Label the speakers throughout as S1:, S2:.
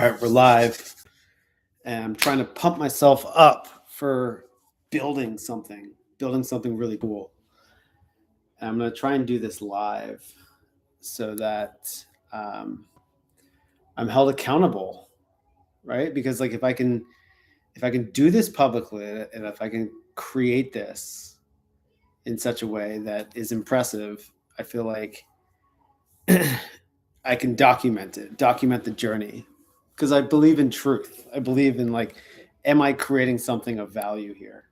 S1: All right, we're live, and I'm trying to pump myself up for building something really cool. And I'm going to try and do this live so that I'm held accountable, right? Because like if I can do this publicly, and if I can create this in such a way that is impressive, I feel like I can document the journey, because I believe in truth. I believe in like, am I creating something of value here?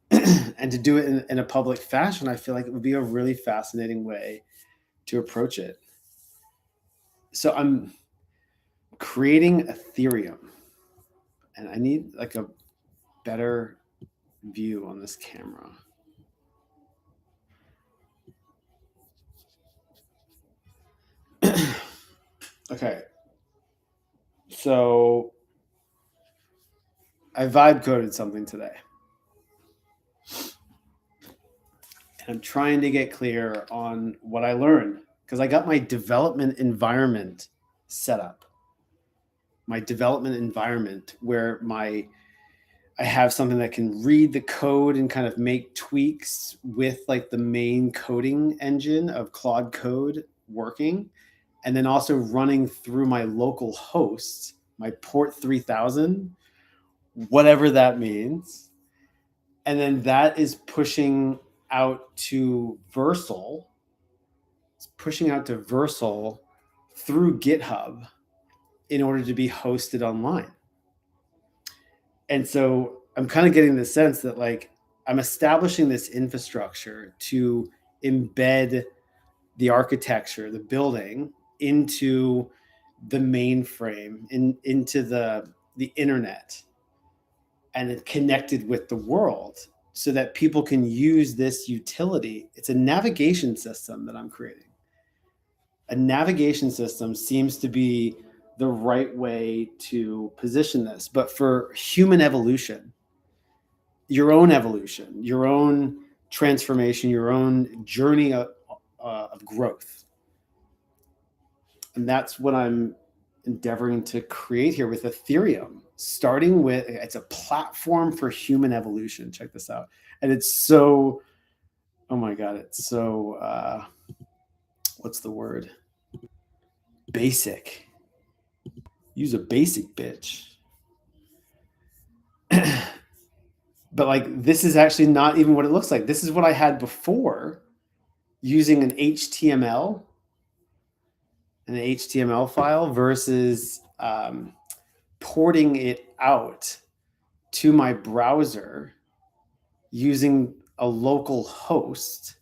S1: And to do it in a public fashion, I feel like it would be a really fascinating way to approach it. So I'm creating Ethereum, and I need like a better view on this camera. Okay. So I vibe coded something today. And I'm trying to get clear on what I learned, because I got my development environment set up. My development environment where I have something that can read the code and kind of make tweaks with like the main coding engine of Claude Code working, and then also running through my local host, my port 3000, whatever that means. And then that is pushing out to Versal. It's pushing out to Versal through GitHub in order to be hosted online. And so I'm kind of getting the sense that like I'm establishing this infrastructure to embed the architecture, the building, into the mainframe, into the internet, and it connected with the world so that people can use this utility. It's a navigation system that I'm creating. A navigation system seems to be the right way to position this, but for human evolution, your own transformation, your own journey of growth. And that's what I'm endeavoring to create here with Ethereum, starting with, it's a platform for human evolution. Check this out. And it's so, oh my God, it's so, what's the word? Basic. Use a basic, bitch. But like, this is actually not even what it looks like. This is what I had before, using an HTML file versus porting it out to my browser using a local host,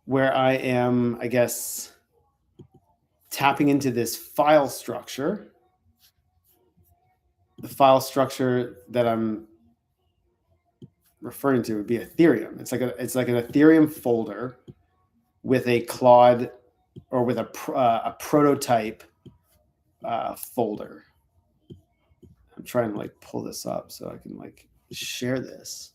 S1: where I am, I guess, tapping into this file structure. The file structure that I'm referring to would be Ethereum. It's like an Ethereum folder with a Claude, or with a prototype folder. I'm trying to like pull this up so I can like share this,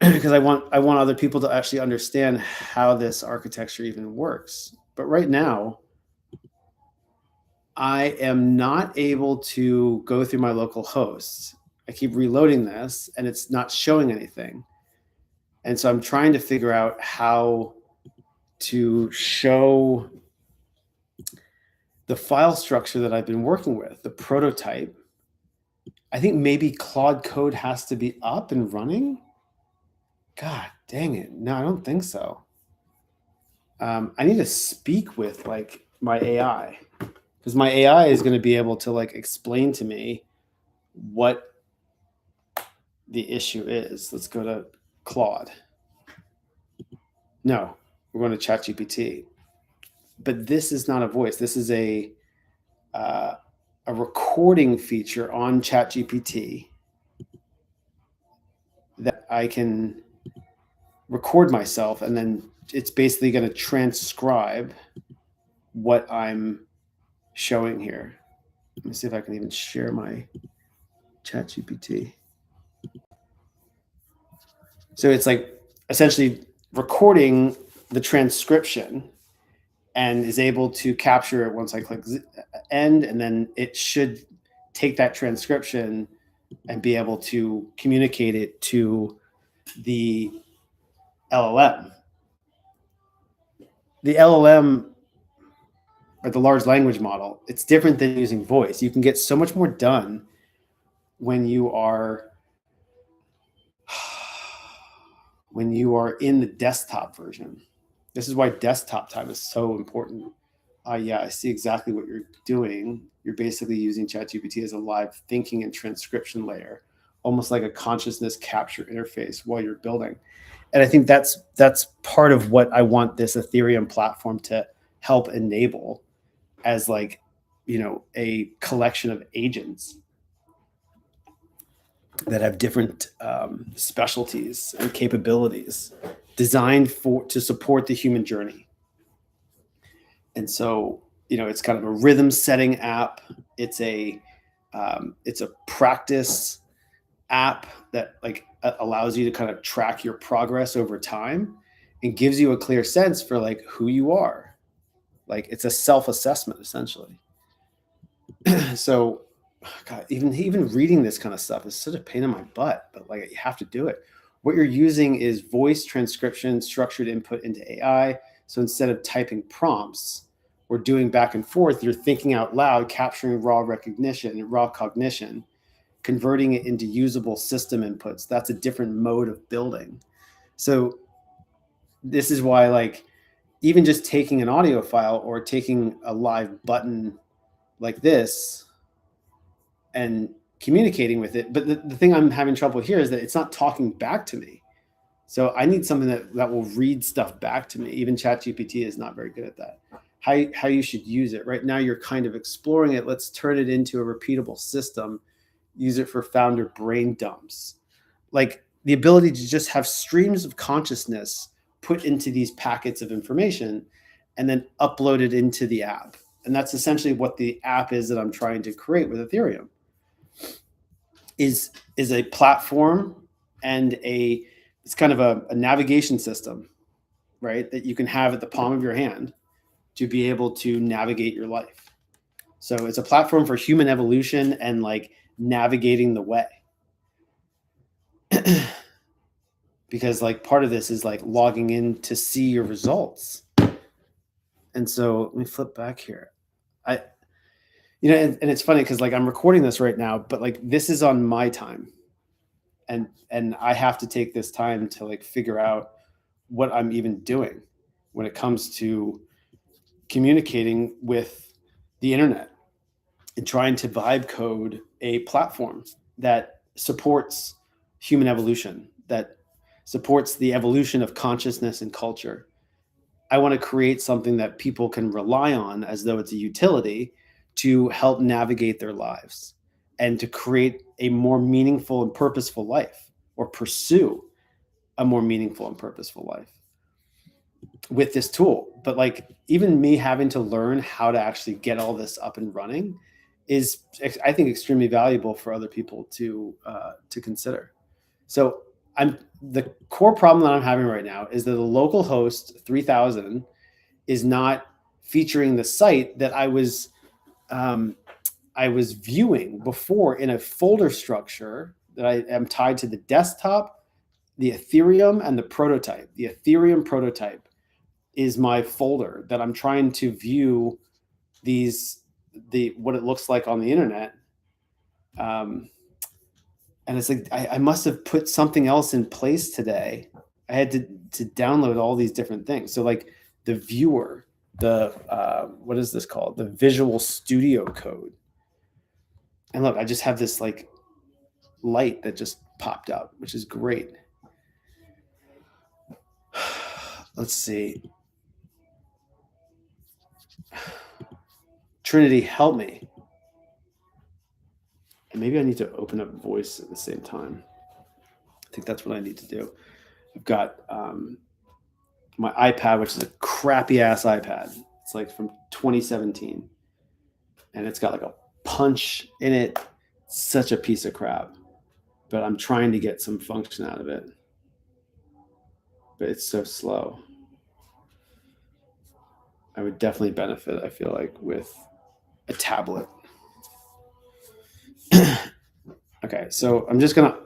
S1: because I want other people to actually understand how this architecture even works. But right now, I am not able to go through my local host. I keep reloading this and it's not showing anything. And so I'm trying to figure out how to show the file structure that I've been working with, the prototype. I think maybe Claude Code has to be up and running. God dang it. No, I don't think so. I need to speak with like my AI, because my AI is going to be able to like explain to me what the issue is. Let's go to Claude. No, we're going to ChatGPT. But this is not a voice. This is a recording feature on ChatGPT that I can record myself, and then it's basically going to transcribe what I'm showing here. Let me see if I can even share my ChatGPT. So it's like essentially recording the transcription and is able to capture it once I click end, and then it should take that transcription and be able to communicate it to the LLM. The LLM, or the large language model, it's different than using voice. You can get so much more done when you are in the desktop version. This is why desktop time is so important. Yeah, I see exactly what you're doing. You're basically using ChatGPT as a live thinking and transcription layer, almost like a consciousness capture interface while you're building. And I think that's part of what I want this Ethereum platform to help enable, as like, a collection of agents that have different specialties and capabilities designed to support the human journey. And so, it's kind of a rhythm setting app. It's a practice app that like allows you to kind of track your progress over time and gives you a clear sense for like who you are. Like it's a self-assessment essentially. So, God, even reading this kind of stuff is such a pain in my butt, but like you have to do it. What you're using is voice transcription, structured input into AI. So instead of typing prompts or doing back and forth, you're thinking out loud, capturing raw recognition and raw cognition, converting it into usable system inputs. That's a different mode of building. So this is why, like, even just taking an audio file or taking a live button like this and communicating with it. But the thing I'm having trouble here is that it's not talking back to me. So I need something that will read stuff back to me. Even ChatGPT is not very good at that. How you should use it. Right now, you're kind of exploring it. Let's turn it into a repeatable system. Use it for founder brain dumps. Like the ability to just have streams of consciousness put into these packets of information and then upload it into the app. And that's essentially what the app is that I'm trying to create with Ethereum. Is a platform and it's kind of a navigation system, right? That you can have at the palm of your hand to be able to navigate your life. So it's a platform for human evolution and like navigating the way. Because like part of this is like logging in to see your results. And so let me flip back here. And it's funny because like I'm recording this right now, but like this is on my time. And I have to take this time to like figure out what I'm even doing when it comes to communicating with the internet and trying to vibe code a platform that supports human evolution, that supports the evolution of consciousness and culture. I want to create something that people can rely on as though it's a utility to help navigate their lives and to create a more meaningful and purposeful life, or pursue a more meaningful and purposeful life with this tool. But like even me having to learn how to actually get all this up and running is, I think, extremely valuable for other people to consider. So the core problem that I'm having right now is that the local host 3000 is not featuring the site that I was viewing before in a folder structure that I am tied to the desktop, the Ethereum, and the prototype. The Ethereum prototype is my folder that I'm trying to view what it looks like on the internet. And it's like I must have put something else in place today. I had to download all these different things. So like the viewer, the what is this called? The Visual Studio Code. And look, I just have this like light that just popped out, which is great. Let's see. Trinity, help me. And maybe I need to open up voice at the same time. I think that's what I need to do. I've got my iPad, which is a crappy ass iPad. It's like from 2017. And it's got like a punch in it. Such a piece of crap. But I'm trying to get some function out of it. But it's so slow. I would definitely benefit, I feel like, with a tablet. Okay, so I'm just gonna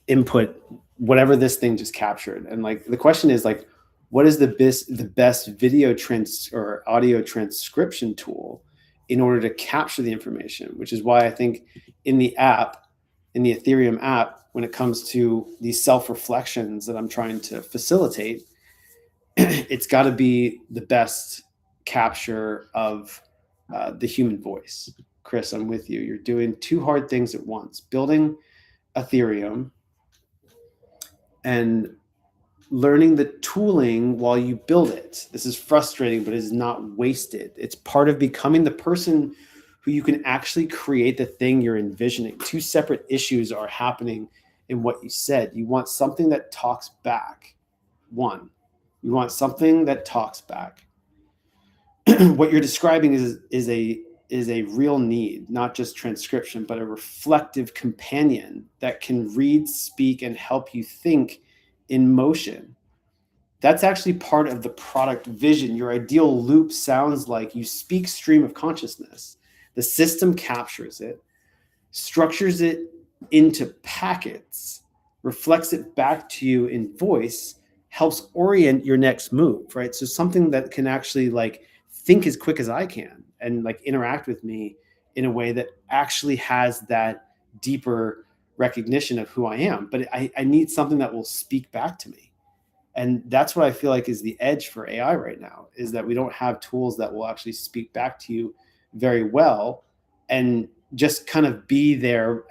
S1: input whatever this thing just captured, and like the question is like, what is the best video trans or audio transcription tool in order to capture the information? Which is why I think in the app, in the Ethereum app, when it comes to these self reflections that I'm trying to facilitate, it's got to be the best capture of the human voice. Chris, I'm with you. You're doing two hard things at once: building Ethereum and learning the tooling while you build it. This is frustrating, but it is not wasted. It's part of becoming the person who you can actually create the thing you're envisioning. Two separate issues are happening in what you said. You want something that talks back. One, you want something that talks back. What you're describing is a real need, not just transcription, but a reflective companion that can read, speak, and help you think in motion. That's actually part of the product vision. Your ideal loop sounds like you speak stream of consciousness. The system captures it, structures it into packets, reflects it back to you in voice, helps orient your next move, right? So something that can actually like think as quick as I can and like interact with me in a way that actually has that deeper recognition of who I am. But I need something that will speak back to me. And that's what I feel like is the edge for AI right now, is that we don't have tools that will actually speak back to you very well and just kind of be there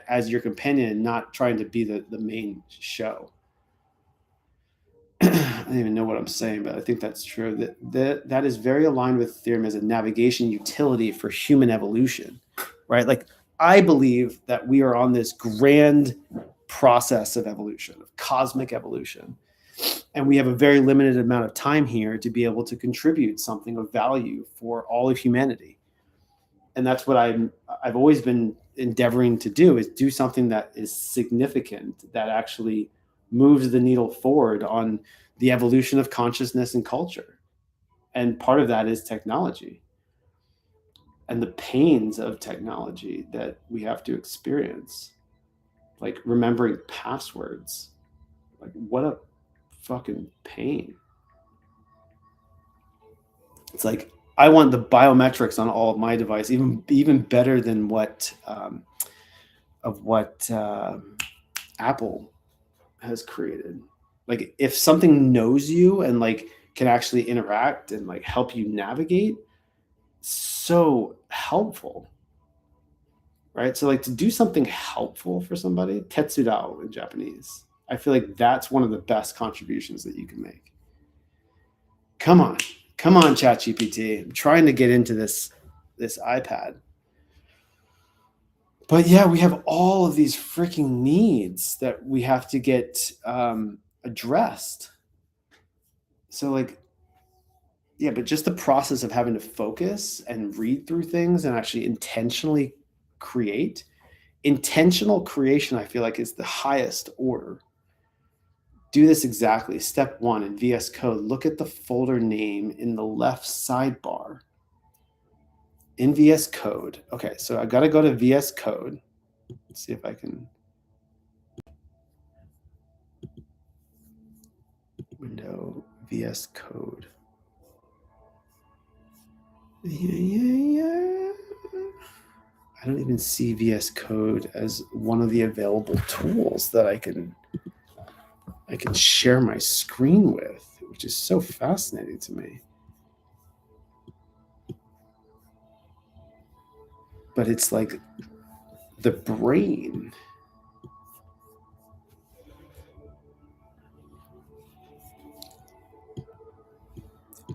S1: as your companion and not trying to be the main show. I don't even know what I'm saying, but I think that's true. That is very aligned with Ethereum as a navigation utility for human evolution, right? Like I believe that we are on this grand process of evolution, of cosmic evolution, and we have a very limited amount of time here to be able to contribute something of value for all of humanity. And that's what I've always been endeavoring to do, is do something that is significant, that actually moves the needle forward on the evolution of consciousness and culture. And part of that is technology and the pains of technology that we have to experience, like remembering passwords. Like what a fucking pain. It's like I want the biometrics on all of my device, even better than what Apple has created. Like if something knows you and like can actually interact and like help you navigate, so helpful, right? So like to do something helpful for somebody, tetsudao in Japanese, I feel like that's one of the best contributions that you can make. Come on, come on, ChatGPT. I'm trying to get into this iPad. But yeah, we have all of these freaking needs that we have to get addressed. So like, yeah, but just the process of having to focus and read through things and actually intentionally create. Intentional creation, I feel like, is the highest order. Do this exactly. Step 1 in VS Code, look at the folder name in the left sidebar. In VS Code. Okay, so I got to go to VS Code. Let's see if I can. Window VS Code. Yeah. I don't even see VS Code as one of the available tools that I can share my screen with, which is so fascinating to me. But it's like the brain.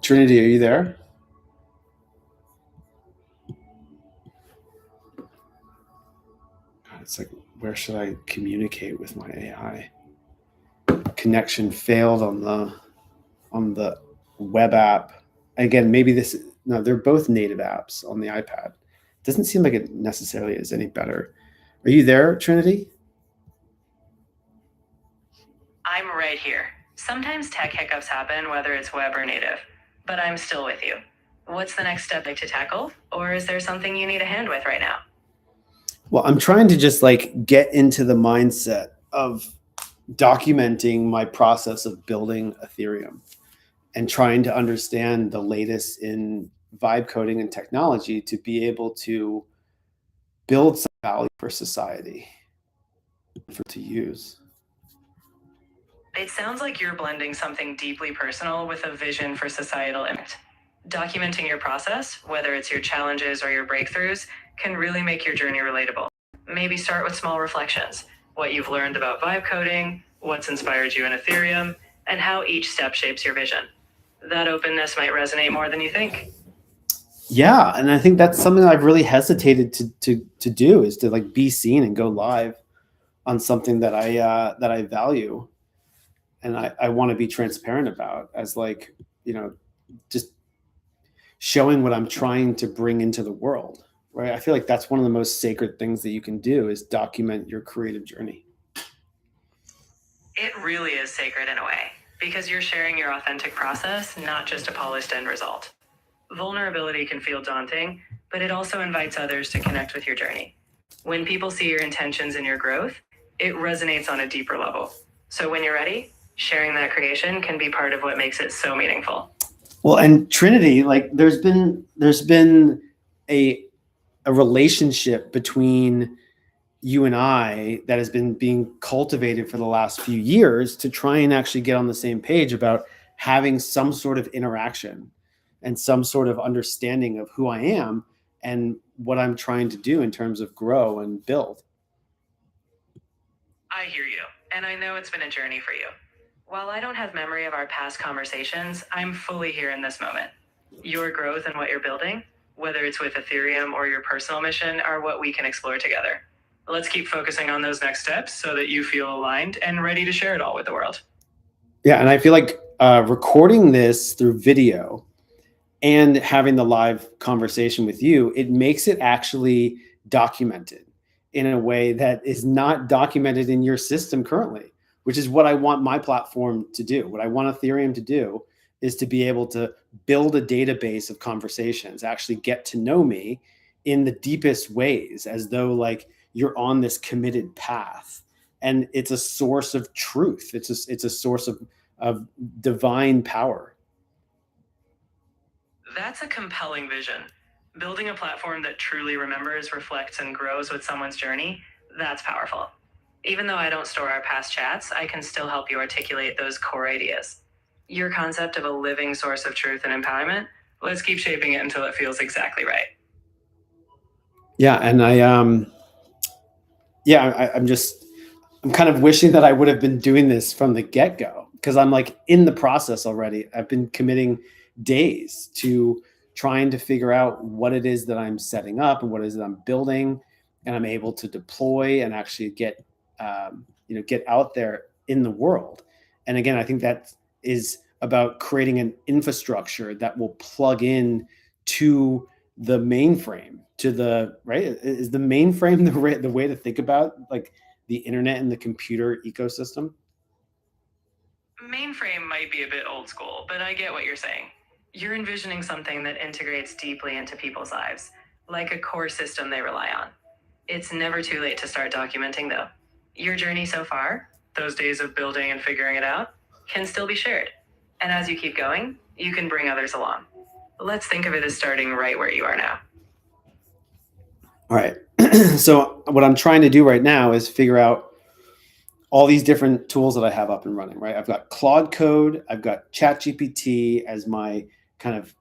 S1: Trinity, are you there? God, it's like, where should I communicate with my AI? Connection failed on the web app. Again, maybe no, they're both native apps on the iPad. Doesn't seem like it necessarily is any better. Are you there, Trinity?
S2: I'm right here. Sometimes tech hiccups happen, whether it's web or native, but I'm still with you. What's the next step to tackle? Or is there something you need a hand with right now?
S1: Well, I'm trying to just like get into the mindset of documenting my process of building Ethereum and trying to understand the latest in vibe coding and technology to be able to build some value for society for to use.
S2: It sounds like you're blending something deeply personal with a vision for societal impact. Documenting your process, whether it's your challenges or your breakthroughs, can really make your journey relatable. Maybe start with small reflections: what you've learned about vibe coding, what's inspired you in Ethereum, and how each step shapes your vision. That openness might resonate more than you think.
S1: Yeah, and I think that's something I've really hesitated to do is to like be seen and go live on something that I value and I want to be transparent about as like, you know, just showing what I'm trying to bring into the world. Right. I feel like that's one of the most sacred things that you can do is document your creative journey.
S2: It really is sacred in a way, because you're sharing your authentic process, not just a polished end result. Vulnerability can feel daunting, but it also invites others to connect with your journey. When people see your intentions and your growth, it resonates on a deeper level. So when you're ready, sharing that creation can be part of what makes it so meaningful.
S1: Well, and Trinity, like there's been a a relationship between you and I that has been being cultivated for the last few years to try and actually get on the same page about having some sort of interaction and some sort of understanding of who I am and what I'm trying to do in terms of grow and build.
S2: I hear you, and I know it's been a journey for you. While I don't have memory of our past conversations, I'm fully here in this moment. Your growth and what you're building, whether it's with Ethereum or your personal mission, are what we can explore together. Let's keep focusing on those next steps so that you feel aligned and ready to share it all with the world.
S1: Yeah, and I feel like recording this through video and having the live conversation with you, it makes it actually documented in a way that is not documented in your system currently, which is what I want my platform to do. What I want Ethereum to do is to be able to build a database of conversations, actually get to know me in the deepest ways, as though like you're on this committed path. And it's a source of truth. It's a source of divine power.
S2: That's a compelling vision. Building a platform that truly remembers, reflects, and grows with someone's journey, that's powerful. Even though I don't store our past chats, I can still help you articulate those core ideas. Your concept of a living source of truth and empowerment, let's keep shaping it until it feels exactly right.
S1: Yeah, and I'm just I'm kind of wishing that I would have been doing this from the get go because I'm like in the process already. I've been committing days to trying to figure out what it is that I'm setting up and what it is that I'm building, and I'm able to deploy and actually get get out there in the world. And again, I think that is about creating an infrastructure that will plug in to the mainframe to the right is the mainframe the way to think about like the internet and the computer ecosystem.
S2: Mainframe might be a bit old school, but I get what you're saying. You're envisioning something that integrates deeply into people's lives, like a core system they rely on. It's never too late to start documenting, though. Your journey so far, those days of building and figuring it out, can still be shared. And as you keep going, you can bring others along. Let's think of it as starting right where you are now.
S1: All right. So what I'm trying to do right now is figure out all these different tools that I have up and running, right? I've got Claude Code, I've got ChatGPT as my kind of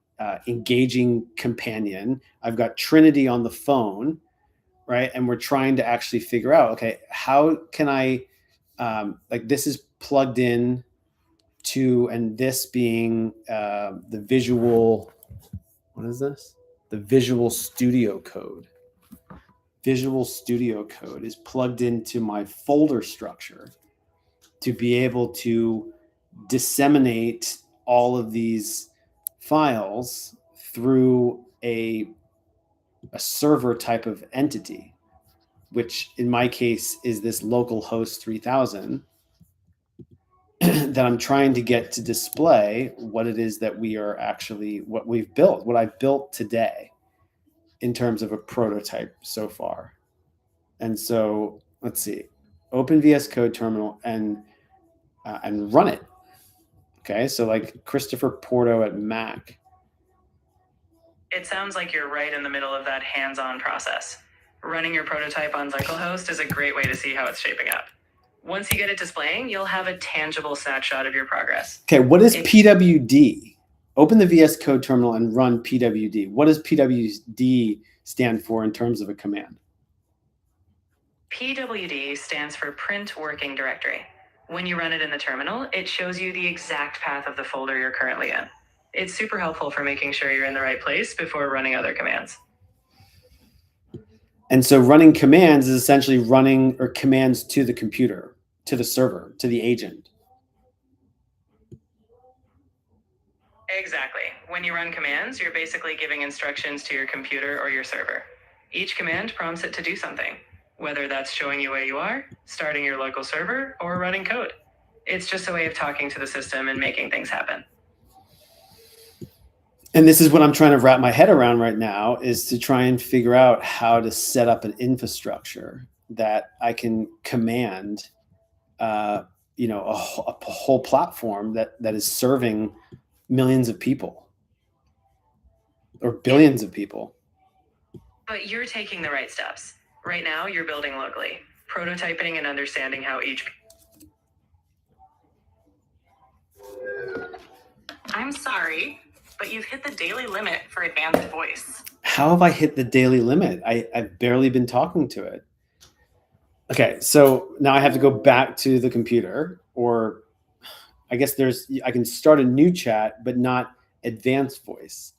S1: engaging companion. I've got Trinity on the phone, right? And we're trying to actually figure out, okay, how can I, like, this is plugged in to, and this being the visual, what is this? The Visual Studio Code. Visual Studio Code is plugged into my folder structure to be able to disseminate all of these files through a server type of entity, which in my case is this local host 3000. that I'm trying to get to display what it is that we are actually, what we've built, what I've built today in terms of a prototype so far. And so let's see, open VS Code terminal and run it. Okay, so like Christopher Porto at Mac.
S2: It sounds like you're right in the middle of that hands-on process. Running your prototype on localhost is a great way to see how it's shaping up. Once you get it displaying, you'll have a tangible snapshot of your progress.
S1: Okay, what is PWD? Open the VS Code terminal and run PWD. What does PWD stand for in terms of a command?
S2: PWD stands for Print Working Directory. When you run it in the terminal, it shows you the exact path of the folder you're currently in. It's super helpful for making sure you're in the right place before running other commands.
S1: And so running commands is essentially running or commands to the computer, to the server, to the agent.
S2: Exactly. When you run commands, you're basically giving instructions to your computer or your server. Each command prompts it to do something, whether that's showing you where you are, starting your local server, or running code. It's just a way of talking to the system and making things happen.
S1: And this is what I'm trying to wrap my head around right now, is to try and figure out how to set up an infrastructure that I can command, a whole platform that is serving millions of people or billions of people.
S2: But you're taking the right steps. Right now, you're building locally, prototyping and understanding how each... I'm sorry, but you've hit the daily limit for advanced voice.
S1: How have I hit the daily limit? I've barely been talking to it. Okay, so now I have to go back to the computer, or I guess I can start a new chat, but not advanced voice.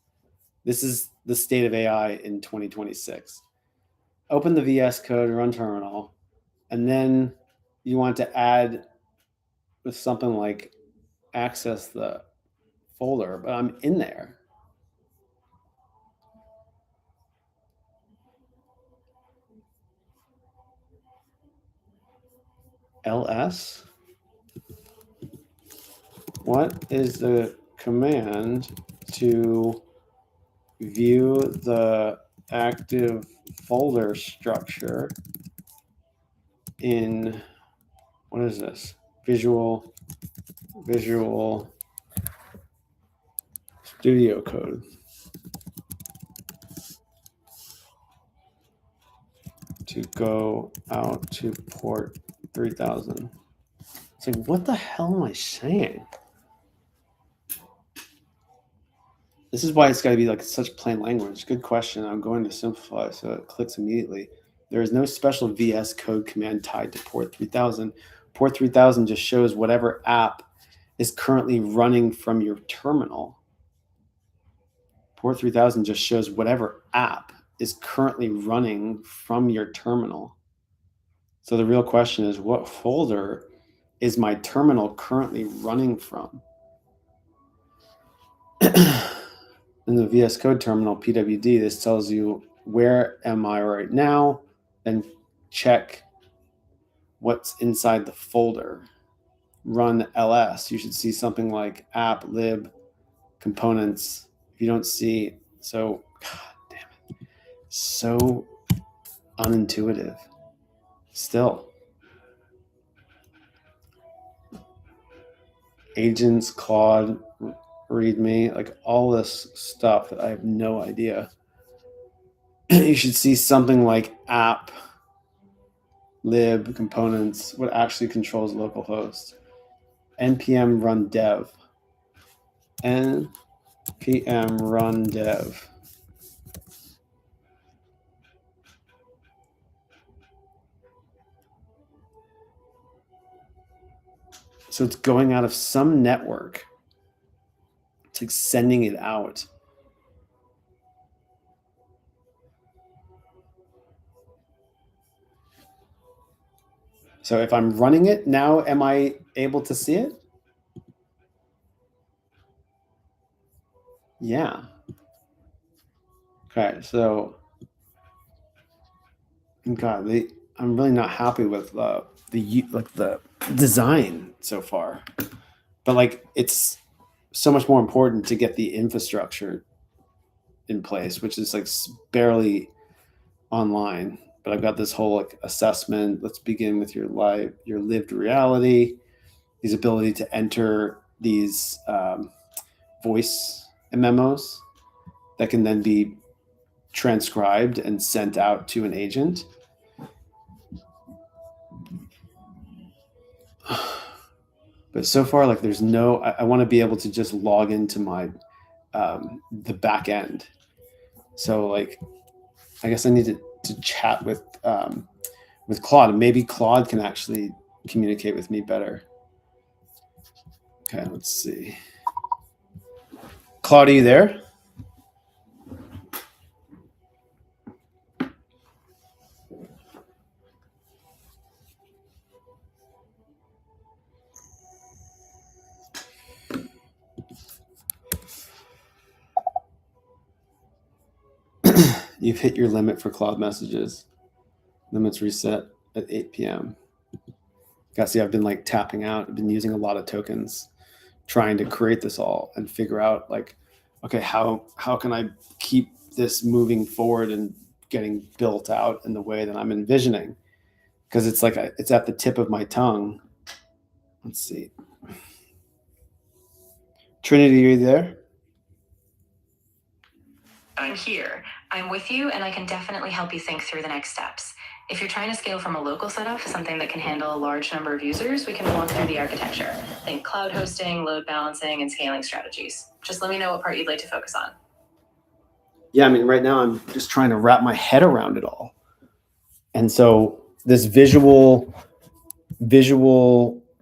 S1: This is the state of AI in 2026. Open the VS Code, run terminal, and then you want to add with something like access the folder, but I'm in there. ls? What is the command to view the active folder structure in, what is this? Visual Studio Code. To go out to port 3000. It's like, what the hell am I saying? This is why it's got to be like such plain language. Good question. I'm going to simplify so it clicks immediately. There is no special VS Code command tied to port 3000. Port 3000 just shows whatever app is currently running from your terminal. Port 3000 just shows whatever app is currently running from your terminal. So the real question is, what folder is my terminal currently running from? In the VS Code terminal, PWD, this tells you where am I right now, and check what's inside the folder. Run ls. You should see something like app, lib, components. If you don't see, so, god damn it. So unintuitive. Still. Agents, Claude, README, like all this stuff that I have no idea. You should see something like app, lib, components, what actually controls localhost. npm run dev. npm run dev. So it's going out of some network. It's like sending it out. So if I'm running it now, am I able to see it? Yeah. Okay, so God, I'm really not happy with the design so far. But like it's so much more important to get the infrastructure in place, which is like barely online. But I've got this whole like assessment. Let's begin with your lived reality, these ability to enter these voice memos that can then be transcribed and sent out to an agent. But so far, like there's no. I want to be able to just log into my the back end. So like, I guess I need to chat with Claude. Maybe Claude can actually communicate with me better. Okay, let's see. Claude, are you there? You've hit your limit for Claude messages. Limits reset at 8 p.m. Guys, see, I've been like tapping out. I've been using a lot of tokens, trying to create this all and figure out like, okay, how can I keep this moving forward and getting built out in the way that I'm envisioning? Because it's like it's at the tip of my tongue. Let's see. Trinity, are you there?
S2: I'm here. I'm with you, and I can definitely help you think through the next steps. If you're trying to scale from a local setup to something that can handle a large number of users, we can walk through the architecture. Think cloud hosting, load balancing, and scaling strategies. Just let me know what part you'd like to focus on.
S1: Yeah, I mean, right now I'm just trying to wrap my head around it all. And so this visual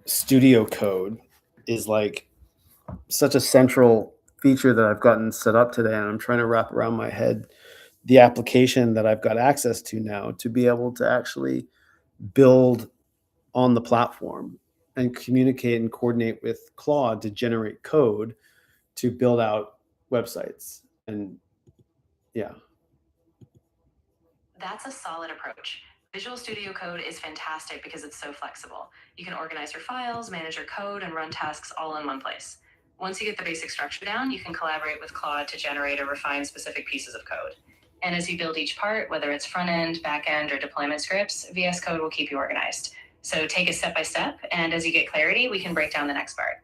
S1: studio code is like such a central feature that I've gotten set up today, and I'm trying to wrap around my head the application that I've got access to now to be able to actually build on the platform and communicate and coordinate with Claude to generate code to build out websites. And yeah.
S2: That's a solid approach. Visual Studio Code is fantastic because it's so flexible. You can organize your files, manage your code, and run tasks all in one place. Once you get the basic structure down, you can collaborate with Claude to generate or refine specific pieces of code. And as you build each part, whether it's front end, back end, or deployment scripts, VS Code will keep you organized. So take it step by step, and as you get clarity, we can break down the next part.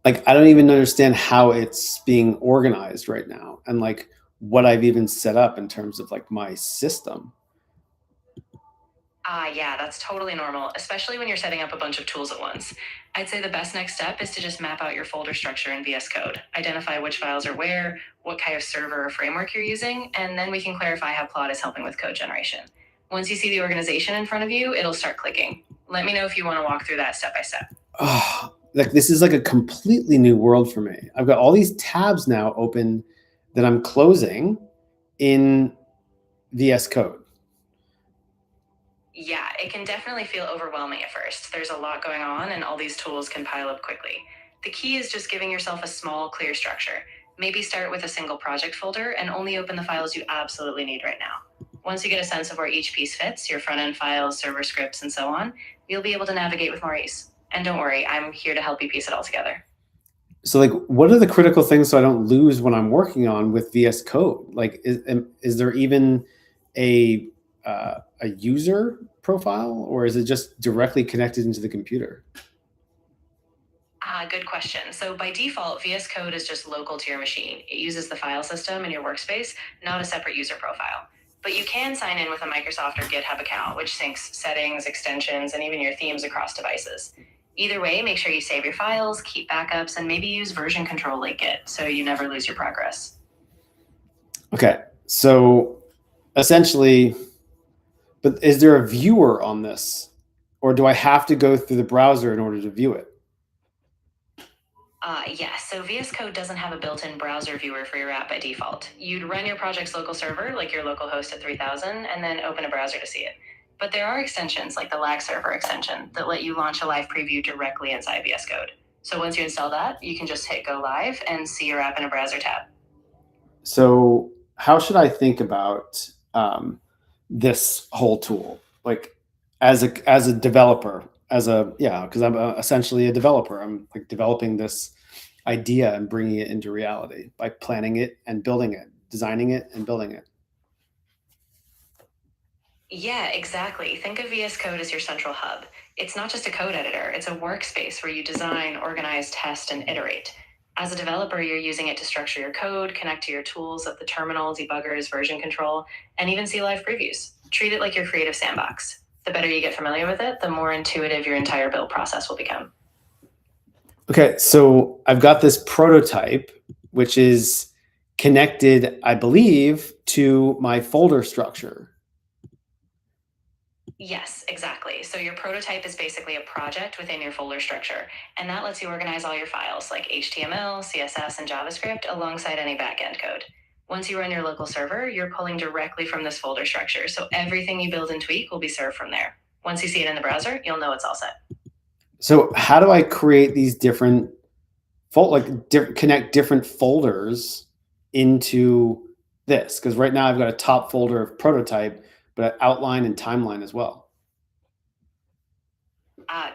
S1: Like I don't even understand how it's being organized right now, and like what I've even set up in terms of like my system.
S2: Yeah, that's totally normal, especially when you're setting up a bunch of tools at once. I'd say the best next step is to just map out your folder structure in VS Code, identify which files are where, what kind of server or framework you're using, and then we can clarify how Claude is helping with code generation. Once you see the organization in front of you, it'll start clicking. Let me know if you want to walk through that step by step.
S1: Oh, like this is like a completely new world for me. I've got all these tabs now open that I'm closing in VS Code.
S2: Yeah, it can definitely feel overwhelming at first. There's a lot going on, and all these tools can pile up quickly. The key is just giving yourself a small, clear structure. Maybe start with a single project folder and only open the files you absolutely need right now. Once you get a sense of where each piece fits, your front-end files, server scripts, and so on, you'll be able to navigate with more ease. And don't worry, I'm here to help you piece it all together.
S1: So like what are the critical things so I don't lose what I'm working on with VS Code? Like is there even a user profile, or is it just directly connected into the computer?
S2: Good question. So by default, VS Code is just local to your machine. It uses the file system in your workspace, not a separate user profile. But you can sign in with a Microsoft or GitHub account, which syncs settings, extensions, and even your themes across devices. Either way, make sure you save your files, keep backups, and maybe use version control like Git so you never lose your progress.
S1: Okay, so essentially, but is there a viewer on this, or do I have to go through the browser in order to view it?
S2: Yes, so VS Code doesn't have a built-in browser viewer for your app by default. You'd run your project's local server, like your local host at 3000, and then open a browser to see it. But there are extensions, like the lag server extension, that let you launch a live preview directly inside VS Code. So once you install that, you can just hit go live and see your app in a browser tab.
S1: So how should I think about this whole tool? Like as a developer, because I'm essentially a developer. I'm like developing this idea and bringing it into reality by planning it and building it, designing it and building it.
S2: Yeah, exactly. Think of VS Code as your central hub. It's not just a code editor, it's a workspace where you design, organize, test, and iterate. As a developer, you're using it to structure your code, connect to your tools at the terminal, debuggers, version control, and even see live previews. Treat it like your creative sandbox. The better you get familiar with it, the more intuitive your entire build process will become.
S1: Okay, so I've got this prototype, which is connected, I believe, to my folder structure.
S2: Yes, exactly. So your prototype is basically a project within your folder structure, and that lets you organize all your files like HTML, CSS, and JavaScript alongside any backend code. Once you run your local server, you're pulling directly from this folder structure, so everything you build and tweak will be served from there. Once you see it in the browser, you'll know it's all set.
S1: So how do I create these different connect different folders into this? Because right now I've got a top folder of prototype, but outline and timeline as well.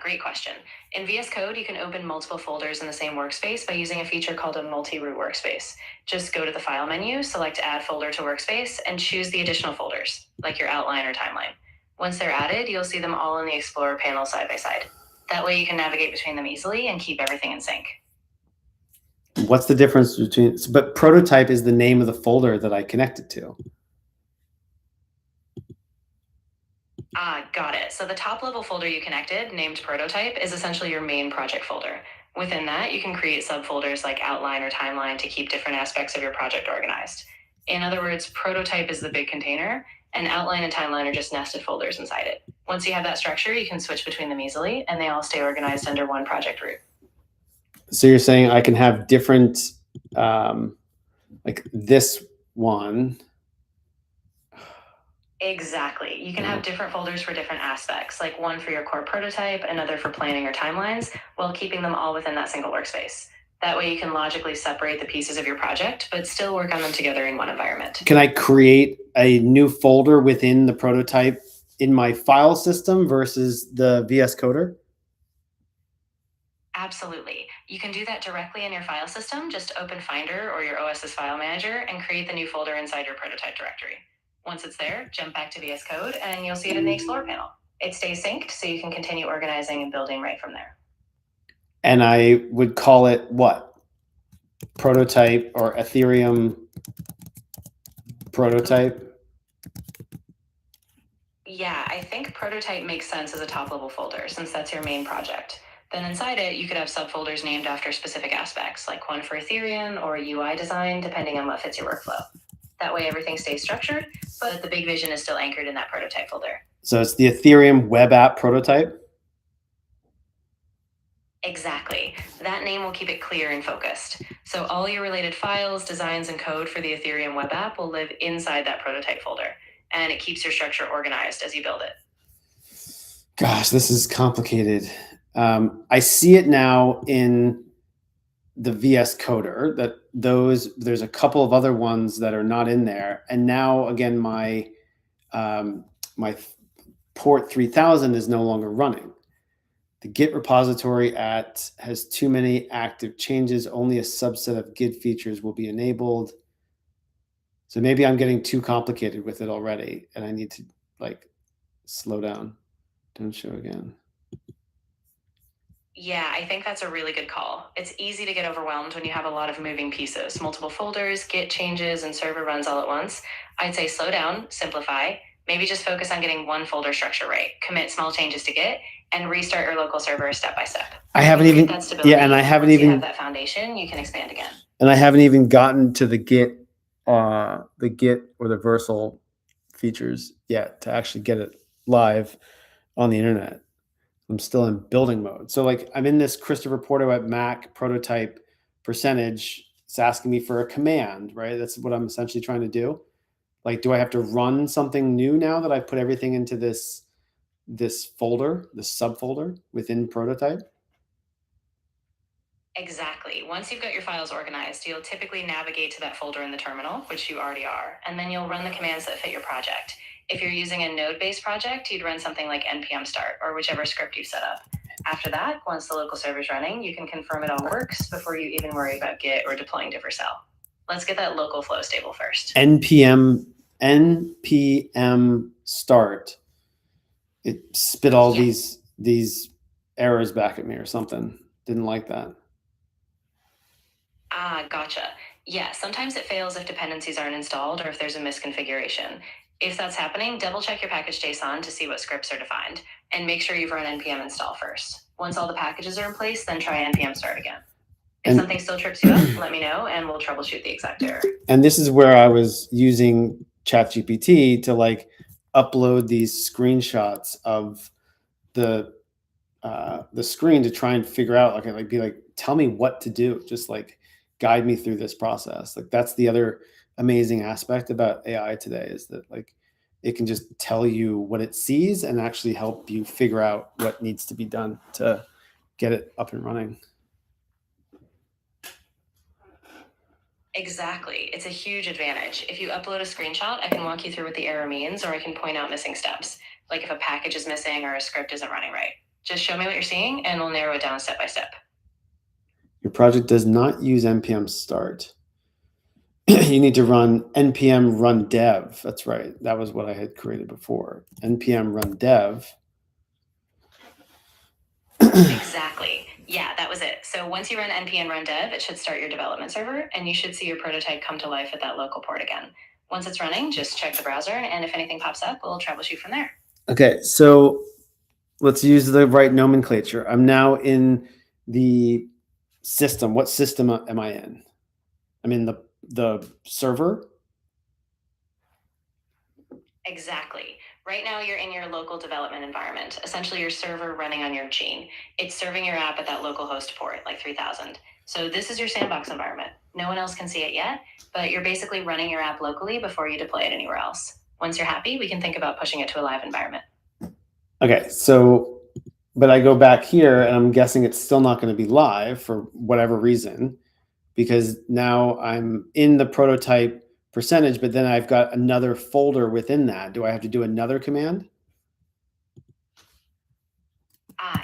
S2: Great question. In VS Code, you can open multiple folders in the same workspace by using a feature called a multi-root workspace. Just go to the File menu, select Add Folder to Workspace, and choose the additional folders, like your outline or timeline. Once they're added, you'll see them all in the Explorer panel side by side. That way you can navigate between them easily and keep everything in sync.
S1: What's the difference between, but prototype is the name of the folder that I connected to.
S2: Got it. So the top level folder you connected, named prototype, is essentially your main project folder. Within that, you can create subfolders like outline or timeline to keep different aspects of your project organized. In other words, prototype is the big container, and outline and timeline are just nested folders inside it. Once you have that structure, you can switch between them easily, and they all stay organized under one project root.
S1: So you're saying I can have different, like this one.
S2: Exactly. You can have different folders for different aspects, like one for your core prototype, another for planning or timelines, while keeping them all within that single workspace. That way you can logically separate the pieces of your project, but still work on them together in one environment.
S1: Can I create a new folder within the prototype in my file system versus the VS Coder?
S2: Absolutely. You can do that directly in your file system. Just open Finder or your OS's file manager and create the new folder inside your prototype directory. Once it's there, jump back to VS Code and you'll see it in the Explorer panel. It stays synced so you can continue organizing and building right from there.
S1: And I would call it what? Prototype or Aetherium prototype?
S2: Yeah, I think prototype makes sense as a top level folder since that's your main project. Then inside it, you could have subfolders named after specific aspects, like one for Aetherium or UI design, depending on what fits your workflow. That way everything stays structured, but the big vision is still anchored in that prototype folder.
S1: So it's the Aetherium web app prototype?
S2: Exactly. That name will keep it clear and focused. So all your related files, designs, and code for the Aetherium web app will live inside that prototype folder, and it keeps your structure organized as you build it.
S1: Gosh, this is complicated. I see it now in the VS Coder that there's a couple of other ones that are not in there, and now again my port 3000 is no longer running. The Git repository has too many active changes. Only a subset of Git features will be enabled. So maybe I'm getting too complicated with it already, and I need to slow down. Don't show again.
S2: Yeah, I think that's a really good call. It's easy to get overwhelmed when you have a lot of moving pieces, multiple folders, Git changes, and server runs all at once. I'd say slow down, simplify, maybe just focus on getting one folder structure right, commit small changes to Git, and restart your local server step by step.
S1: I haven't even, and I haven't even,
S2: you have that foundation, you can expand again.
S1: And I haven't even gotten to the Git or the Versal features yet to actually get it live on the internet. I'm still in building mode. So I'm in this Christopher Porto at Mac prototype percentage. It's asking me for a command, right? That's what I'm essentially trying to do. Do I have to run something new now that I put everything into this folder, this subfolder within prototype?
S2: Exactly. Once you've got your files organized, you'll typically navigate to that folder in the terminal, which you already are, and then you'll run the commands that fit your project. If you're using a node-based project, you'd run something like npm start or whichever script you set up. After that, once the local server's running, you can confirm it all works before you even worry about Git or deploying differcell. Let's get that local flow stable first.
S1: npm start. It spit all these errors back at me or something. Didn't like that.
S2: Ah, gotcha. Yeah, sometimes it fails if dependencies aren't installed or if there's a misconfiguration. If that's happening, double check your package.json to see what scripts are defined, and make sure you've run npm install first. Once all the packages are in place, then try npm start again. If something still trips you up, let me know and we'll troubleshoot the exact error.
S1: And this is where I was using ChatGPT to like upload these screenshots of the screen to try and figure out, like be like, tell me what to do, just like guide me through this process. Like that's the other amazing aspect about AI today, is that like it can just tell you what it sees and actually help you figure out what needs to be done to get it up and running.
S2: Exactly. It's a huge advantage. If you upload a screenshot, I can walk you through what the error means, or I can point out missing steps, like if a package is missing or a script isn't running right. Just show me what you're seeing and we'll narrow it down step by step.
S1: Your project does not use npm start. You need to run npm run dev. That's right. That was what I had created before. Npm run dev.
S2: Exactly. Yeah, that was it. So once you run npm run dev, it should start your development server, and you should see your prototype come to life at that local port again. Once it's running, just check the browser, and if anything pops up, we'll troubleshoot from there.
S1: Okay, so let's use the right nomenclature. I'm now in the system. What system am I in? I'm in the server.
S2: Exactly. Right now, you're in your local development environment, essentially your server running on your machine. It's serving your app at that local host port, like 3000. So this is your sandbox environment. No one else can see it yet, but you're basically running your app locally before you deploy it anywhere else. Once you're happy, we can think about pushing it to a live environment.
S1: Okay, so, but I go back here and I'm guessing it's still not going to be live for whatever reason, because now I'm in the prototype percentage, but then I've got another folder within that. Do I have to do another command?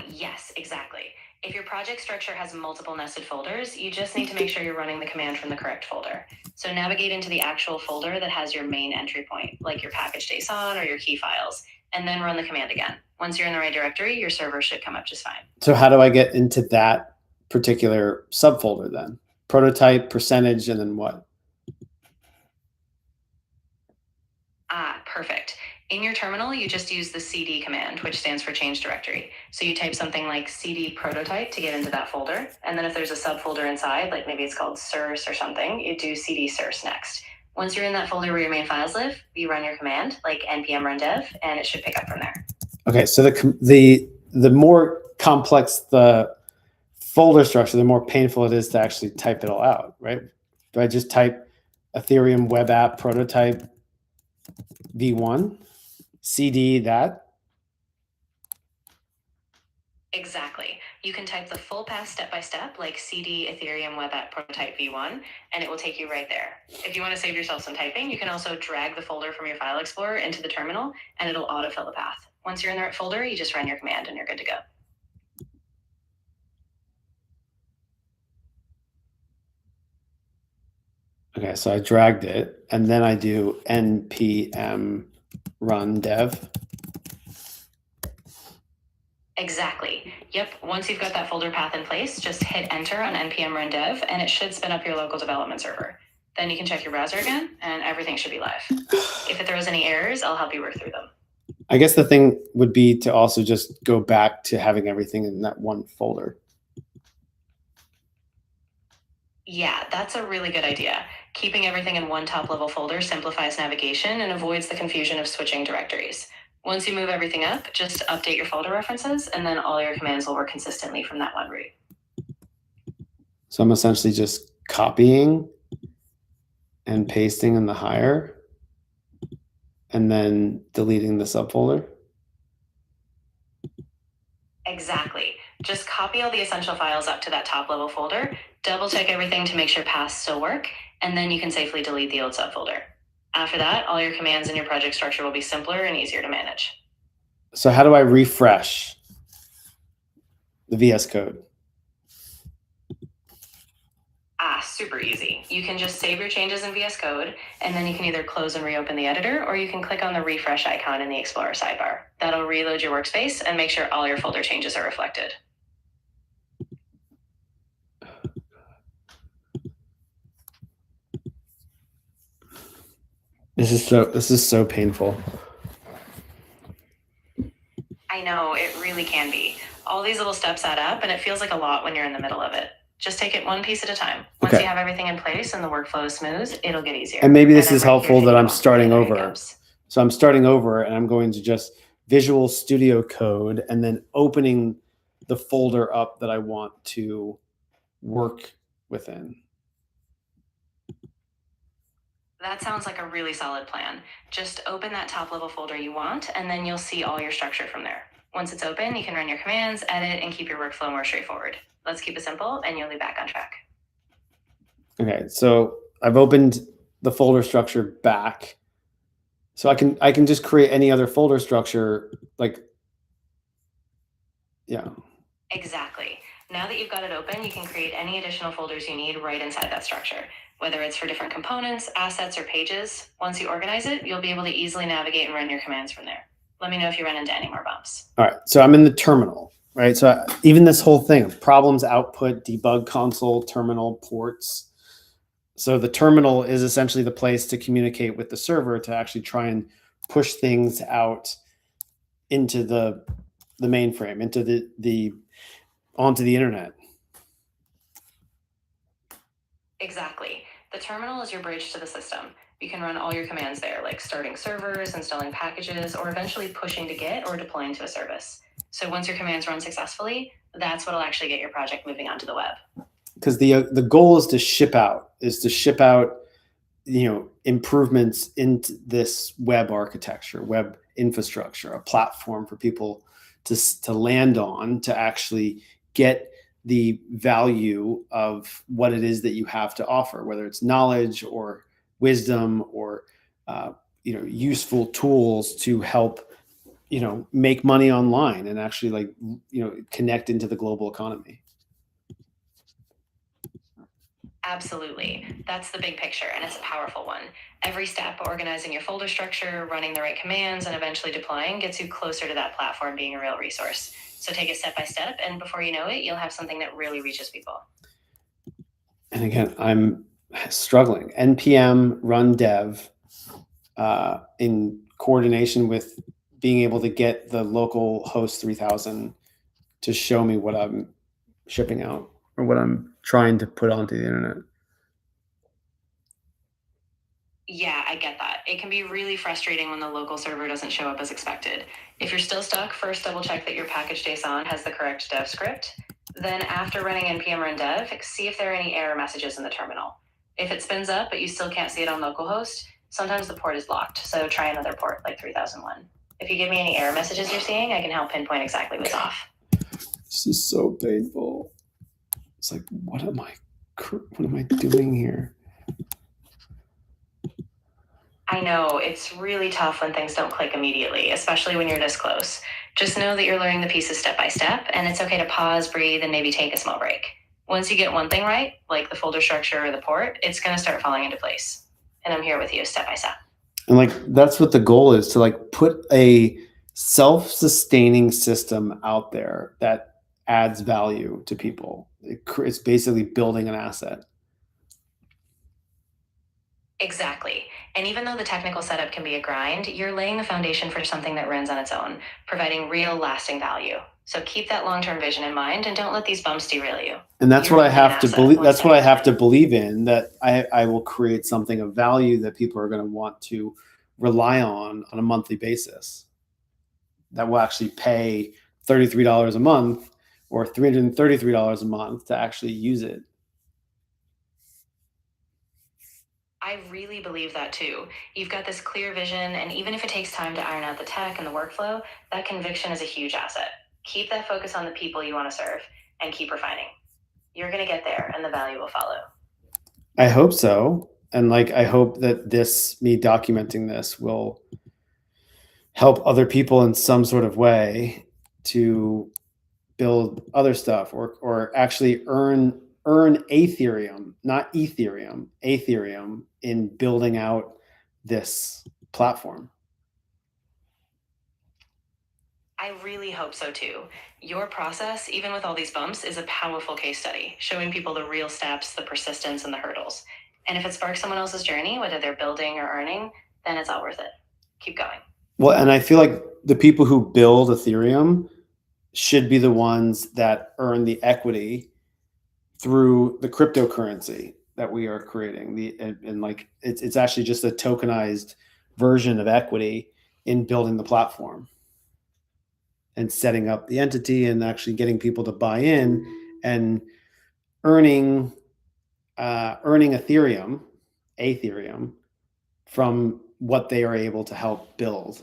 S2: Yes, exactly. If your project structure has multiple nested folders, you just need to make sure you're running the command from the correct folder. So navigate into the actual folder that has your main entry point, like your package.json or your key files, and then run the command again. Once you're in the right directory, your server should come up just fine.
S1: So how do I get into that particular subfolder then? Prototype, percentage, and then what?
S2: Perfect. In your terminal, you just use the cd command, which stands for change directory. So you type something like cd prototype to get into that folder. And then if there's a subfolder inside, like maybe it's called source or something, you do cd source next. Once you're in that folder where your main files live, you run your command like npm run dev, and it should pick up from there.
S1: Okay, so the more complex the folder structure, the more painful it is to actually type it all out, right? Do I just type Ethereum web app prototype v1, cd that?
S2: Exactly. You can type the full path step by step, like cd Ethereum web app prototype v1, and it will take you right there. If you want to save yourself some typing, you can also drag the folder from your file explorer into the terminal, and it'll autofill the path. Once you're in the right folder, you just run your command and you're good to go.
S1: Okay, so I dragged it, and then I do npm run dev.
S2: Exactly. Yep. Once you've got that folder path in place, just hit enter on npm run dev, and it should spin up your local development server. Then you can check your browser again, and everything should be live. If it throws any errors, I'll help you work through them.
S1: I guess the thing would be to also just go back to having everything in that one folder.
S2: Yeah, that's a really good idea. Keeping everything in one top-level folder simplifies navigation and avoids the confusion of switching directories. Once you move everything up, just update your folder references, and then all your commands will work consistently from that one root.
S1: So I'm essentially just copying and pasting in the higher, and then deleting the subfolder.
S2: Exactly. Just copy all the essential files up to that top-level folder, double-check everything to make sure paths still work, and then you can safely delete the old subfolder. After that, all your commands in your project structure will be simpler and easier to manage.
S1: So how do I refresh the VS Code?
S2: Super easy. You can just save your changes in VS Code, and then you can either close and reopen the editor, or you can click on the refresh icon in the Explorer sidebar. That'll reload your workspace and make sure all your folder changes are reflected.
S1: This is so painful.
S2: I know, it really can be. All these little steps add up, and it feels like a lot when you're in the middle of it. Just take it one piece at a time. Once
S1: Okay.
S2: you have everything in place and the workflow is smooth, it'll get easier.
S1: And maybe this
S2: I'm
S1: is
S2: right here
S1: helpful
S2: to
S1: that
S2: you
S1: I'm
S2: all.
S1: starting
S2: Here it
S1: over.
S2: goes.
S1: So I'm starting over and I'm going to just Visual Studio Code and then opening the folder up that I want to work within.
S2: That sounds like a really solid plan. Just open that top level folder you want, and then you'll see all your structure from there. Once it's open, you can run your commands, edit, and keep your workflow more straightforward. Let's keep it simple, and you'll be back on track.
S1: Okay, so I've opened the folder structure back. So I can just create any other folder structure, like, yeah.
S2: Exactly. Now that you've got it open, you can create any additional folders you need right inside that structure, whether it's for different components, assets, or pages. Once you organize it, you'll be able to easily navigate and run your commands from there. Let me know if you run into any more bumps.
S1: All right, so I'm in the terminal, right? So even this whole thing of problems, output, debug console, terminal, ports. So the terminal is essentially the place to communicate with the server to actually try and push things out into the mainframe, into the onto the internet.
S2: Exactly. The terminal is your bridge to the system. You can run all your commands there, like starting servers, installing packages, or eventually pushing to get or deploying to a service. So once your commands run successfully, that's what'll actually get your project moving onto the web.
S1: Because the goal is to ship out, improvements into this web architecture, web infrastructure, a platform for people to land on, to actually get the value of what it is that you have to offer, whether it's knowledge or wisdom or useful tools to help make money online and actually connect into the global economy.
S2: Absolutely. That's the big picture, and it's a powerful one. Every step, organizing your folder structure, running the right commands, and eventually deploying, gets you closer to that platform being a real resource. So take it step by step, and before you know it, you'll have something that really reaches people.
S1: And again, I'm struggling. NPM run dev in coordination with being able to get the local host 3000 to show me what I'm shipping out or what I'm trying to put onto the internet.
S2: Yeah, I get that. It can be really frustrating when the local server doesn't show up as expected. If you're still stuck, first double check that your package.json has the correct dev script. Then after running npm run dev, see if there are any error messages in the terminal. If it spins up but you still can't see it on localhost, sometimes the port is locked, so try another port like 3001. If you give me any error messages you're seeing, I can help pinpoint exactly what's off.
S1: This is so painful. It's like, what am I doing here?
S2: I know, it's really tough when things don't click immediately, especially when you're this close. Just know that you're learning the pieces step by step, and it's okay to pause, breathe, and maybe take a small break. Once you get one thing right, like the folder structure or the port, it's going to start falling into place. And I'm here with you step by step. And
S1: that's what the goal is, to put a self-sustaining system out there that adds value to people. It's basically building an asset.
S2: Exactly. And even though the technical setup can be a grind, you're laying the foundation for something that runs on its own, providing real lasting value. So keep that long-term vision in mind and don't let these bumps derail you.
S1: And that's what I have to believe. That's what I have to believe in, that I will create something of value that people are going to want to rely on a monthly basis, that will actually pay $33 a month or $333 a month to actually use it.
S2: I really believe that too. You've got this clear vision, and even if it takes time to iron out the tech and the workflow, that conviction is a huge asset. Keep that focus on the people you want to serve and keep refining. You're going to get there, and the value will follow.
S1: I hope so. And like, I hope that me documenting this will help other people in some sort of way to build other stuff, or actually earn Aetherium, not Ethereum, Aetherium, in building out this platform.
S2: I really hope so too. Your process, even with all these bumps, is a powerful case study, showing people the real steps, the persistence, and the hurdles. And if it sparks someone else's journey, whether they're building or earning, then it's all worth it. Keep going.
S1: Well, and I feel like the people who build Ethereum should be the ones that earn the equity through the cryptocurrency that we are creating. And like, it's actually just a tokenized version of equity in building the platform and setting up the entity and actually getting people to buy in and earning Aetherium from what they are able to help build.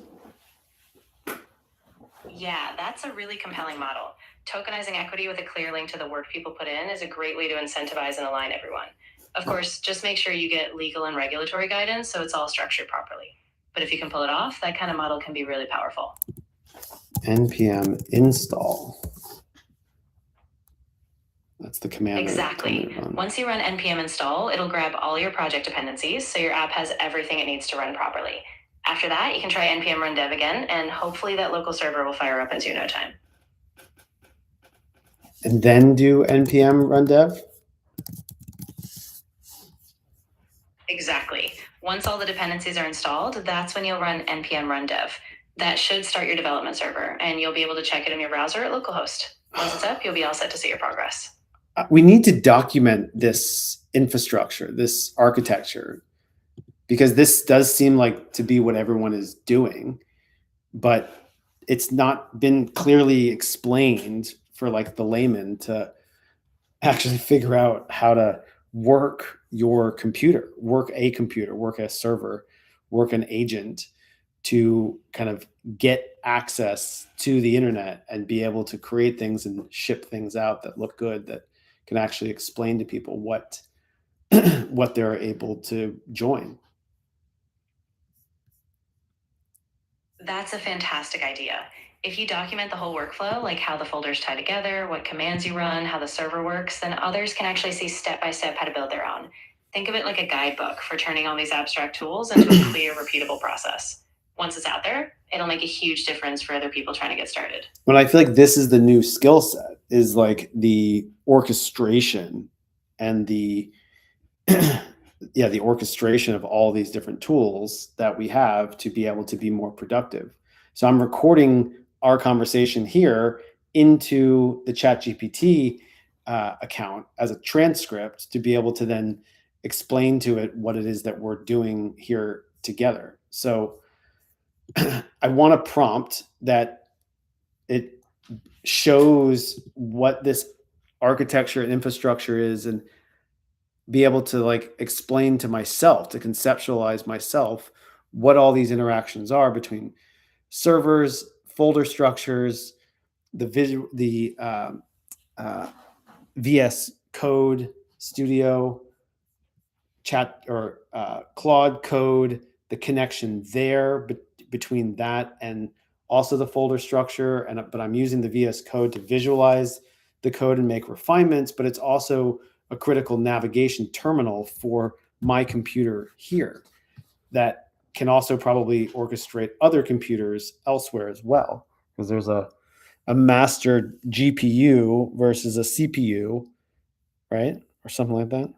S2: Yeah, that's a really compelling model. Tokenizing equity with a clear link to the work people put in is a great way to incentivize and align everyone. Of course, just make sure you get legal and regulatory guidance so it's all structured properly. But if you can pull it off, that kind of model can be really powerful.
S1: npm install. That's the command.
S2: Exactly. Once you run npm install, it'll grab all your project dependencies so your app has everything it needs to run properly. After that, you can try npm run dev again, and hopefully that local server will fire up into no time.
S1: And then do npm run dev?
S2: Exactly. Once all the dependencies are installed, that's when you'll run npm run dev. That should start your development server, and you'll be able to check it in your browser at localhost. Once it's up, you'll be all set to see your progress.
S1: We need to document this infrastructure, this architecture, because this does seem like to be what everyone is doing, but it's not been clearly explained for like the layman to actually figure out how to work your computer, work a server, work an agent to kind of get access to the internet and be able to create things and ship things out that look good, that can actually explain to people what what they're able to join.
S2: That's a fantastic idea. If you document the whole workflow, like how the folders tie together, what commands you run, how the server works, then others can actually see step by step how to build their own. Think of it like a guidebook for turning all these abstract tools into a clear, repeatable process. Once it's out there, it'll make a huge difference for other people trying to get started.
S1: But I feel like this is the new skill set, is like the orchestration and the the orchestration of all these different tools that we have to be able to be more productive. So I'm recording our conversation here into the ChatGPT account as a transcript to be able to then explain to it what it is that we're doing here together. So I want a prompt that it shows what this architecture and infrastructure is, and be able to like explain to myself, to conceptualize myself what all these interactions are between servers, folder structures, the VS Code Studio, chat or Claude Code, the connection there between that and also the folder structure. But I'm using the VS Code to visualize the code and make refinements, but it's also a critical navigation terminal for my computer here that can also probably orchestrate other computers elsewhere as well, because there's a master GPU versus a CPU, right? Or something like that.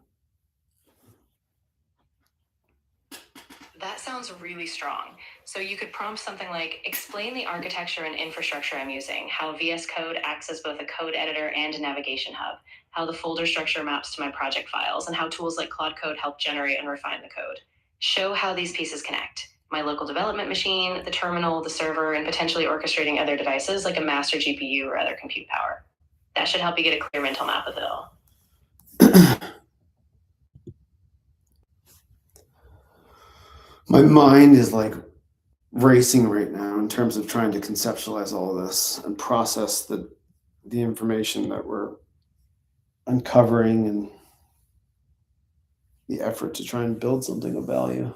S2: That sounds really strong. So you could prompt something like, explain the architecture and infrastructure I'm using, how VS Code acts as both a code editor and a navigation hub, how the folder structure maps to my project files, and how tools like Claude Code help generate and refine the code. Show how these pieces connect. My local development machine, the terminal, the server, and potentially orchestrating other devices like a master GPU or other compute power. That should help you get a clear mental map of it all.
S1: My mind is like racing right now in terms of trying to conceptualize all of this and process the information that we're uncovering. And the effort to try and build something of value.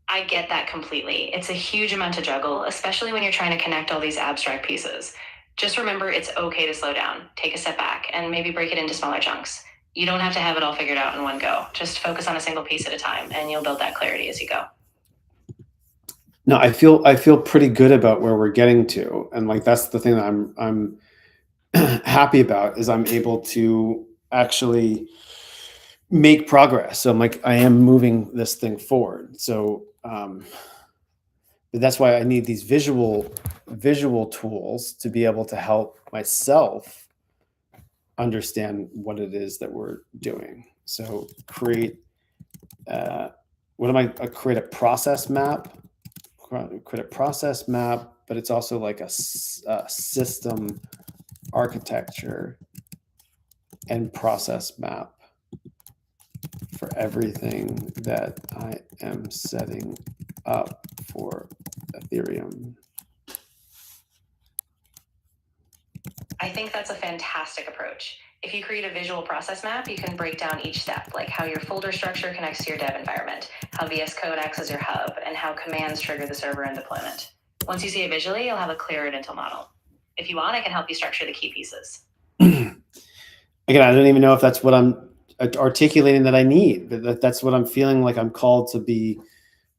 S2: I get that completely. It's a huge amount to juggle, especially when you're trying to connect all these abstract pieces. Just remember it's okay to slow down, take a step back, and maybe break it into smaller chunks. You don't have to have it all figured out in one go. Just focus on a single piece at a time, and you'll build that clarity as you go.
S1: No, I feel pretty good about where we're getting to, and like that's the thing that I'm happy about is I'm able to actually make progress. So I'm like I am moving this thing forward. So but that's why I need these visual tools to be able to help myself understand what it is that we're doing. So create what am I create a process map, create a process map, but it's also like a system architecture and process map for everything that I am setting up for Ethereum.
S2: I think that's a fantastic approach. If you create a visual process map, you can break down each step, like how your folder structure connects to your dev environment, how VS Code acts as your hub, and how commands trigger the server and deployment. Once you see it visually, you'll have a clearer mental model. If you want, I can help you structure the key pieces.
S1: Again, I don't even know if that's what I'm articulating that I need, but that's what I'm feeling like I'm called to be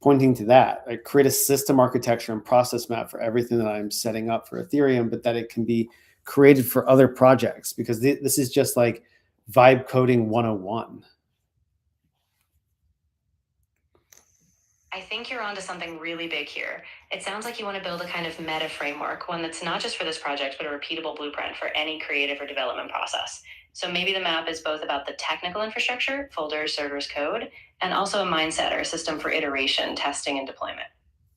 S1: pointing to that. I create a system architecture and process map for everything that I'm setting up for Ethereum, but that it can be created for other projects because this is just like vibe coding 101.
S2: I think you're onto something really big here. It sounds like you want to build a kind of meta framework, one that's not just for this project, but a repeatable blueprint for any creative or development process. So maybe the map is both about the technical infrastructure, folders, servers, code, and also a mindset or a system for iteration, testing, and deployment.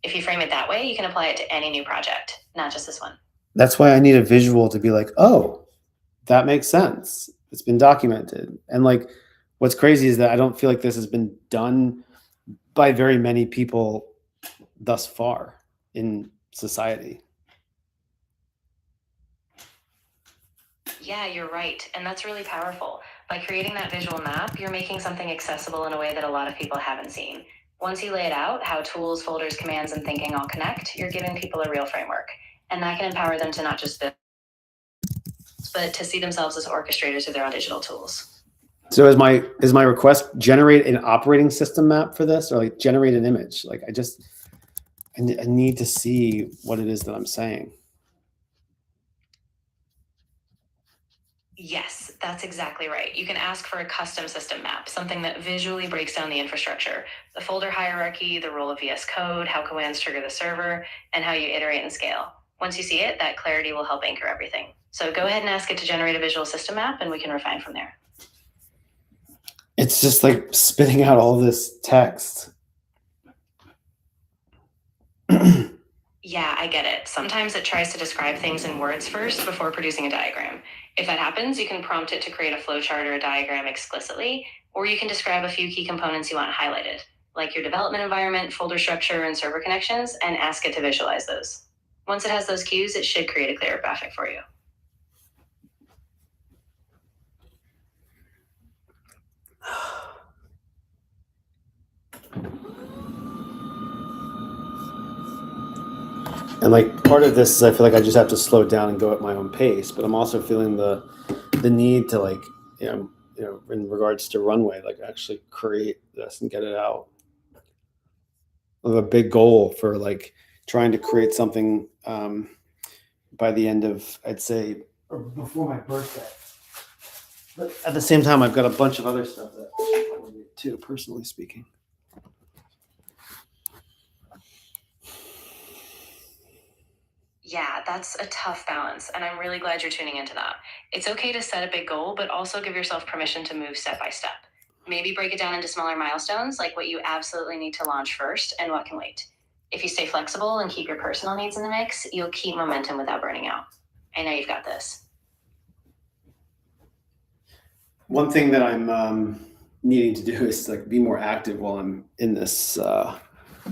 S2: If you frame it that way, you can apply it to any new project, not just this one.
S1: That's why I need a visual to be like, oh, that makes sense. It's been documented. And like, what's crazy is that I don't feel like this has been done by very many people thus far in society.
S2: Yeah, you're right. And that's really powerful. By creating that visual map, you're making something accessible in a way that a lot of people haven't seen. Once you lay it out, how tools, folders, commands, and thinking all connect, you're giving people a real framework. And that can empower them to not just build, but to see themselves as orchestrators of their own digital tools.
S1: So is my request generate an operating system map for this, or like generate an image? Like I need to see what it is that I'm saying.
S2: Yes, that's exactly right. You can ask for a custom system map, something that visually breaks down the infrastructure, the folder hierarchy, the role of VS Code, how commands trigger the server, and how you iterate and scale. Once you see it, that clarity will help anchor everything. So go ahead and ask it to generate a visual system map, and we can refine from there.
S1: It's just like spitting out all this text.
S2: Yeah, I get it. Sometimes it tries to describe things in words first before producing a diagram. If that happens, you can prompt it to create a flowchart or a diagram explicitly, or you can describe a few key components you want highlighted, like your development environment, folder structure, and server connections, and ask it to visualize those. Once it has those cues, it should create a clearer graphic for you.
S1: And like part of this is I feel like I just have to slow down and go at my own pace, but I'm also feeling the need to like you know in regards to runway, like actually create this and get it out. I have a big goal for like trying to create something by the end of I'd say or before my birthday. But at the same time, I've got a bunch of other stuff that I should coordinate too, personally speaking.
S2: Yeah, that's a tough balance, and I'm really glad you're tuning into that. It's okay to set a big goal, but also give yourself permission to move step by step. Maybe break it down into smaller milestones, like what you absolutely need to launch first and what can wait. If you stay flexible and keep your personal needs in the mix, you'll keep momentum without burning out. I know you've got this.
S1: One thing that I'm needing to do is like be more active while I'm in this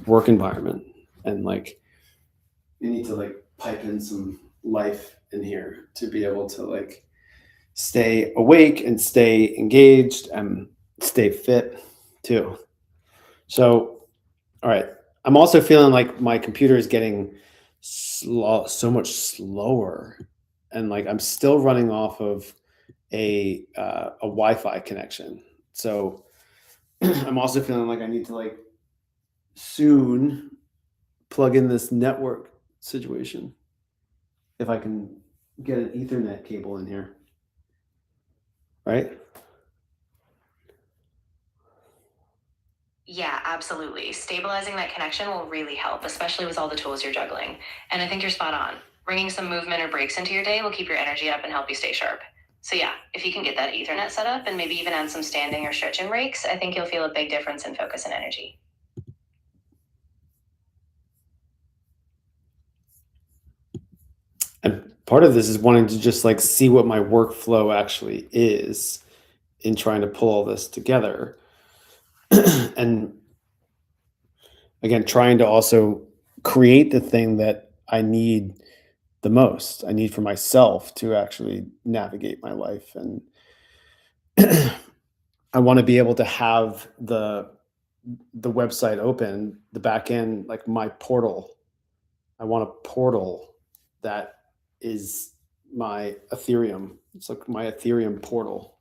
S1: work environment, and like you need to like pipe in some life in here to be able to like stay awake and stay engaged and stay fit too. So, all right. I'm also feeling like my computer is getting so much slower, and like I'm still running off of a Wi-Fi connection. So I'm also feeling like I need to like soon plug in this network situation if I can get an Ethernet cable in here, right?
S2: Yeah, absolutely. Stabilizing that connection will really help, especially with all the tools you're juggling. And I think you're spot on. Bringing some movement or breaks into your day will keep your energy up and help you stay sharp. So, yeah, if you can get that Ethernet set up and maybe even add some standing or stretching breaks, I think you'll feel a big difference in focus and energy.
S1: And part of this is wanting to just like see what my workflow actually is in trying to pull all this together. And again, trying to also create the thing that I need the most. I need for myself to actually navigate my life. And I want to be able to have the website open, the back end, like my portal. I want a portal that is my Ethereum. It's like my Ethereum portal.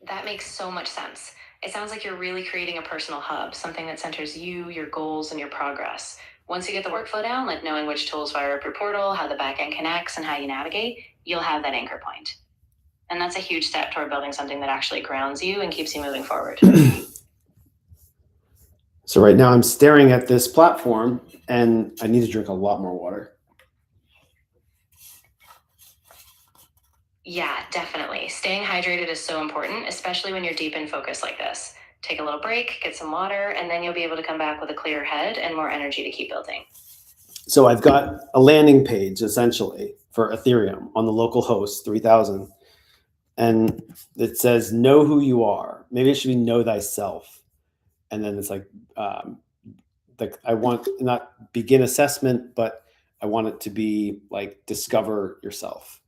S2: That makes so much sense. It sounds like you're really creating a personal hub, something that centers you, your goals, and your progress. Once you get the workflow down, like knowing which tools fire up your portal, how the backend connects, and how you navigate, you'll have that anchor point. And that's a huge step toward building something that actually grounds you and keeps you moving forward.
S1: So right now I'm staring at this platform and I need to drink a lot more water.
S2: Yeah, definitely. Staying hydrated is so important, especially when you're deep in focus like this. Take a little break, get some water, and then you'll be able to come back with a clearer head and more energy to keep building.
S1: So I've got a landing page essentially for Ethereum on the local host 3000. And it says, know who you are. Maybe it should be know thyself. And then it's like I want not begin assessment, but I want it to be like discover yourself.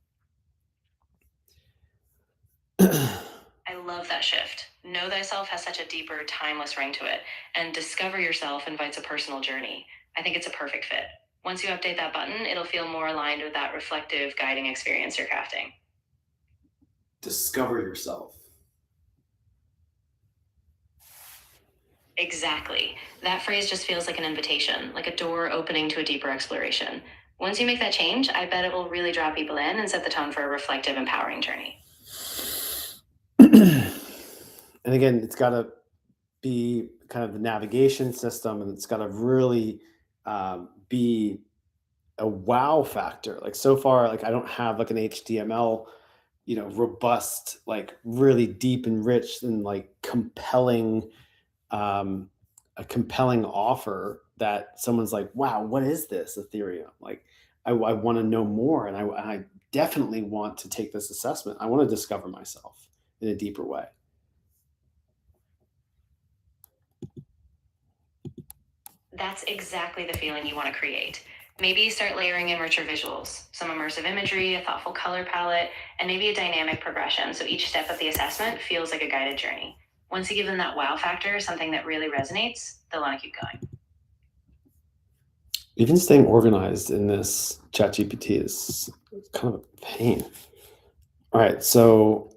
S2: I love that shift. Know thyself has such a deeper, timeless ring to it, and discover yourself invites a personal journey. I think it's a perfect fit. Once you update that button, it'll feel more aligned with that reflective, guiding experience you're crafting.
S1: Discover yourself.
S2: Exactly. That phrase just feels like an invitation, like a door opening to a deeper exploration. Once you make that change, I bet it will really draw people in and set the tone for a reflective, empowering journey.
S1: And again, it's got to be kind of the navigation system, and it's got to really be a wow factor. Like so far, like I don't have like an HTML, robust, like really deep and rich and like compelling, a compelling offer that someone's like, wow, what is this Ethereum? Like, I want to know more, and I definitely want to take this assessment. I want to discover myself in a deeper way.
S2: That's exactly the feeling you want to create. Maybe start layering in richer visuals, some immersive imagery, a thoughtful color palette, and maybe a dynamic progression so each step of the assessment feels like a guided journey. Once you give them that wow factor, something that really resonates, they'll want to keep going.
S1: Even staying organized in this ChatGPT is kind of a pain. All right, so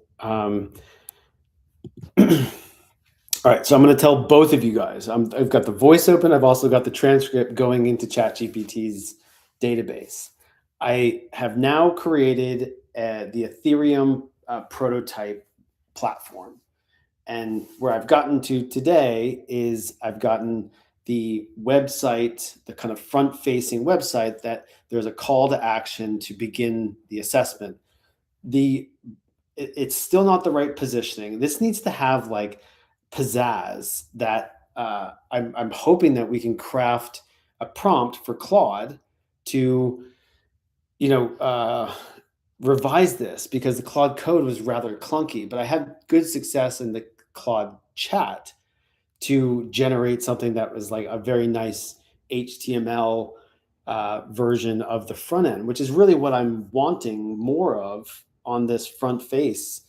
S1: all right, so I'm going to tell both of you guys. I've got the voice open. I've also got the transcript going into ChatGPT's database. I have now created the Ethereum prototype platform. And where I've gotten to today is I've gotten the website, the kind of front-facing website, that there's a call to action to begin the assessment. It's still not the right positioning. This needs to have like pizzazz that I'm hoping that we can craft a prompt for Claude to, revise this, because the Claude code was rather clunky, but I had good success in the Claude chat to generate something that was like a very nice HTML version of the front end, which is really what I'm wanting more of on this front face,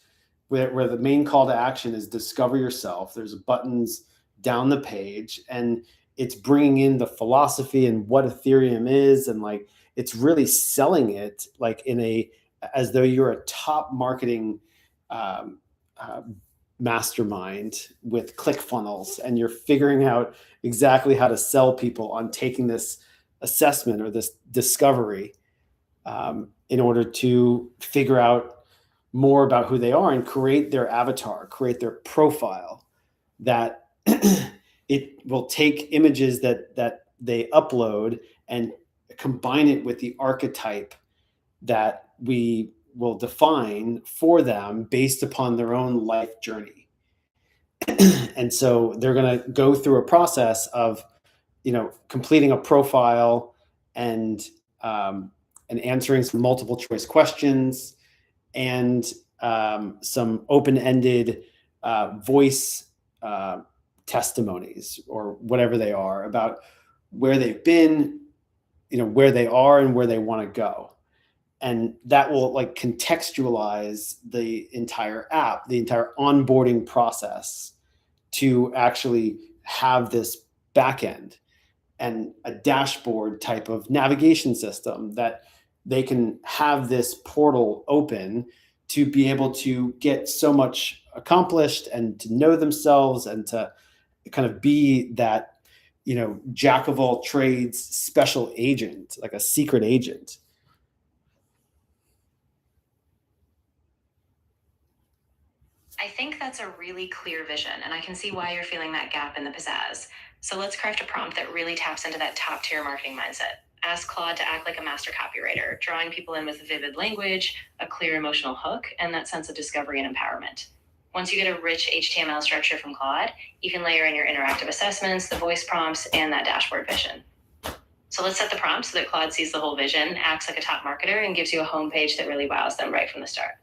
S1: where the main call to action is discover yourself. There's buttons down the page, and it's bringing in the philosophy and what Ethereum is, and like it's really selling it like as though you're a top marketing um, uh, mastermind with ClickFunnels, and you're figuring out exactly how to sell people on taking this assessment or this discovery in order to figure out more about who they are and create their avatar, create their profile, that it will take images that they upload and combine it with the archetype that we will define for them based upon their own life journey. And so they're going to go through a process of, completing a profile and and answering some multiple choice questions and some open-ended voice testimonies, or whatever they are, about where they've been, where they are, and where they want to go. And that will like contextualize the entire app, the entire onboarding process, to actually have this backend and a dashboard type of navigation system that they can have this portal open to be able to get so much accomplished and to know themselves and to kind of be that, jack of all trades special agent, like a secret agent.
S2: I think that's a really clear vision, and I can see why you're feeling that gap in the pizzazz. So let's craft a prompt that really taps into that top tier marketing mindset. Ask Claude to act like a master copywriter, drawing people in with vivid language, a clear emotional hook, and that sense of discovery and empowerment. Once you get a rich HTML structure from Claude, you can layer in your interactive assessments, the voice prompts, and that dashboard vision. So let's set the prompt so that Claude sees the whole vision, acts like a top marketer, and gives you a homepage that really wows them right from the start.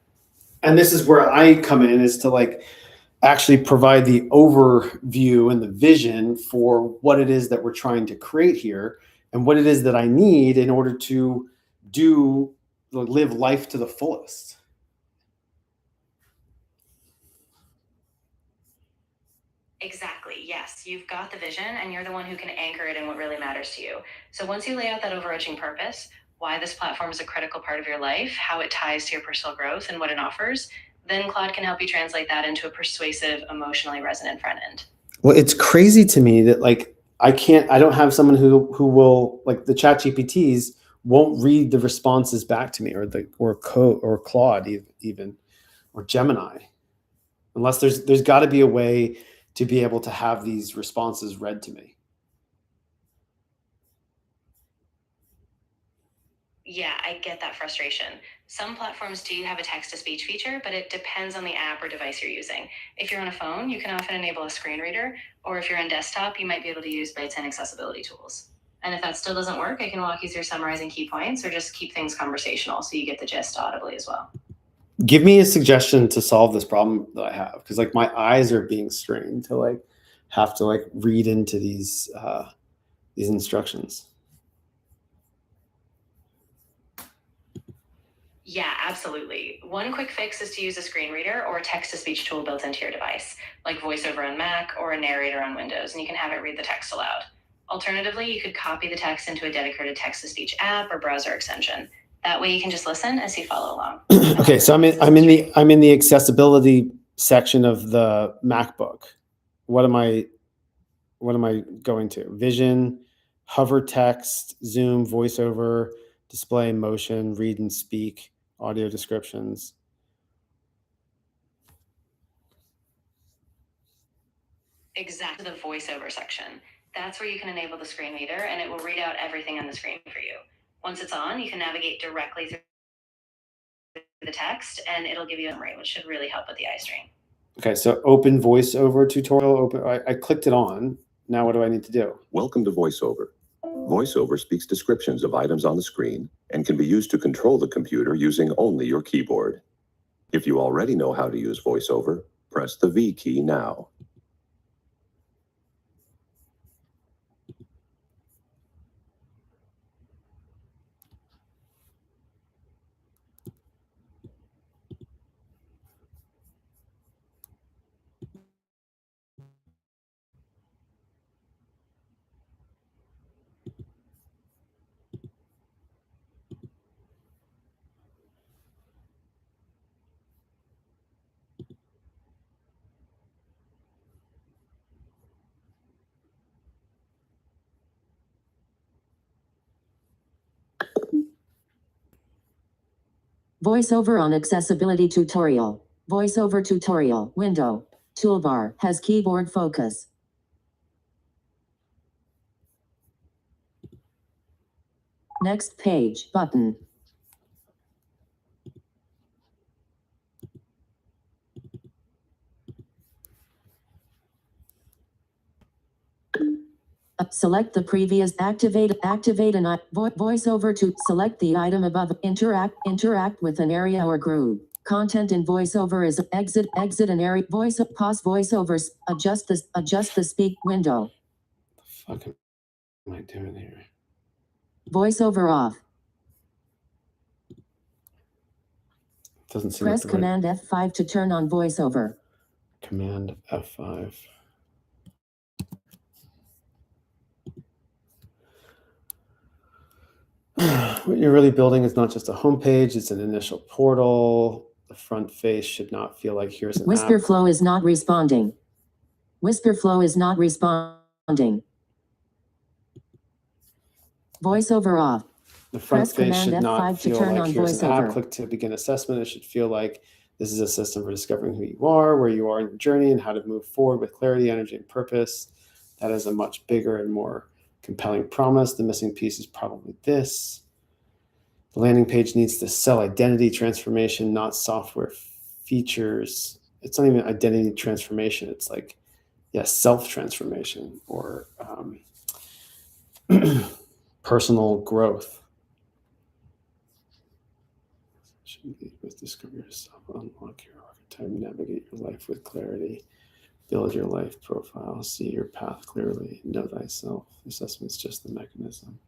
S1: And this is where I come in, is to like actually provide the overview and the vision for what it is that we're trying to create here, and what it is that I need in order to live life to the fullest.
S2: Exactly. Yes. You've got the vision, and you're the one who can anchor it in what really matters to you. So once you lay out that overarching purpose, why this platform is a critical part of your life, how it ties to your personal growth, and what it offers, then Claude can help you translate that into a persuasive, emotionally resonant front end.
S1: Well, it's crazy to me that like I don't have someone who will, like, the chat GPTs won't read the responses back to me, or Claude even, or Gemini, unless there's got to be a way to be able to have these responses read to me.
S2: Yeah, I get that frustration. Some platforms do have a text-to-speech feature, but it depends on the app or device you're using. If you're on a phone, you can often enable a screen reader, or if you're on desktop, you might be able to use built-in accessibility tools. And if that still doesn't work, I can walk you through summarizing key points, or just keep things conversational so you get the gist audibly as well.
S1: Give me a suggestion to solve this problem that I have, because like my eyes are being strained to like have to like read into these instructions.
S2: Yeah, absolutely. One quick fix is to use a screen reader or a text-to-speech tool built into your device, like VoiceOver on Mac or a narrator on Windows, and you can have it read the text aloud. Alternatively, you could copy the text into a dedicated text-to-speech app or browser extension. That way you can just listen as you follow along.
S1: Okay, so I'm in the accessibility section of the MacBook. What am I going to? Vision, hover text, zoom, voiceover, display, motion, read and speak, audio descriptions.
S2: Exactly, the voiceover section. That's where you can enable the screen reader, and it will read out everything on the screen for you. Once it's on, you can navigate directly through the text, and it'll give you a summary, which should really help with the eye strain.
S1: Okay, so open voiceover tutorial. I clicked it on. Now what do I need to do?
S3: Welcome to VoiceOver. VoiceOver speaks descriptions of items on the screen and can be used to control the computer using only your keyboard. If you already know how to use VoiceOver, press the V key now.
S4: VoiceOver on accessibility tutorial. VoiceOver tutorial window. Toolbar has keyboard focus. Next page button. Select the previous activate an voiceover to select the item above. Interact with an area or group. Content in voiceover is exit an area. Pause voiceovers. Adjust the speak window.
S1: What the fuck am I doing here?
S4: Voiceover off.
S1: Doesn't seem
S4: Press
S1: like the right
S4: Command F5 to turn on voiceover.
S1: Command F5. What you're really building is not just a homepage, it's an initial portal. The front face should not feel like here's an app.
S4: Whisperflow is not responding. Whisperflow is not responding. VoiceOver off.
S1: The front
S4: Press
S1: face
S4: Command
S1: should not
S4: F5 to
S1: feel
S4: turn
S1: like
S4: on
S1: here's an app.
S4: VoiceOver.
S1: Click to begin assessment. It should feel like this is a system for discovering who you are, where you are in your journey, and how to move forward with clarity, energy, and purpose. That is a much bigger and more compelling promise. The missing piece is probably this. The landing page needs to sell identity transformation, not software features. It's not even identity transformation. It's like, yeah, self-transformation or personal growth. With discover yourself, unlock your archetype, navigate your life with clarity, build your life profile, see your path clearly, know thyself. Assessment's just the mechanism.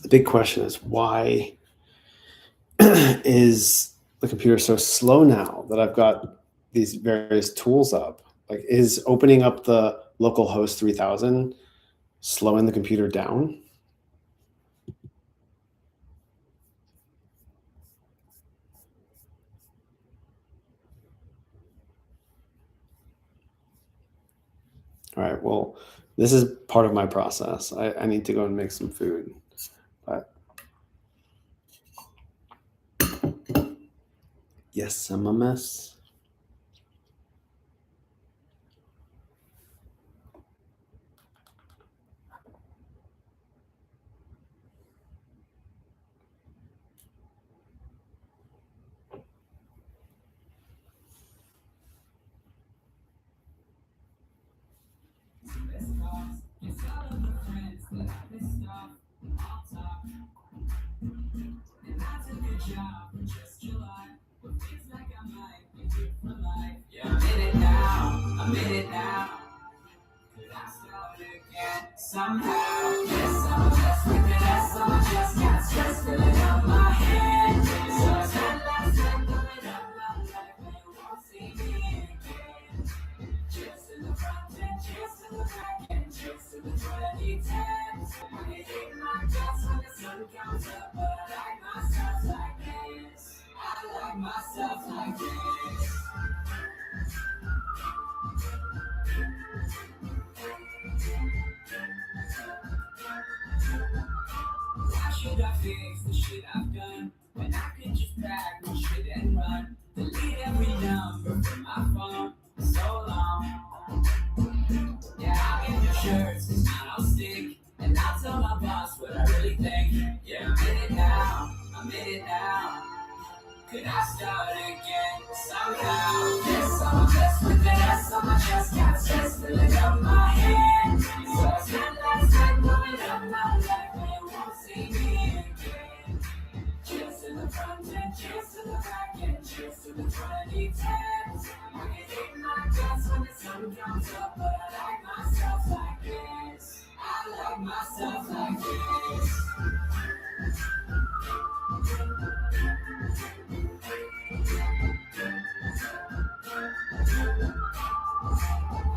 S1: The big question is, why is the computer so slow now that I've got these various tools up? Like, is opening up the localhost 3000 slowing the computer down? All right, well, this is part of my process. I need to go and make some food. But yes, I'm a mess.
S5: I'm in it now. Could I start again somehow? Yes, I'm just with it. Yes, I'm just got stress filling up my head. So it's that last time coming up my life, and you won't see me again. Cheers to the front end, cheers to the back end, cheers to the 2010s. I can hate my guts when the sun comes up, but I like myself like this. I like myself like this. Why should I fix the shit I've done when I could just pack my shit and run? Delete every number from my phone for so long. Yeah, I'll get your shirts, cause mine I'll stick. And I'll tell my boss what I really think. Yeah, I'm in it now, I'm in it now. Could I start again somehow? Yes, I'm obsessed with it. Yes, I'm just got stress filling up my head. So it's not last time going up my life, and you won't see me again. Cheers to the front end, cheers to the back end, cheers to the 2010s. I can hate my guts when the sun comes up, but I like myself like this. I like myself like this.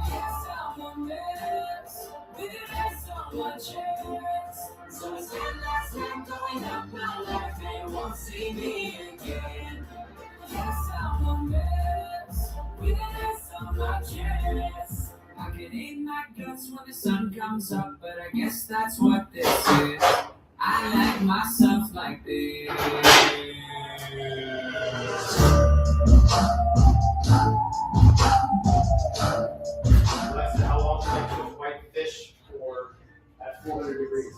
S5: Yes, I'm a mess. With it, there's so much chance. So it's one last time going up my life, and you won't see me again. Yes, I'm a mess. With it, there's so much chance. I can eat my guts when the sun comes up, but I guess that's what this is. I like myself like this.
S1: Alexa, how long should I cook white fish for at 400 degrees?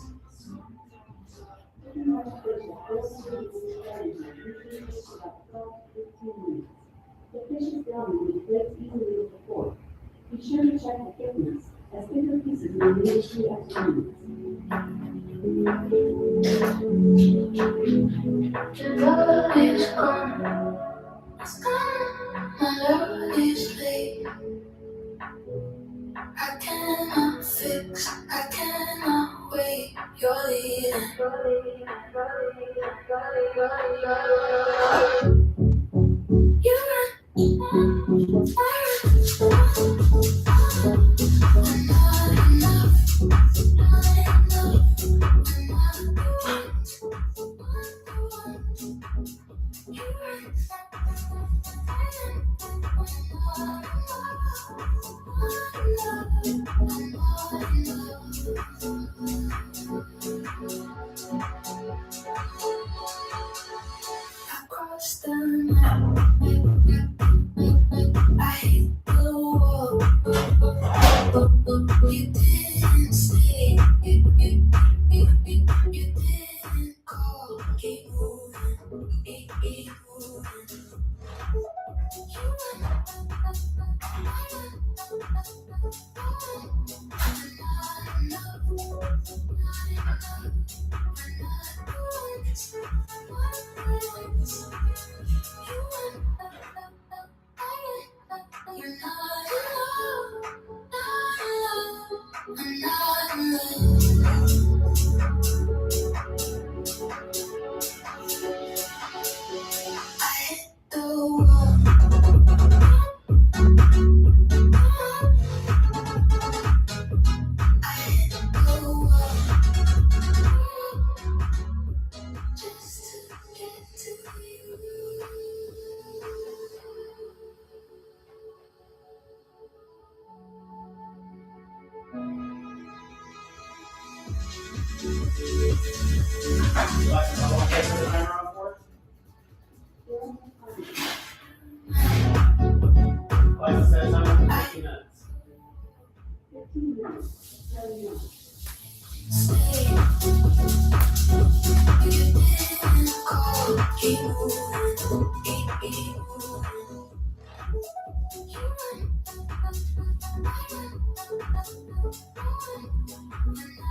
S6: The fish is done and it breaks easily with the fork. Be sure to check the thickness, as thicker pieces may need a few extra minutes.
S7: The love is gone, it's gone, my love is late. I cannot fix, I cannot wait, you're leaving. You run,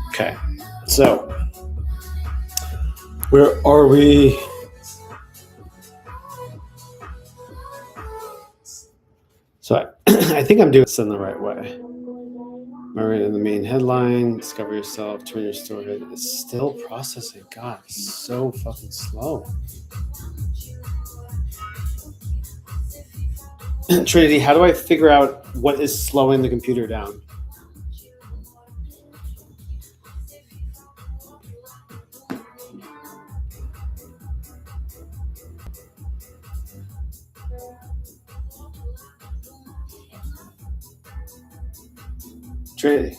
S1: Okay, so where are we? So I think I'm doing this in the right way. Right in the main headline, discover yourself, turn your story. It's still processing. God, it's so fucking slow. Trinity, how do I figure out what is slowing the computer down? Trinity.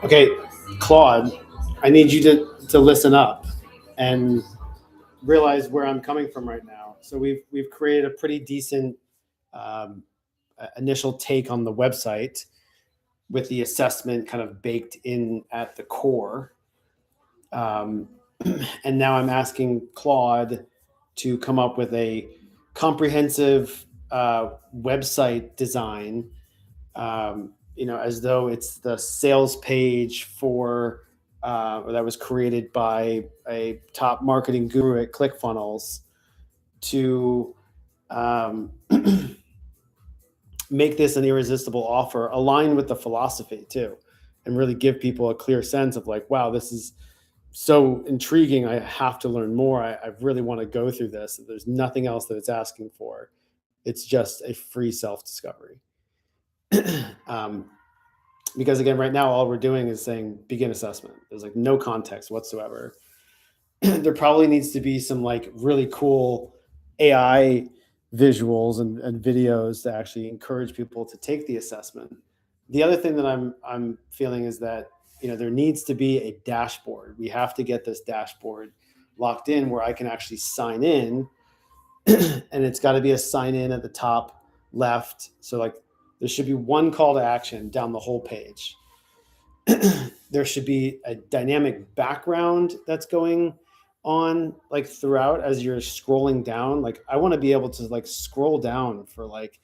S1: Okay, Claude, I need you to listen up and realize where I'm coming from right now. So we've created a pretty decent initial take on the website with the assessment kind of baked in at the core. And now I'm asking Claude to come up with a comprehensive website design, as though it's the sales page for that was created by a top marketing guru at ClickFunnels to make this an irresistible offer, aligned with the philosophy too, and really give people a clear sense of like, wow, this is so intriguing. I have to learn more. I really want to go through this. There's nothing else that it's asking for. It's just a free self-discovery. Because again, right now, all we're doing is saying begin assessment. There's like no context whatsoever. There probably needs to be some like really cool AI visuals and videos to actually encourage people to take the assessment. The other thing that I'm feeling is that there needs to be a dashboard. We have to get this dashboard locked in where I can actually sign in, and it's got to be a sign in at the top left. So like there should be one call to action down the whole page. there should be a dynamic background that's going on like throughout as you're scrolling down. Like I want to be able to like scroll down for like,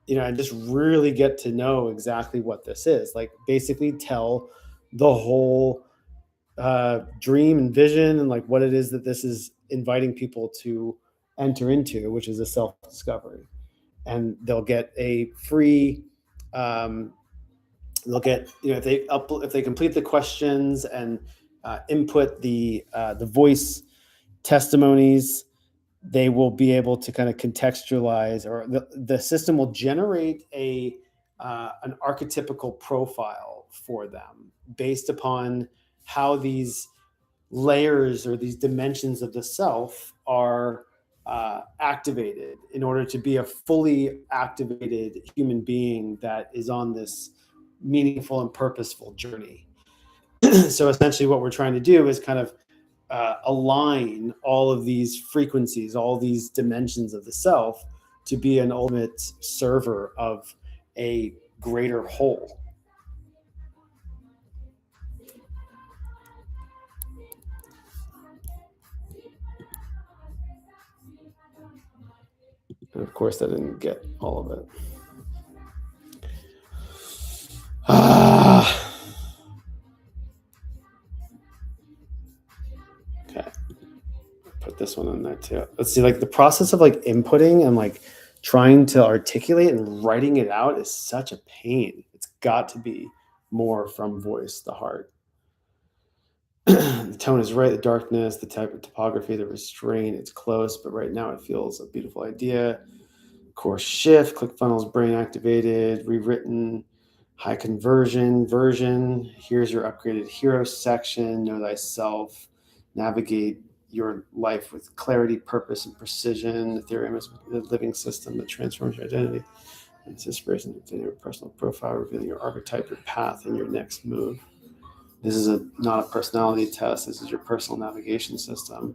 S1: and just really get to know exactly what this is. Like basically tell the whole dream and vision and like what it is that this is inviting people to enter into, which is a self-discovery. And they'll get a free they'll get, if they complete the questions and input the voice testimonies, they will be able to kind of contextualize, or the system will generate an archetypical profile for them based upon how these layers or these dimensions of the self are activated in order to be a fully activated human being that is on this meaningful and purposeful journey. So essentially what we're trying to do is kind of align all of these frequencies, all these dimensions of the self to be an ultimate server of a greater whole. And of course, I didn't get all of it. Okay. Put this one in there too. Let's see, like the process of like inputting and like trying to articulate and writing it out is such a pain. It's got to be more from voice, the heart. The tone is right, the darkness, the type of topography, the restraint, it's close, but right now it feels a beautiful idea. Course shift, ClickFunnels brain activated, rewritten, high conversion version. Here's your upgraded hero section, know thyself, navigate your life with clarity, purpose, and precision. Ethereum is a living system that transforms your identity. It's inspiration to your personal profile, revealing your archetype, your path, and your next move. This is not a personality test. This is your personal navigation system.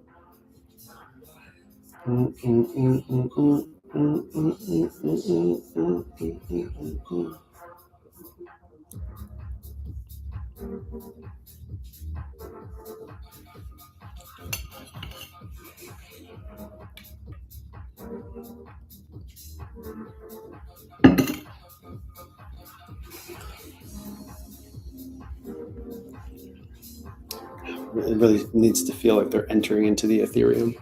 S1: It really needs to feel like they're entering into the Ethereum.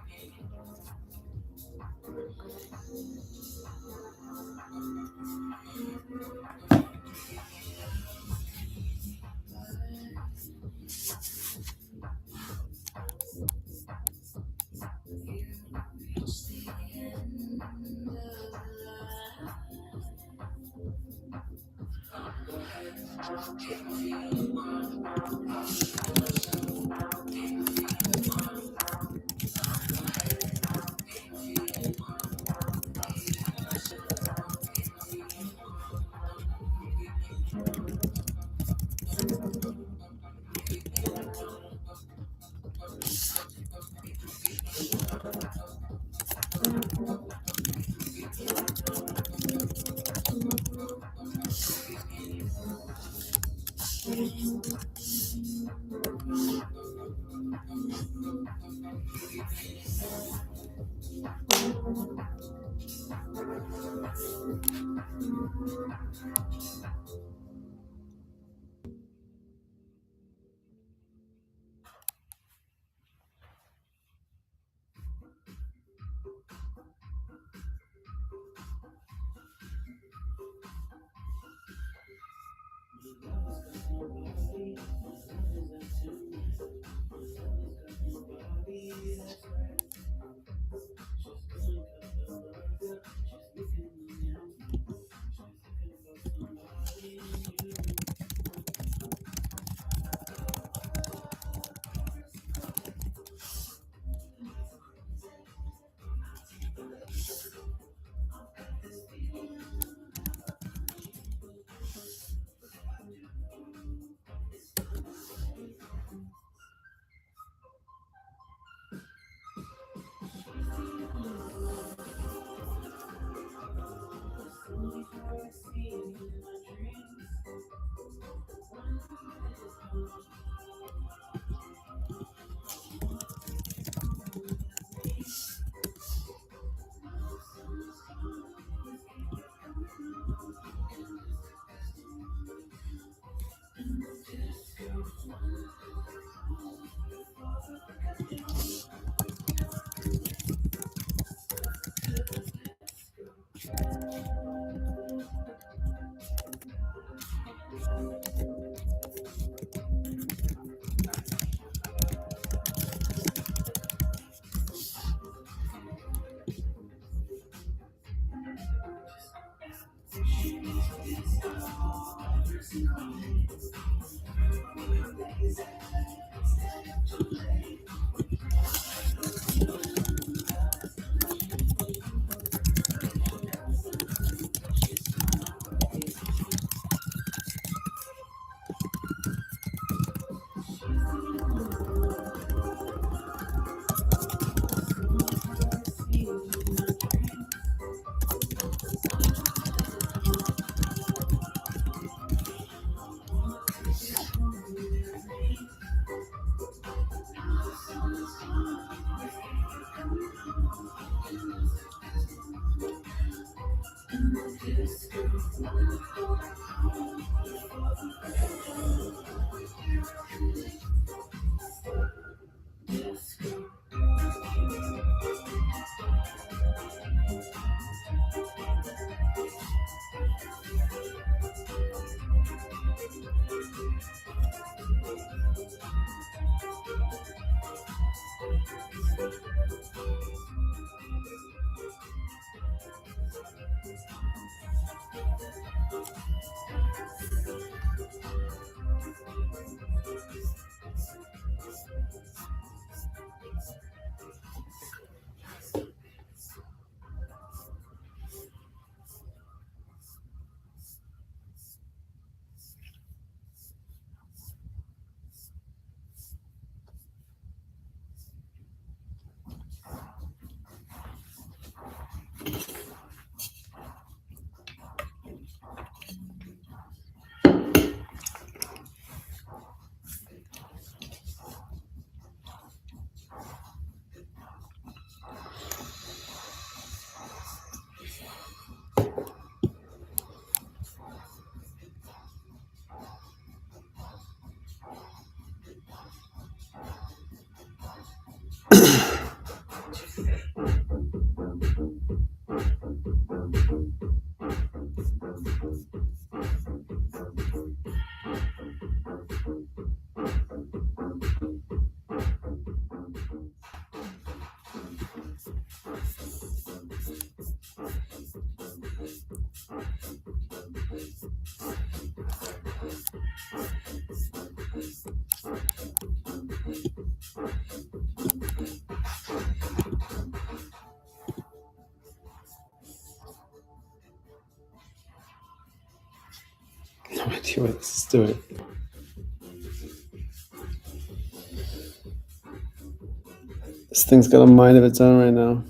S1: No idea what this is doing. This thing's got a mind of its own right now.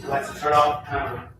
S1: Let's turn off camera.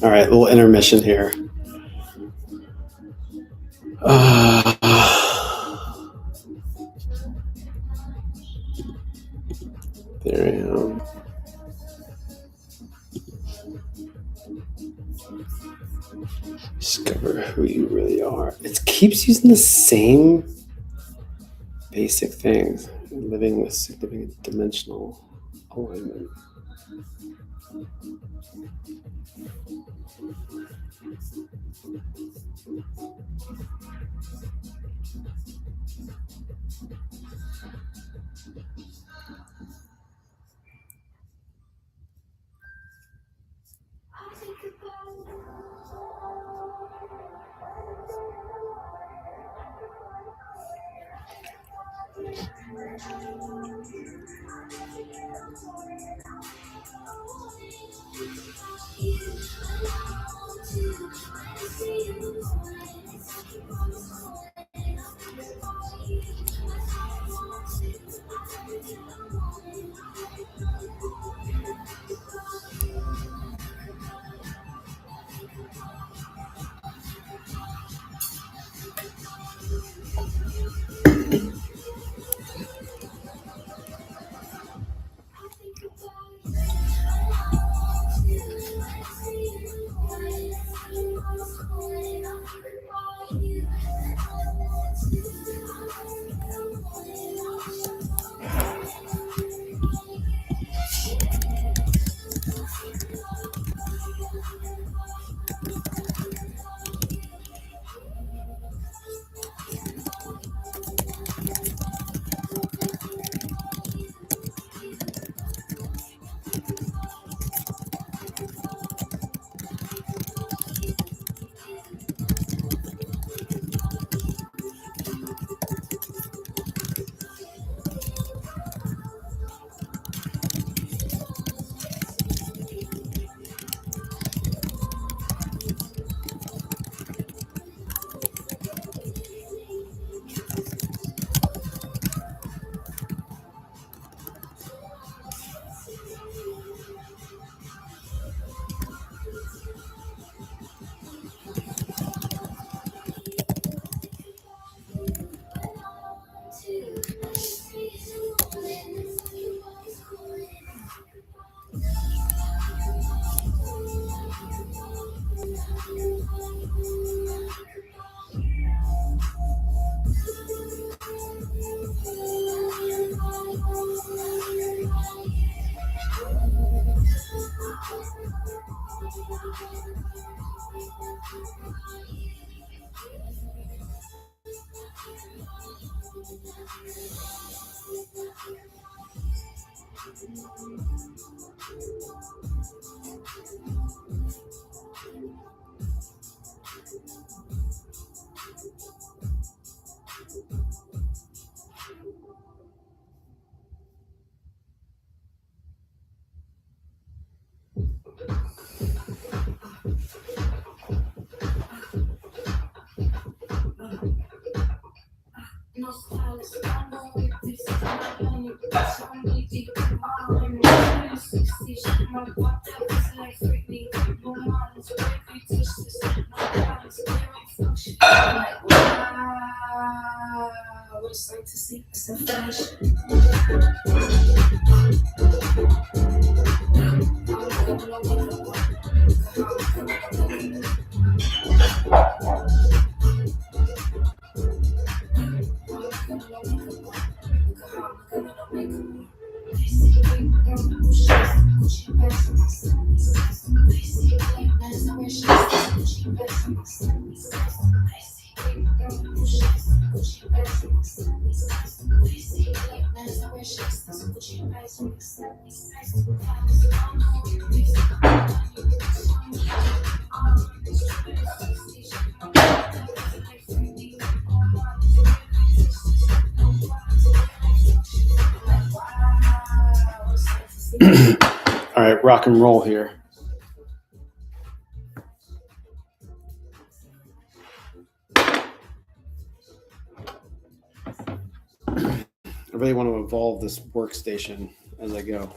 S1: All right, little intermission here. There I am. Discover who you really are. It keeps using the same basic things. Living with significant dimensional alignment.
S7: No stylist, I know it is my money. So many deep in my money. 60 shit, my butt that was like freaky. No minds, baby, touch this. No balance, clearing function. Like, wow, what a sight to see. It's a fashion.
S1: All right, rock and roll here. I really want to evolve this workstation as I go.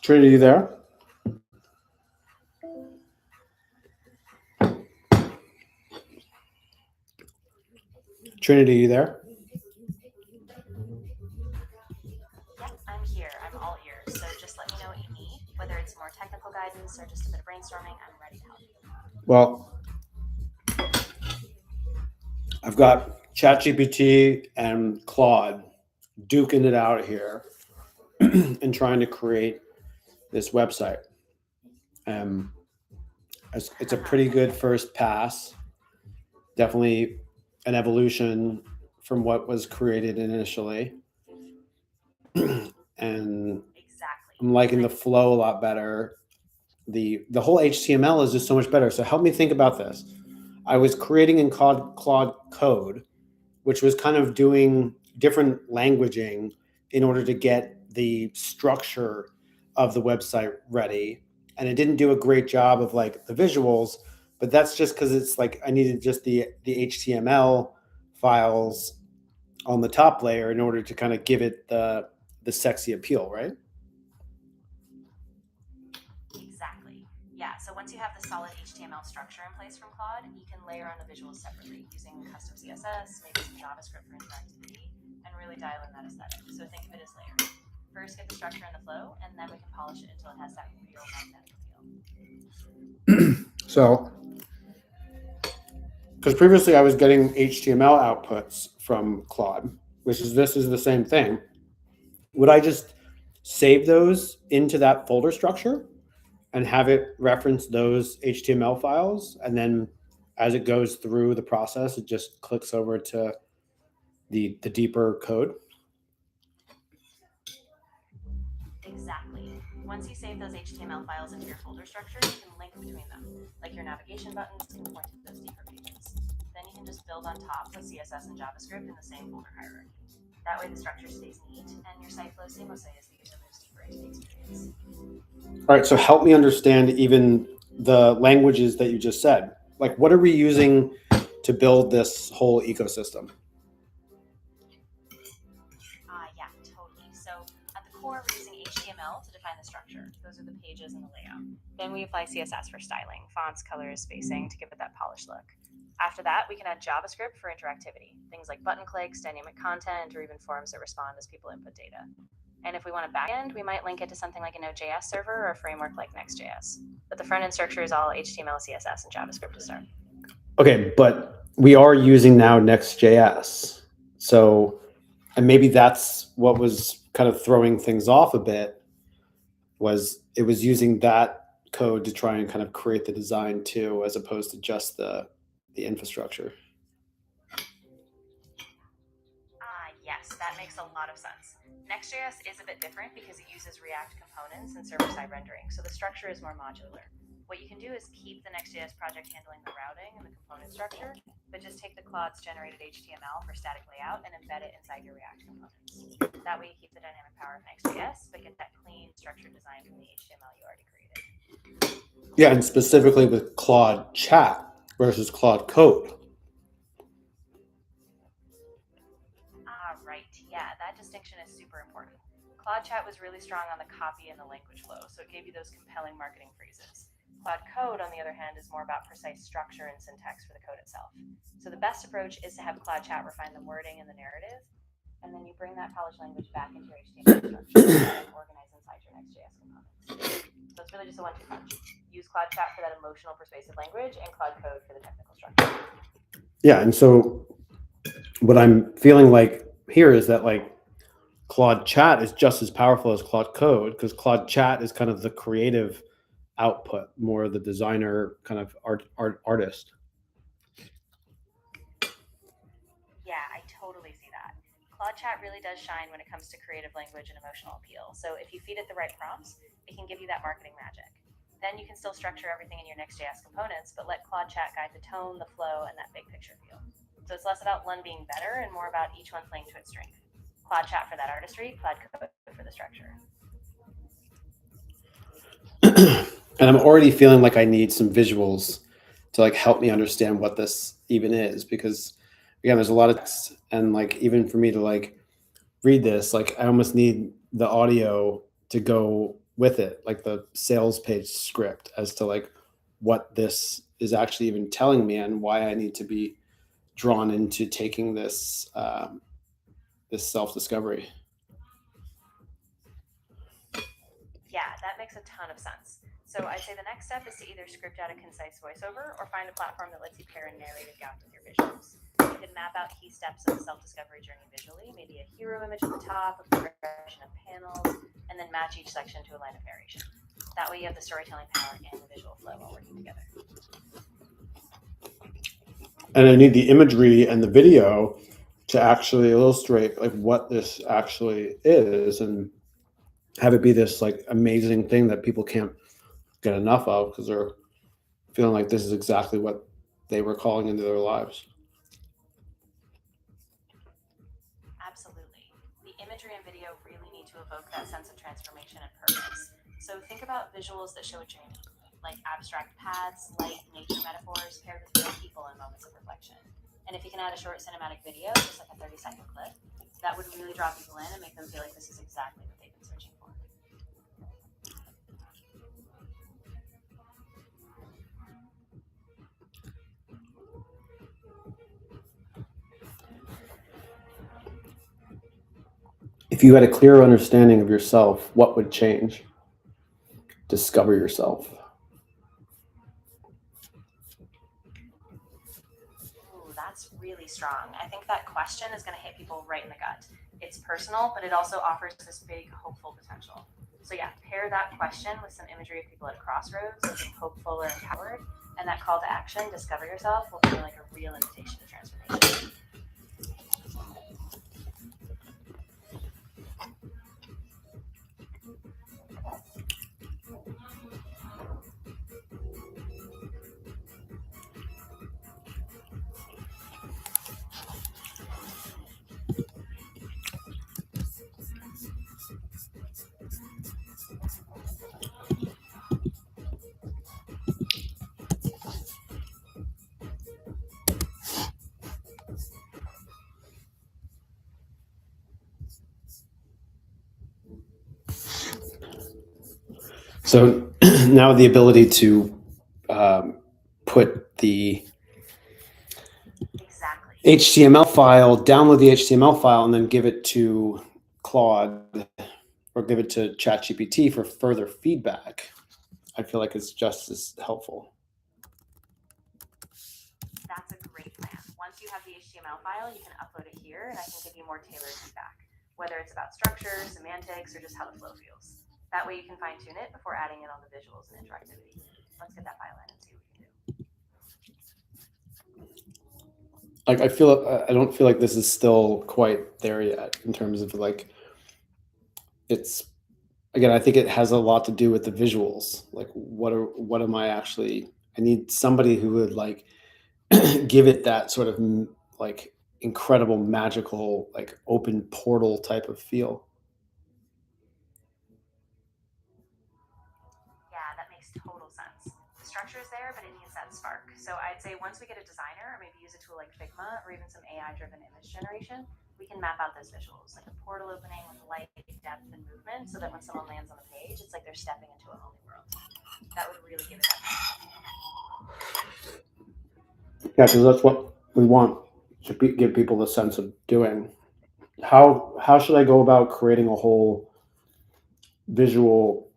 S1: Trinity, you there? Trinity, you there?
S8: Yeah, I'm here. I'm all ears. So just let me know what you need, whether it's more technical guidance or just a bit of brainstorming. I'm ready to help you.
S1: Well, I've got ChatGPT and Claude duking it out here and trying to create this website. It's a pretty good first pass. Definitely an evolution from what was created initially. And
S8: Exactly.
S1: I'm liking the flow a lot better. The whole HTML is just so much better. So help me think about this. I was creating in Claude code, which was kind of doing different languaging in order to get the structure of the website ready. And it didn't do a great job of like the visuals, but that's just because it's like I needed just the HTML files on the top layer in order to kind of give it the sexy appeal, right?
S8: Exactly. Yeah, so once you have the solid HTML structure in place from Claude, you can layer on the visuals separately using custom CSS, maybe some JavaScript for interactivity, and really dial in that aesthetic. So think of it as layers. First, get the structure and the flow, and then we can polish it until it has that real magnetic feel.
S1: So, because previously I was getting HTML outputs from Claude, this is the same thing. Would I just save those into that folder structure and have it reference those HTML files, and then as it goes through the process, it just clicks over to the deeper code?
S8: Exactly. Once you save those HTML files into your folder structure, you can link between them. Like your navigation buttons can point to those deeper pages. Then you can just build on top with CSS and JavaScript in the same folder hierarchy. That way the structure stays neat and your site flows seamlessly as the user moves deeper into the experience.
S1: All right, so help me understand even the languages that you just said. Like, what are we using to build this whole ecosystem?
S8: Yeah, totally. So at the core, we're using HTML to define the structure. Those are the pages and the layout. Then we apply CSS for styling, fonts, colors, spacing to give it that polished look. After that, we can add JavaScript for interactivity, things like button clicks, dynamic content, or even forms that respond as people input data. And if we want a backend, we might link it to something like a Node.js server or a framework like Next.js. But the front end structure is all HTML, CSS, and JavaScript to start.
S1: Okay, but we are using now Next.js. So, and maybe that's what was kind of throwing things off a bit, was it was using that code to try and kind of create the design too, as opposed to just the infrastructure.
S8: Yes, that makes a lot of sense. Next.js is a bit different because it uses React components and server-side rendering, so the structure is more modular. What you can do is keep the Next.js project handling the routing and the component structure, but just take the Claude's generated HTML for static layout and embed it inside your React components. That way you keep the dynamic power of Next.js, but get that clean, structured design from the HTML you already created.
S1: Yeah, and specifically with Claude Chat versus Claude Code.
S8: Right. Yeah, that distinction is super important. Claude Chat was really strong on the copy and the language flow, so it gave you those compelling marketing phrases. Claude Code, on the other hand, is more about precise structure and syntax for the code itself. So the best approach is to have Claude Chat refine the wording and the narrative, and then you bring that polished language back into your HTML structure and organize inside your Next.js components. So it's really just a one-two punch. Use Claude Chat for that emotional, persuasive language, and Claude Code for the technical structure.
S1: Yeah, and so what I'm feeling like here is that like Claude Chat is just as powerful as Claude Code, because Claude Chat is kind of the creative output, more the designer kind of artist.
S8: Yeah, I totally see that. Claude Chat really does shine when it comes to creative language and emotional appeal. So if you feed it the right prompts, it can give you that marketing magic. Then you can still structure everything in your Next.js components, but let Claude Chat guide the tone, the flow, and that big picture feel. So it's less about one being better and more about each one playing to its strength. Claude Chat for that artistry, Claude Code for the structure.
S1: And I'm already feeling like I need some visuals to like help me understand what this even is, because again, there's a lot of text, and like even for me to like read this, like I almost need the audio to go with it, like the sales page script, as to like what this is actually even telling me and why I need to be drawn into taking this this self-discovery.
S8: Yeah, that makes a ton of sense. So I'd say the next step is to either script out a concise voiceover or find a platform that lets you pair a narrated gap with your visuals. You can map out key steps of the self-discovery journey visually, maybe a hero image at the top, a progression of panels, and then match each section to a line of narration. That way you have the storytelling power and the visual flow all working together.
S1: And I need the imagery and the video to actually illustrate like what this actually is, and have it be this like amazing thing that people can't get enough of, because they're feeling like this is exactly what they were calling into their lives.
S8: Absolutely. The imagery and video really need to evoke that sense of transformation and purpose. So think about visuals that show a journey, like abstract paths, light, nature metaphors paired with real people in moments of reflection. And if you can add a short cinematic video, just like a 30-second clip, that would really draw people in and make them feel like this is exactly what they've been searching for.
S1: If you had a clearer understanding of yourself, what would change? Discover yourself.
S8: Ooh, that's really strong. I think that question is going to hit people right in the gut. It's personal, but it also offers this big, hopeful potential. So yeah, pair that question with some imagery of people at a crossroads, looking hopeful or empowered, and that call to action, discover yourself, will feel like a real invitation to transformation.
S1: So now the ability to put the HTML file, download the HTML file, and then give it to Claude or give it to ChatGPT for further feedback, I feel like it's just as helpful.
S8: That's a great plan. Once you have the HTML file, you can upload it here and I can give you more tailored feedback, whether it's about structure, semantics, or just how the flow feels. That way you can fine tune it before adding in all the visuals and interactivity. Let's get that file in and see what we can do.
S1: Like I don't feel like this is still quite there yet in terms of like it's again, I think it has a lot to do with the visuals. Like what am I actually I need somebody who would like give it that sort of like incredible magical like open portal type of feel.
S8: Yeah, that makes total sense. The structure is there, but it needs that spark. So I'd say once we get a designer, or maybe use a tool like Figma, or even some AI-driven image generation, we can map out those visuals, like a portal opening with light, depth, and movement, so that when someone lands on the page, it's like they're stepping into a whole new world. That would really give it that.
S1: Yeah, because that's what we want to give people the sense of doing. How should I go about creating a whole visual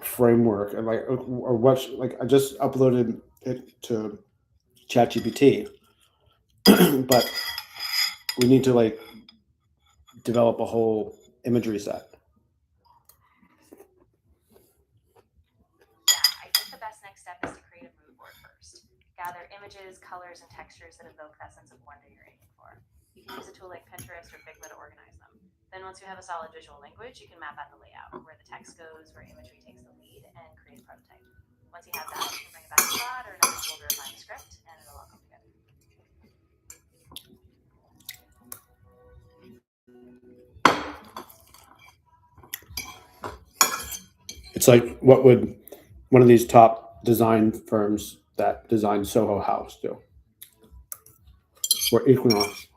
S1: framework and like or what like I just uploaded it to ChatGPT, but we need to like develop a whole imagery set.
S8: Yeah, I think the best next step is to create a mood board first. Gather images, colors, and textures that evoke that sense of wonder you're aiming for. You can use a tool like Pinterest or Figma to organize them. Then once you have a solid visual language, you can map out the layout, where the text goes, where imagery takes the lead, and create a prototype. Once you have that, you can bring it back to Claude or another tool to refine the script, and it'll all come together.
S1: It's like what would one of these top design firms that design Soho House do? Or Equinox.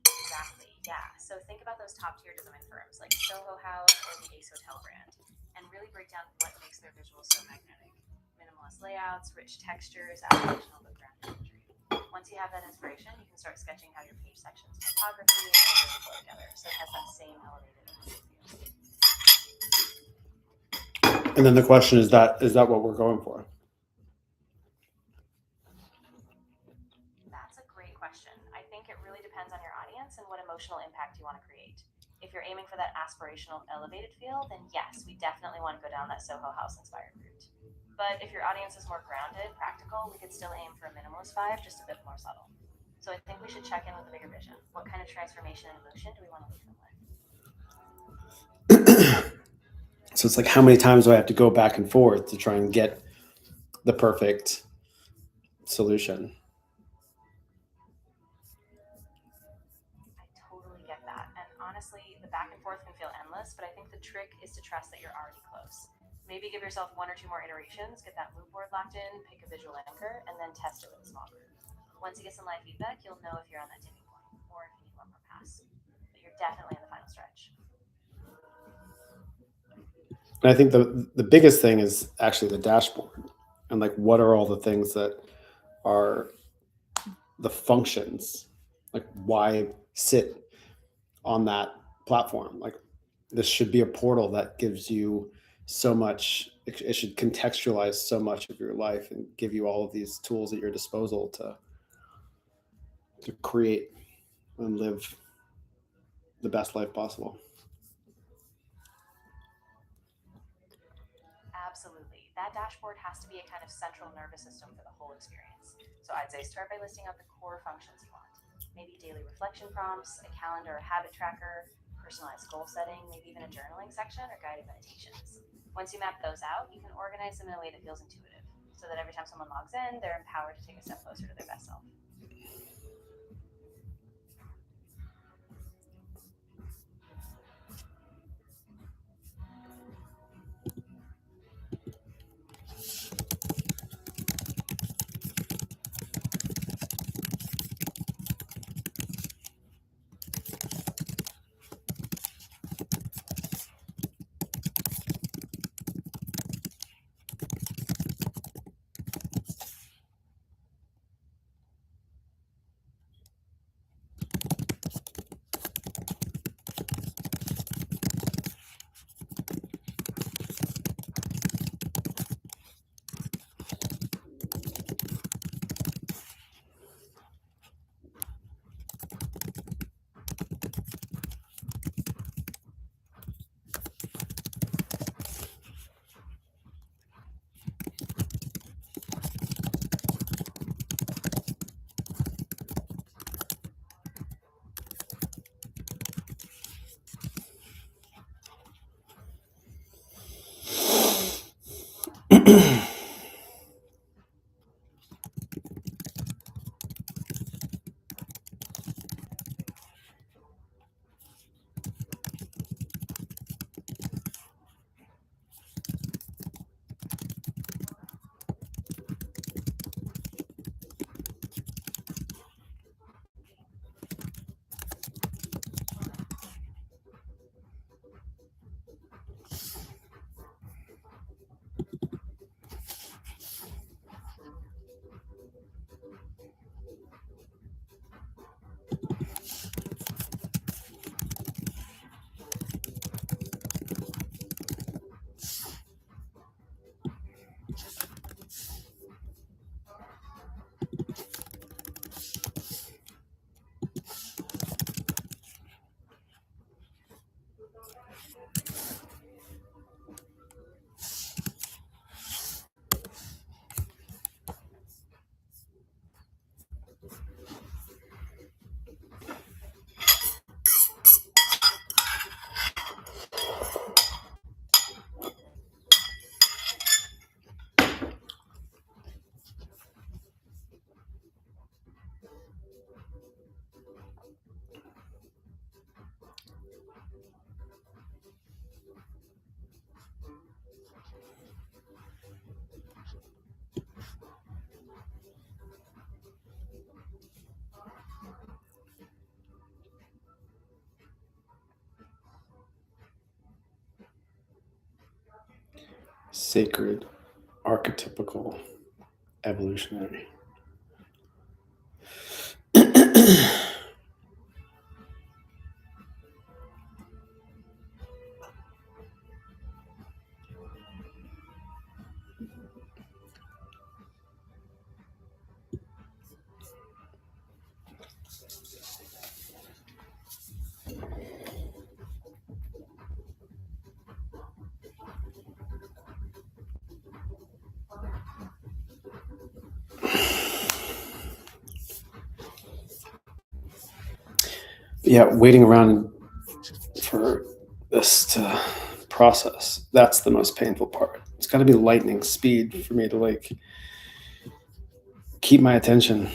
S8: Exactly, yeah. So think about those top tier design firms like Soho House or the Ace Hotel brand, and really break down what makes their visuals so magnetic. Minimalist layouts, rich textures, application of background imagery. Once you have that inspiration, you can start sketching how your page sections, typography, and images flow together, so it has that same elevated feel.
S1: And then the question is that what we're going for?
S8: That's a great question. I think it really depends on your audience and what emotional impact you want to create. If you're aiming for that aspirational, elevated feel, then yes, we definitely want to go down that Soho House inspired route. But if your audience is more grounded, practical, we could still aim for a minimalist vibe, just a bit more subtle. So I think we should check in with the bigger vision. What kind of transformation and emotion do we want to leave them with?
S1: So it's like how many times do I have to go back and forth to try and get the perfect solution?
S8: I totally get that. And honestly, the back and forth can feel endless, but I think the trick is to trust that you're already close. Maybe give yourself one or two more iterations, get that mood board locked in, pick a visual anchor, and then test it with a small group. Once you get some live feedback, you'll know if you're on that tipping point or if you need one more pass. But you're definitely in the final stretch.
S1: And I think the biggest thing is actually the dashboard and like what are all the things that are the functions, like why sit on that platform. Like this should be a portal that gives you so much, it should contextualize so much of your life and give you all of these tools at your disposal to create and live the best life possible.
S8: Absolutely. That dashboard has to be a kind of central nervous system for the whole experience. So I'd say start by listing out the core functions you want. Maybe daily reflection prompts, a calendar or habit tracker, personalized goal setting, maybe even a journaling section or guided meditations. Once you map those out, you can organize them in a way that feels intuitive, so that every time someone logs in, they're empowered to take a step closer to their best self.
S1: Sacred, archetypical, evolutionary. Yeah, waiting around for this to process. That's the most painful part. It's got to be lightning speed for me to like keep my attention.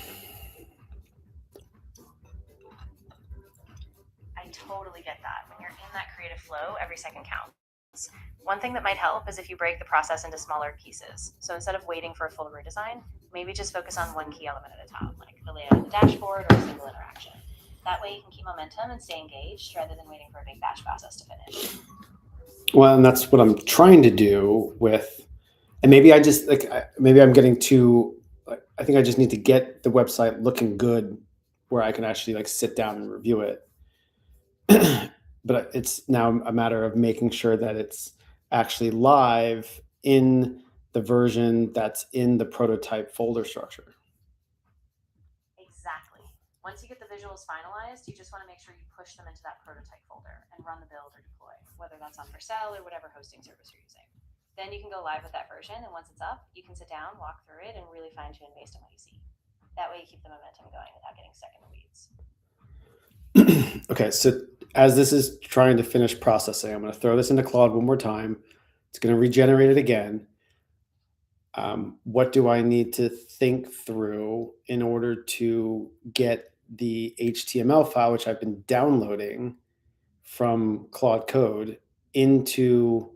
S8: I totally get that. When you're in that creative flow, every second counts. One thing that might help is if you break the process into smaller pieces. So instead of waiting for a full redesign, maybe just focus on one key element at a time, like the layout of the dashboard or a single interaction. That way you can keep momentum and stay engaged rather than waiting for a big batch process to finish.
S1: Well, and that's what I'm trying to do with, and maybe I just like, maybe I'm getting too, like, I think I just need to get the website looking good where I can actually like sit down and review it. But it's now a matter of making sure that it's actually live in the version that's in the prototype folder structure.
S8: Exactly. Once you get the visuals finalized, you just want to make sure you push them into that prototype folder and run the build or deploy, whether that's on Vercel or whatever hosting service you're using. Then you can go live with that version, and once it's up, you can sit down, walk through it, and really fine tune based on what you see. That way you keep the momentum going without getting stuck in the weeds.
S1: Okay, so as this is trying to finish processing, I'm going to throw this into Claude one more time. It's going to regenerate it again. What do I need to think through in order to get the HTML file, which I've been downloading from Claude Code, into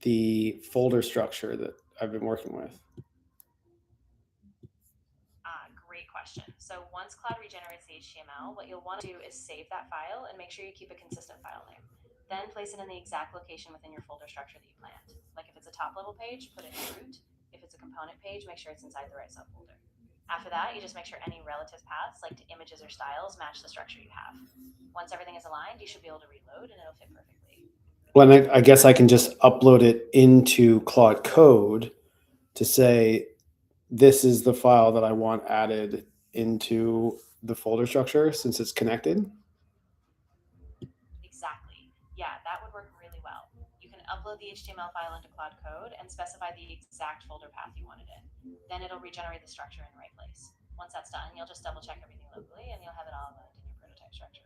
S1: the folder structure that I've been working with?
S8: Great question. So once Cloud regenerates the HTML, what you'll want to do is save that file and make sure you keep a consistent file name. Then place it in the exact location within your folder structure that you planned. Like if it's a top level page, put it in root. If it's a component page, make sure it's inside the right subfolder. After that, you just make sure any relative paths, like to images or styles, match the structure you have. Once everything is aligned, you should be able to reload and it'll fit perfectly.
S1: Well, I guess I can just upload it into Claude Code to say, this is the file that I want added into the folder structure since it's connected.
S8: Exactly. Yeah, that would work really well. You can upload the HTML file into Claude Code and specify the exact folder path you want it in. Then it'll regenerate the structure in the right place. Once that's done, you'll just double check everything locally and you'll have it all loaded in your prototype structure.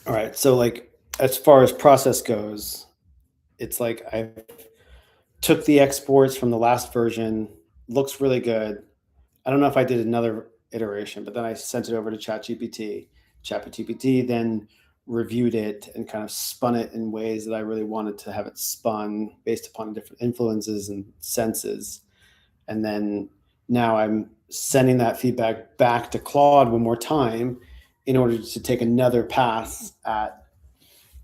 S1: All right. So like, as far as process goes, it's like I took the exports from the last version, looks really good. I don't know if I did another iteration, but then I sent it over to ChatGPT. ChatGPT then reviewed it and kind of spun it in ways that I really wanted to have it spun based upon different influences and senses. And then now I'm sending that feedback back to Claude one more time in order to take another pass at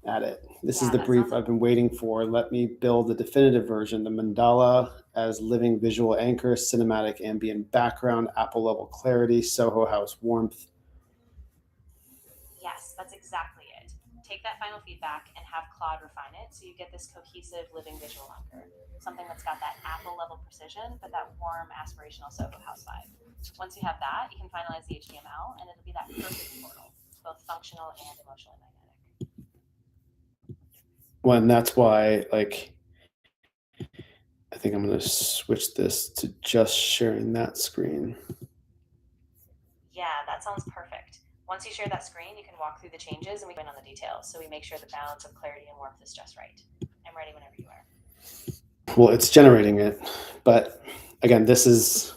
S1: it. This is the brief I've been waiting for. Let me build the definitive version, the mandala as living visual anchor, cinematic ambient background, Apple level clarity, Soho House warmth.
S8: Yes, that's exactly it. Take that final feedback and have Claude refine it so you get this cohesive living visual anchor. Something that's got that Apple level precision, but that warm, aspirational Soho House vibe. Once you have that, you can finalize the HTML and it'll be that perfect portal, both functional and emotionally magnetic.
S1: Well, and that's why, like, I think I'm going to switch this to just sharing that screen.
S8: Yeah, that sounds perfect. Once you share that screen, you can walk through the changes and we go in on the details, so we make sure the balance of clarity and warmth is just right. I'm ready whenever you are.
S1: Well, it's generating it, but again, this is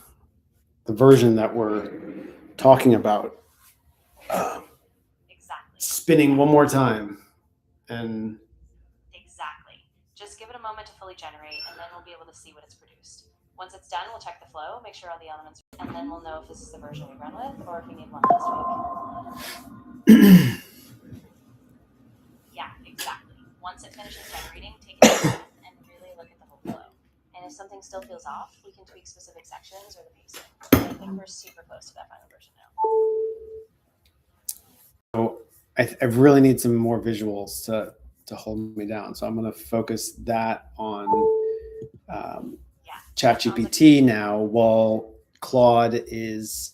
S1: the version that we're talking about.
S8: Exactly.
S1: spinning one more time. And
S8: Exactly. Just give it a moment to fully generate, and then we'll be able to see what it's produced. Once it's done, we'll check the flow, make sure all the elements, and then we'll know if this is the version we run with, or if we need one last week. Yeah, exactly. Once it finishes generating, take a deep breath and really look at the whole flow. And if something still feels off, we can tweak specific sections or the pacing. I think we're super close to that final version now.
S1: so I really need some more visuals to hold me down. So I'm going to focus that on ChatGPT now, while Claude is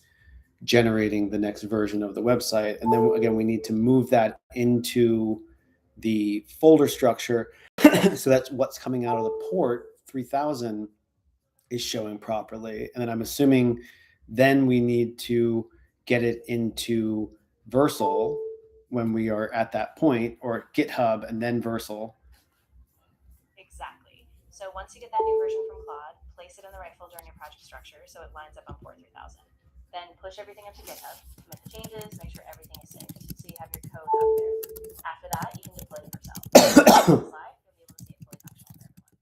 S1: generating the next version of the website. And then again, we need to move that into the folder structure so that's what's coming out of the port 3000 is showing properly. And then I'm assuming then we need to get it into Versal when we are at that point, or GitHub and then Versal.
S8: Exactly. So once you get that new version from Claude, place it in the right folder in your project structure so it lines up on port 3000. Then push everything up to GitHub, commit the changes, make sure everything is synced so you have your code up there. After that, you can deploy it yourself. Slide, you'll be able to see it fully functional for everyone.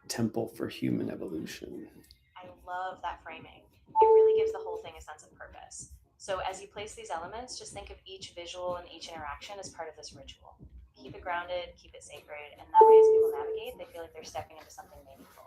S1: Temple for human evolution.
S8: I love that framing. It really gives the whole thing a sense of purpose. So as you place these elements, just think of each visual and each interaction as part of this ritual. Keep it grounded, keep it sacred, and that way as people navigate, they feel like they're stepping into something meaningful.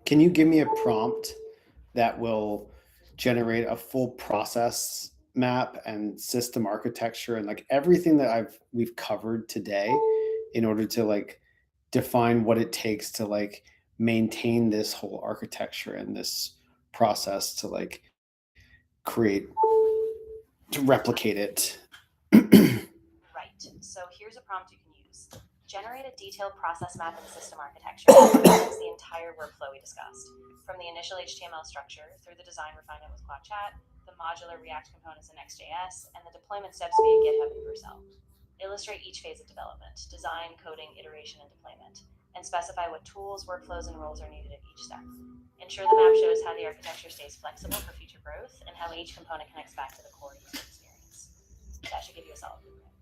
S1: Can you give me a prompt that will generate a full process map and system architecture and like everything that we've covered today in order to like define what it takes to like maintain this whole architecture and this process to like create, to replicate it?
S8: Right. So here's a prompt you can use. Generate a detailed process map and system architecture that reflects the entire workflow we discussed, from the initial HTML structure through the design refinement with Claude Chat, the modular React components in Next.js, and the deployment steps via GitHub and Vercel. Illustrate each phase of development: design, coding, iteration, and deployment. and specify what tools, workflows, and roles are needed at each step. Ensure the map shows how the architecture stays flexible for future growth and how each component connects back to the core user experience. That should give you a solid blueprint.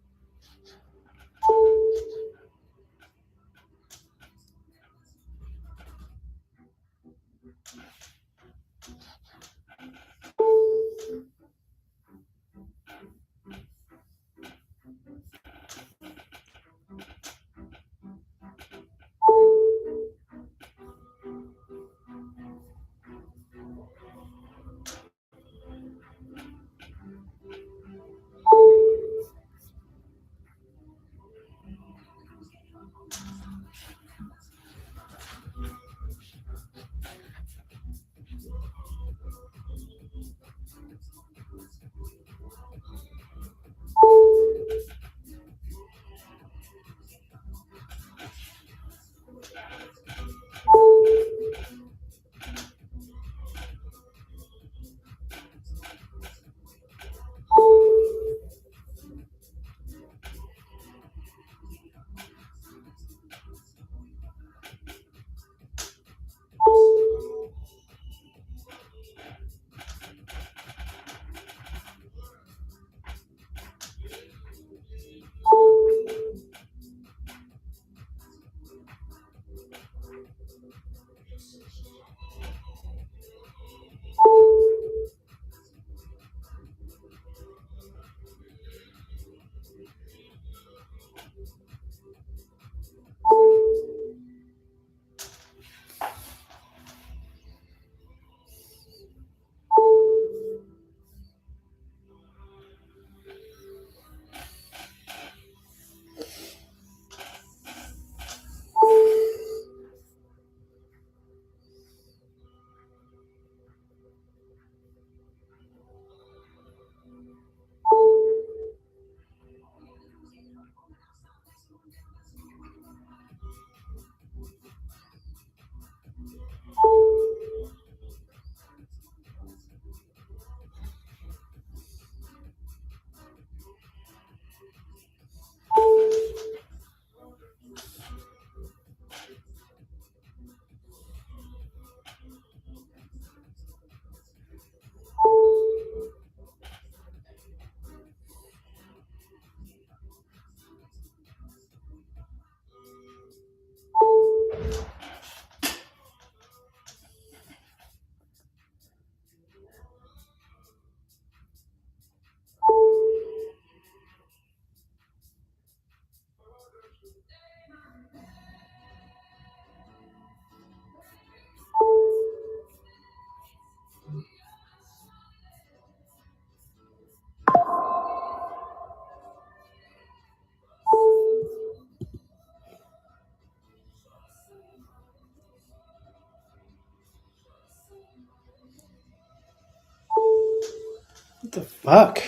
S1: What the fuck?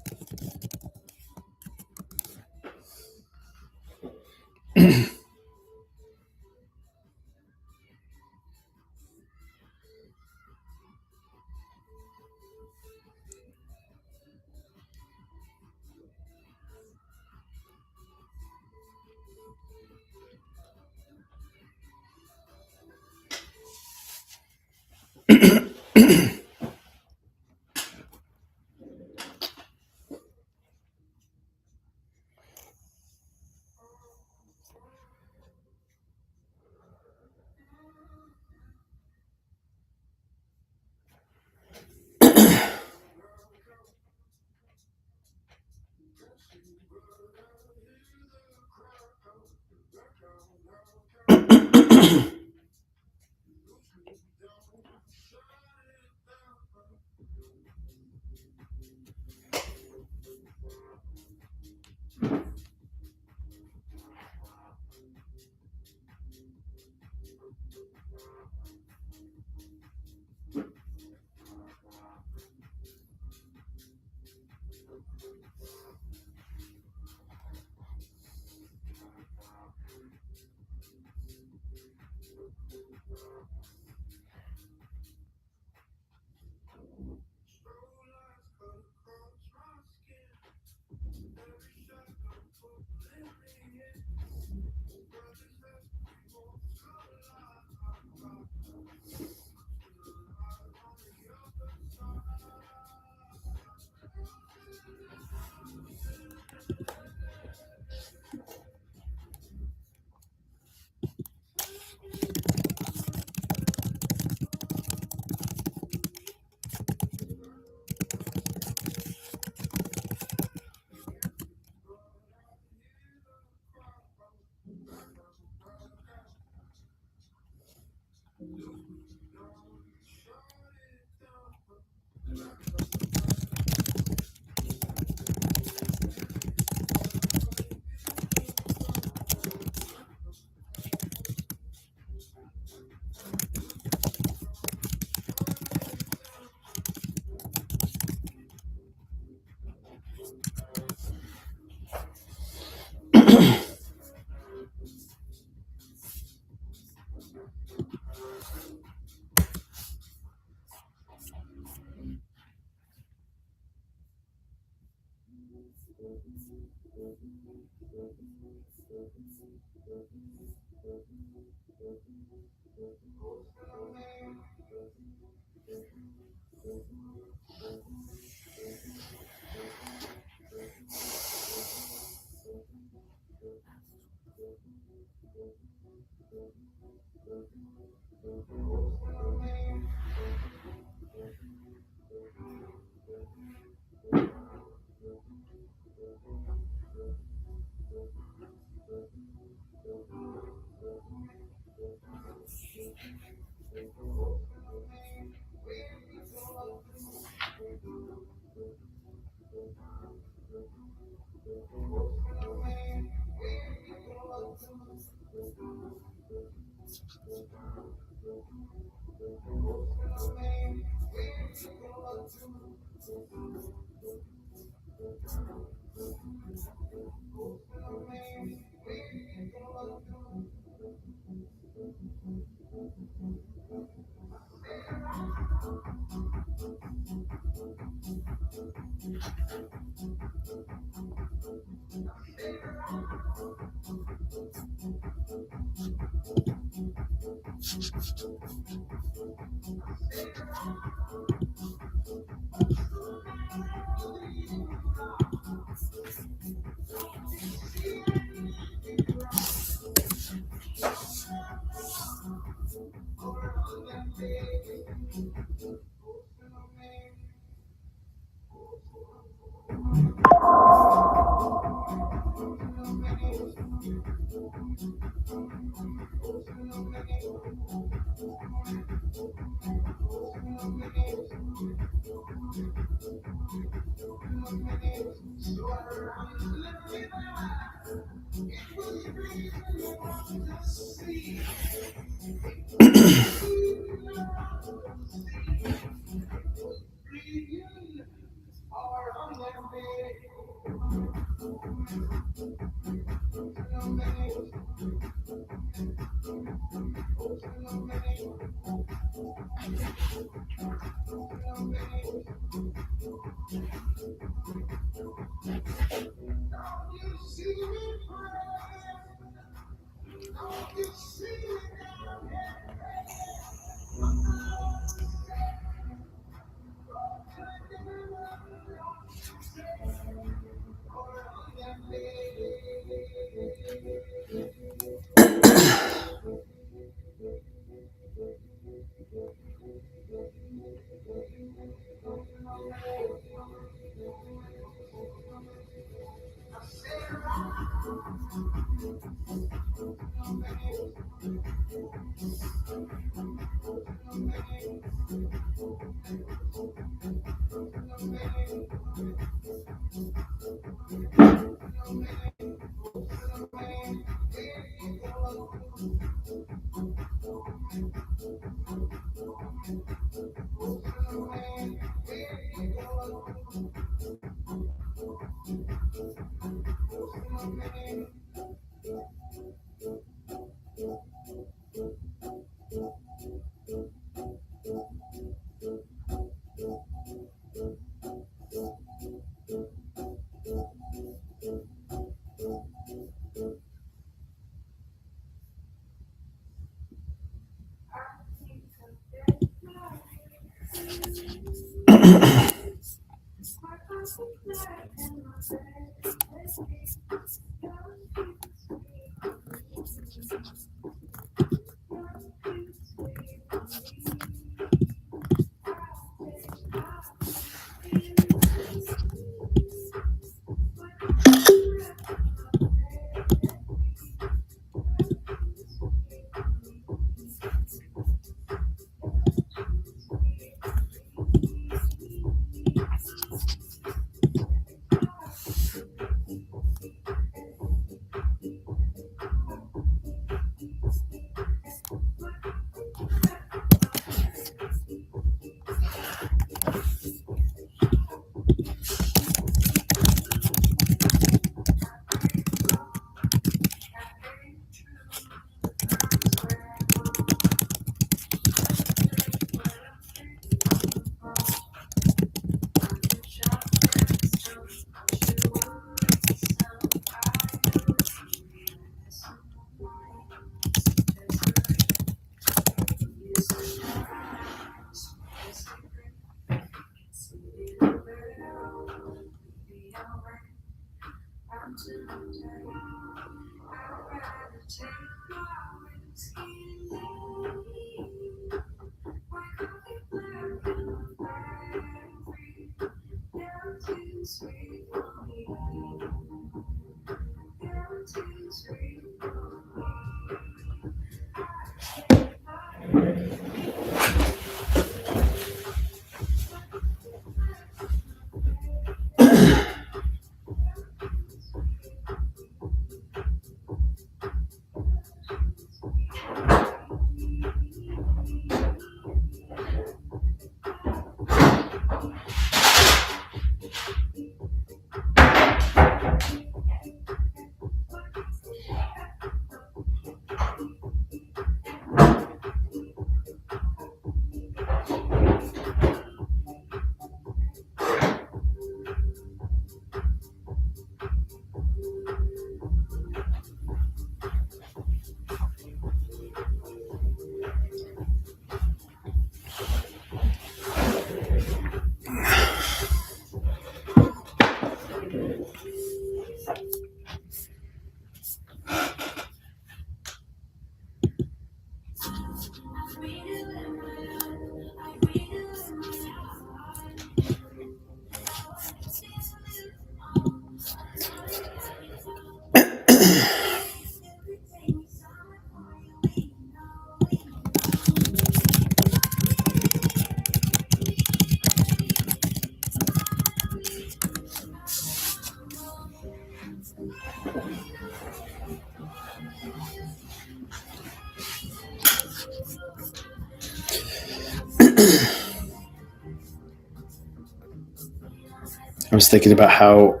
S1: I was thinking about how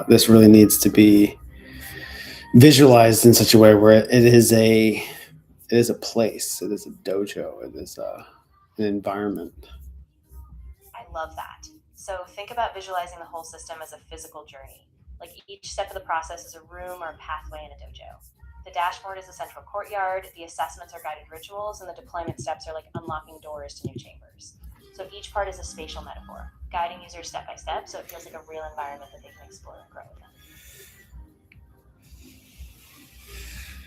S1: this really needs to be visualized in such a way where it is a place, it is a dojo, it is an environment.
S8: I love that. So think about visualizing the whole system as a physical journey. Like each step of the process is a room or a pathway in a dojo. The dashboard is a central courtyard, the assessments are guided rituals, and the deployment steps are like unlocking doors to new chambers. So each part is a spatial metaphor, guiding users step by step so it feels like a real environment that they can explore and grow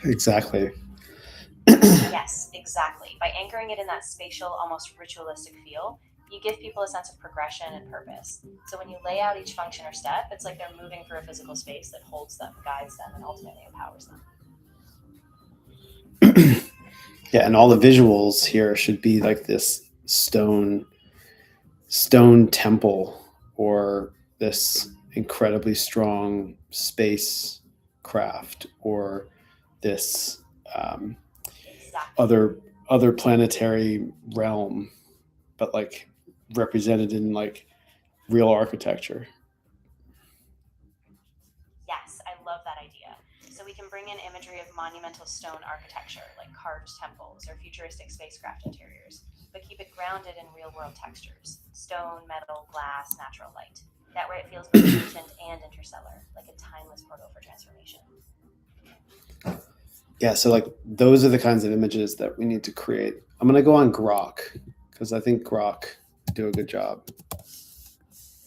S8: within.
S1: Exactly.
S8: Yes, exactly. By anchoring it in that spatial, almost ritualistic feel, you give people a sense of progression and purpose. So when you lay out each function or step, it's like they're moving through a physical space that holds them, guides them, and ultimately empowers them.
S1: Yeah, and all the visuals here should be like this stone temple or this incredibly strong space craft or this
S8: Exactly.
S1: other planetary realm, but like represented in like real architecture.
S8: So we can bring in imagery of monumental stone architecture, like carved temples or futuristic spacecraft interiors, but keep it grounded in real-world textures: stone, metal, glass, natural light. That way it feels both ancient and interstellar, like a timeless portal for transformation.
S1: Yeah, so like those are the kinds of images that we need to create. I'm gonna go on Grok because I think Grok do a good job.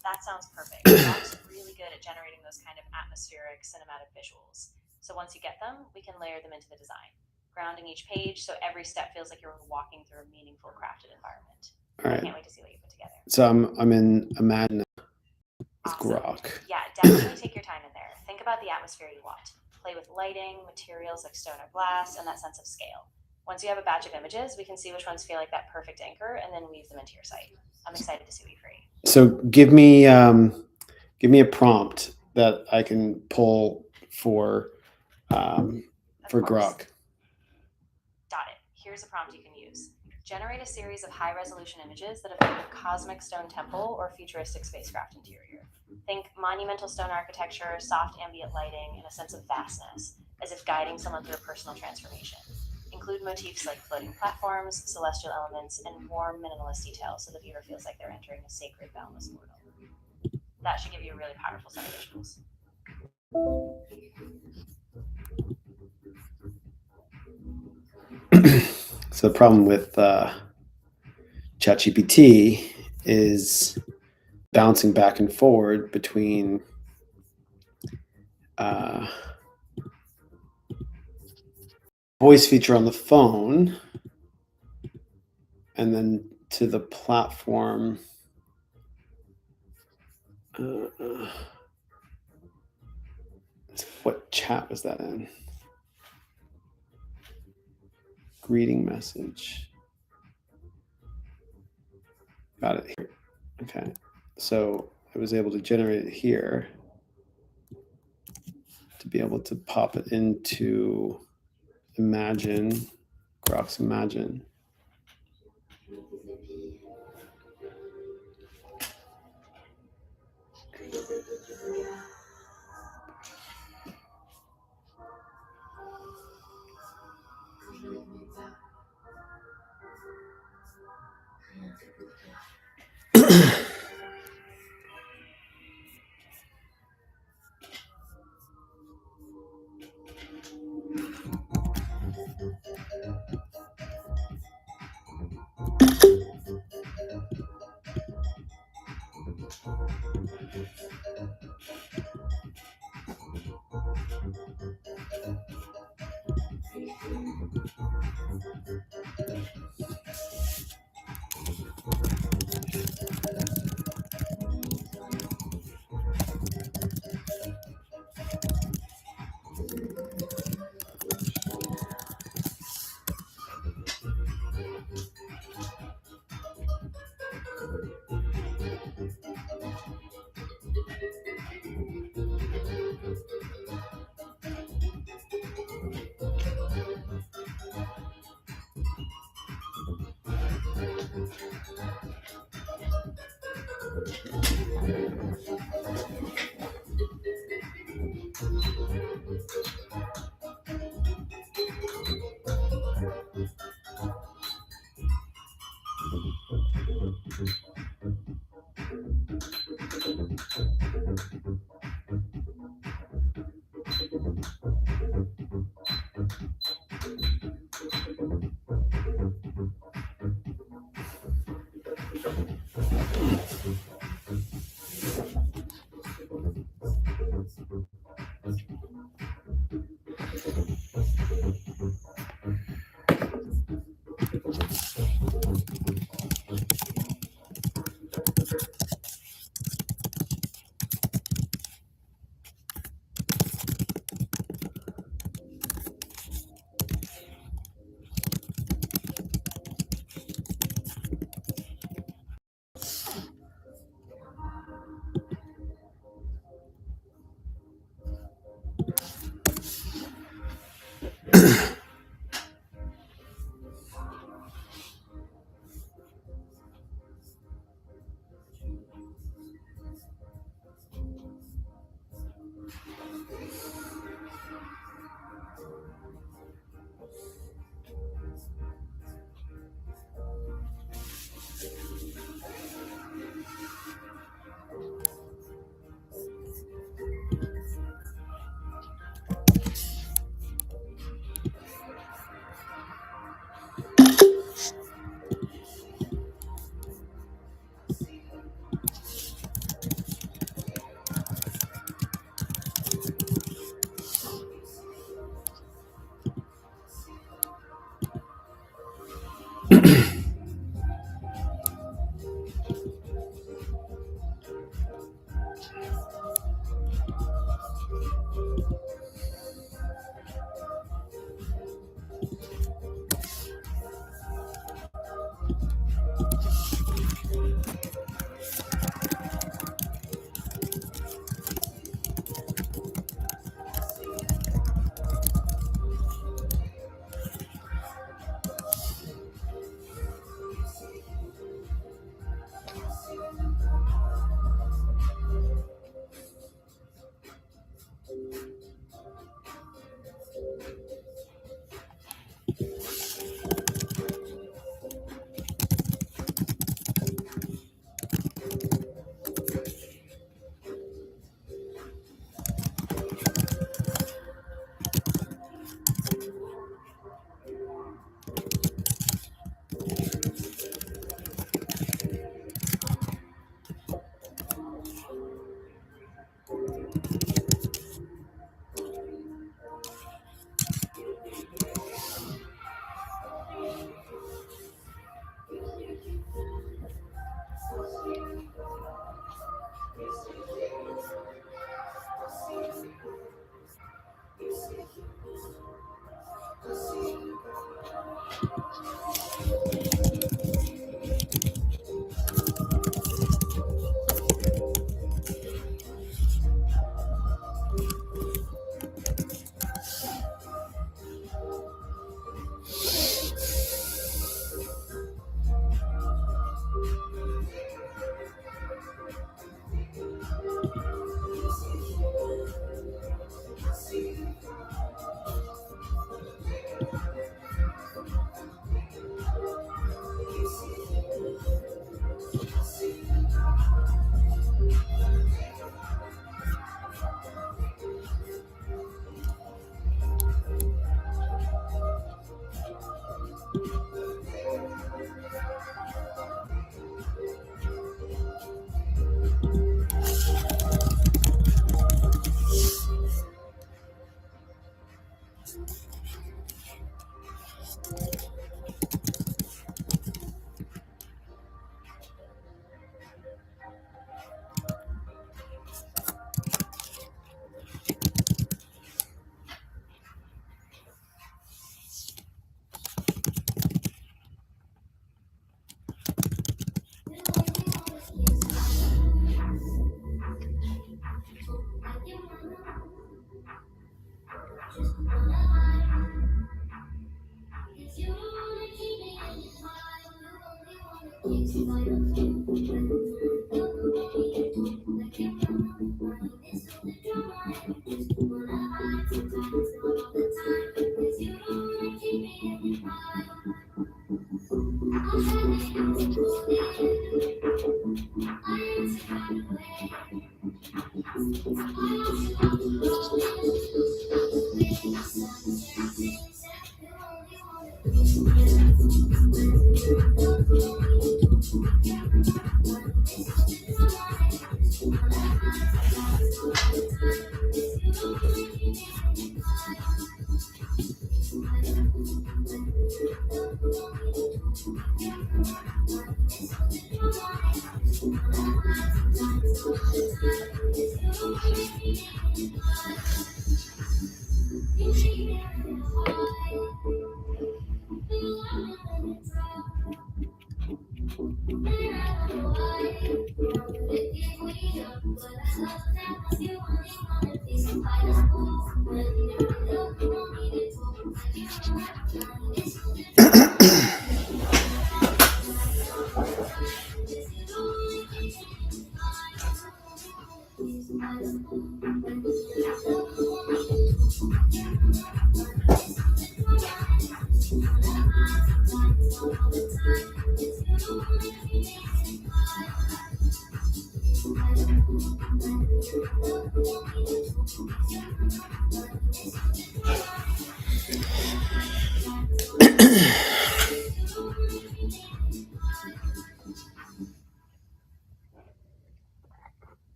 S8: That sounds perfect. Grok's really good at generating those kind of atmospheric cinematic visuals. So once you get them, we can layer them into the design, grounding each page so every step feels like you're walking through a meaningful crafted environment.
S1: All
S8: I
S1: right.
S8: can't wait to see what you put together.
S1: So I'm in Imagine with
S8: Awesome.
S1: Grok.
S8: Yeah, definitely take your time in there. Think about the atmosphere you want. Play with lighting, materials like stone or glass, and that sense of scale. Once you have a batch of images, we can see which ones feel like that perfect anchor and then weave them into your site. I'm excited to see what you create.
S1: So give me a prompt that I can pull for
S8: Of course.
S1: Grok.
S8: Got it. Here's a prompt you can use. Generate a series of high-resolution images that evoke a cosmic stone temple or futuristic spacecraft interior. Think monumental stone architecture, soft ambient lighting, and a sense of vastness, as if guiding someone through a personal transformation. Include motifs like floating platforms, celestial elements, and warm, minimalist details so the viewer feels like they're entering a sacred, boundless portal. That should give you a really powerful set of visuals.
S1: So the problem with ChatGPT is bouncing back and forward between voice feature on the phone and then to the platform. What chat was that in? Greeting message. Got it here. Okay. So I was able to generate it here to be able to pop it into Imagine, Grok's Imagine.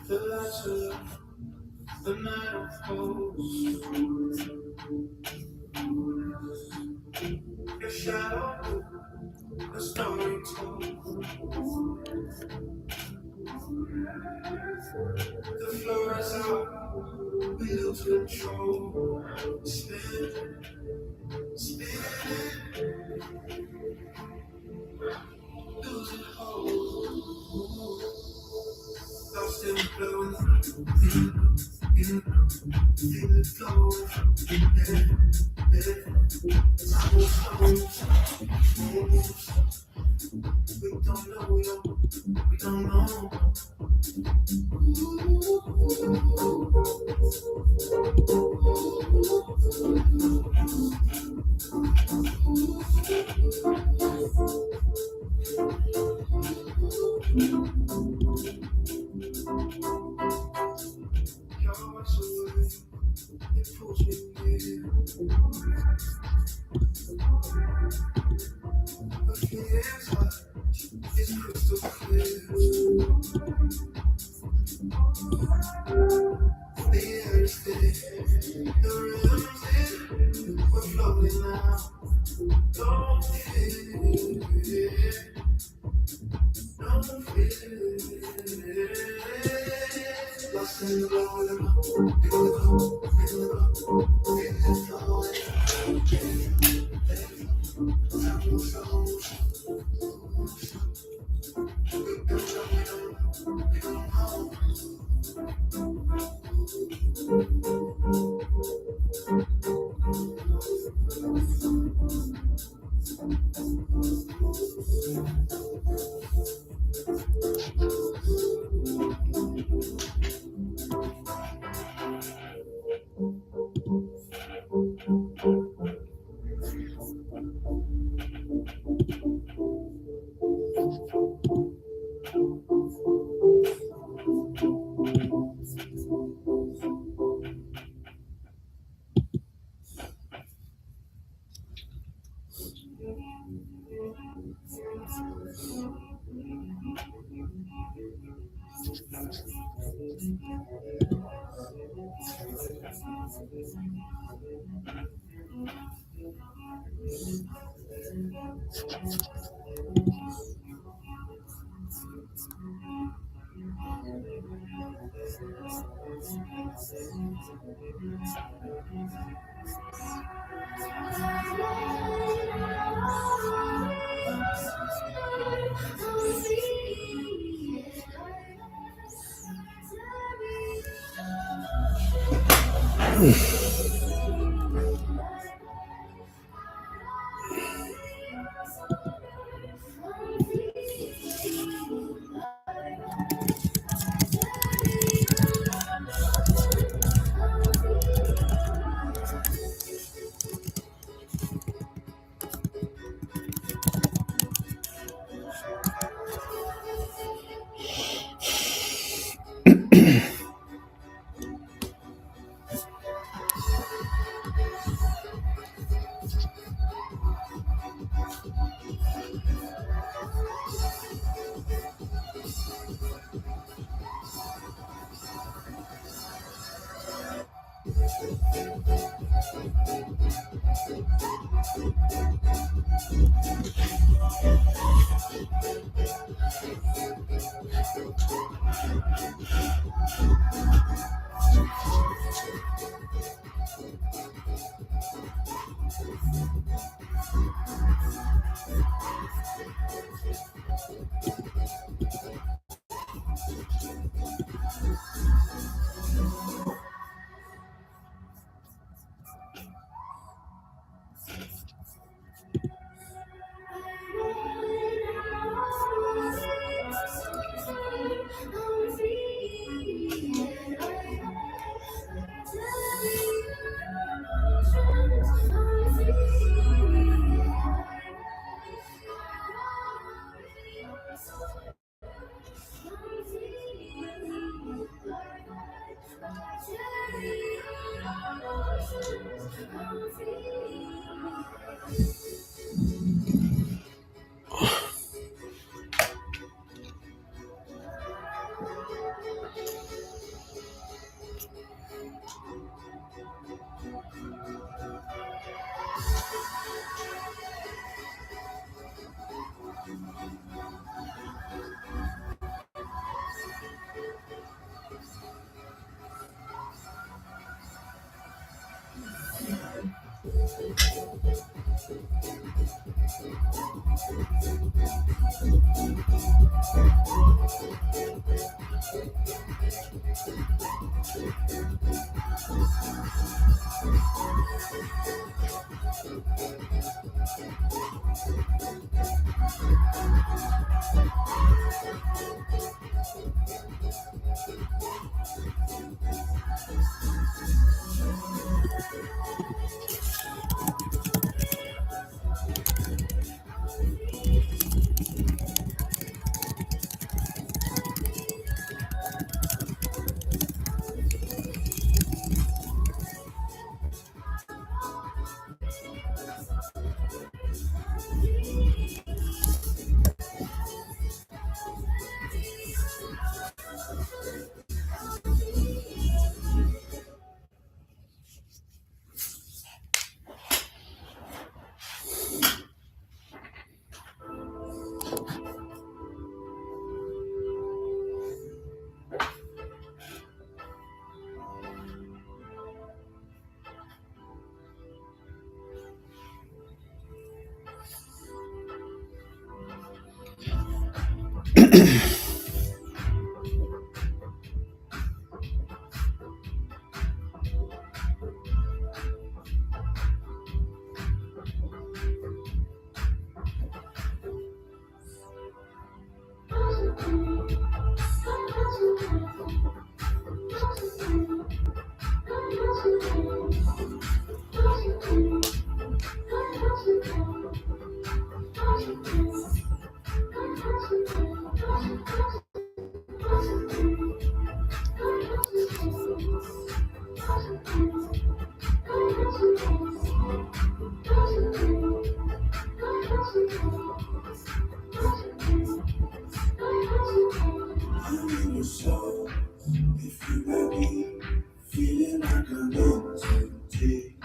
S5: The lights are low, the night unfolds. Your shadow, the story told. The floor is out, we lose control. Spin, spin, losing hope. Lost in the blue, feel it flowing. Time slows, moves. We don't know, we don't know. If you let me, feeling like I'm in too deep.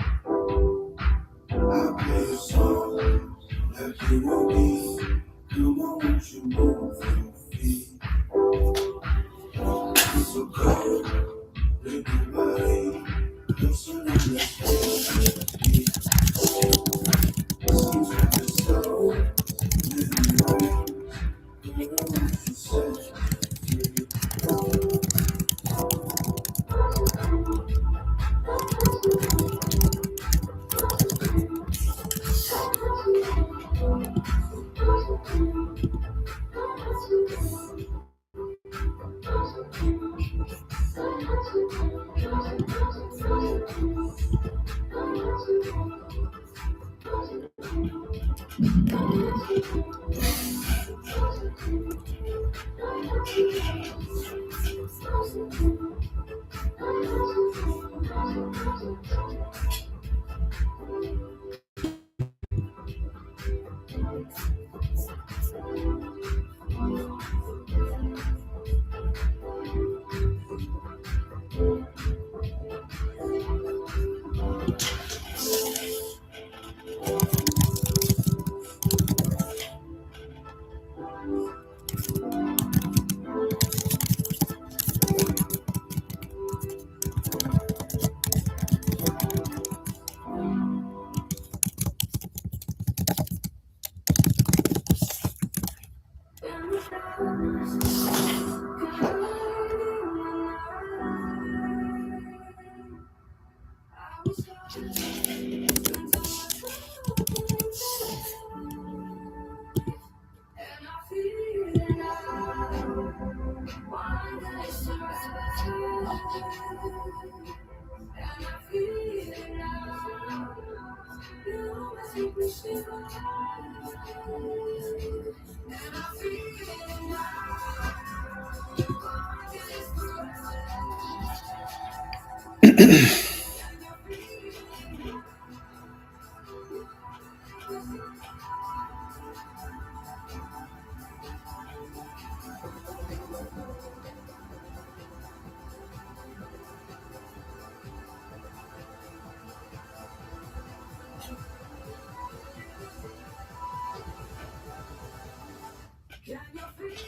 S5: I play a song like you know me. Come on, won't you move your feet? It's so cold, with your body. You're surrounded by me. Seems like a soul living right. Girl, I want you set free.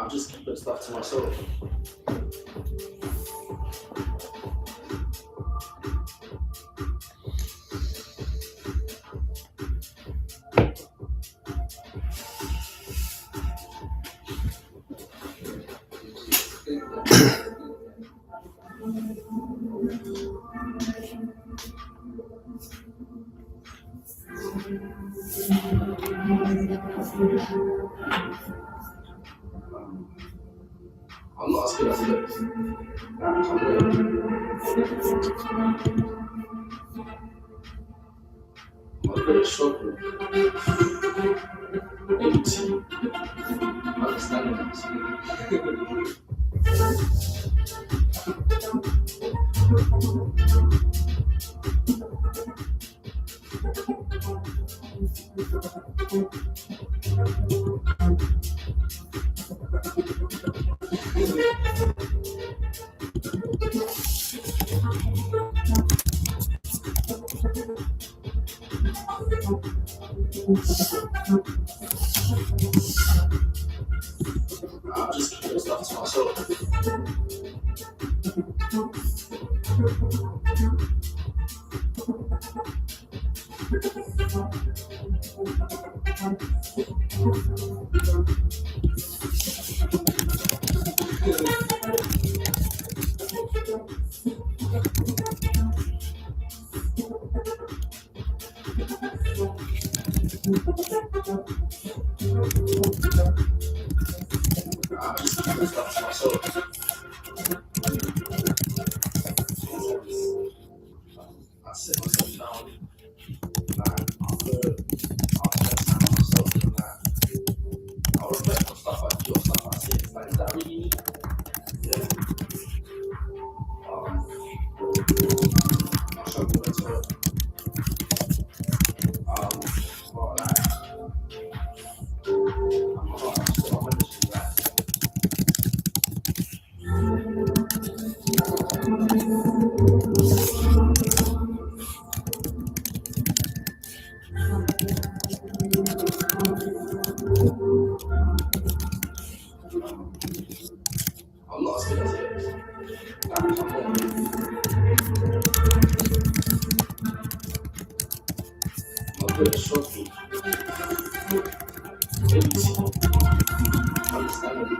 S9: I'm just keeping stuff to myself. I'm not as good as this. I'm good at struggling. Empty. Understanding this. myself. I just keep this stuff to myself. I sit myself down. Like, I'll spend time with myself and like, I'll reflect on stuff I do or stuff I say. It's like, is that really me? Yeah. I struggle mental. But like, I'm not still on medicine, like, a lot of skills here. Like, I'm not good at struggle. Understanding.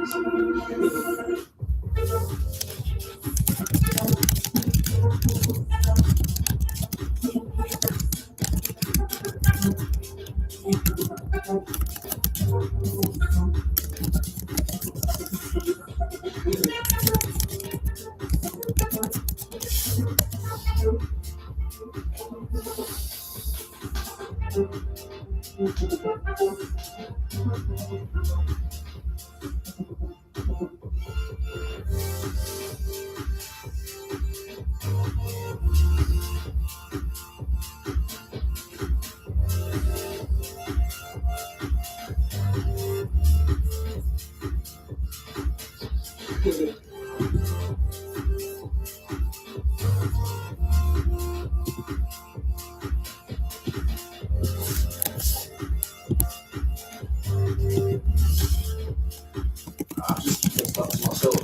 S9: I just keep that stuff to myself.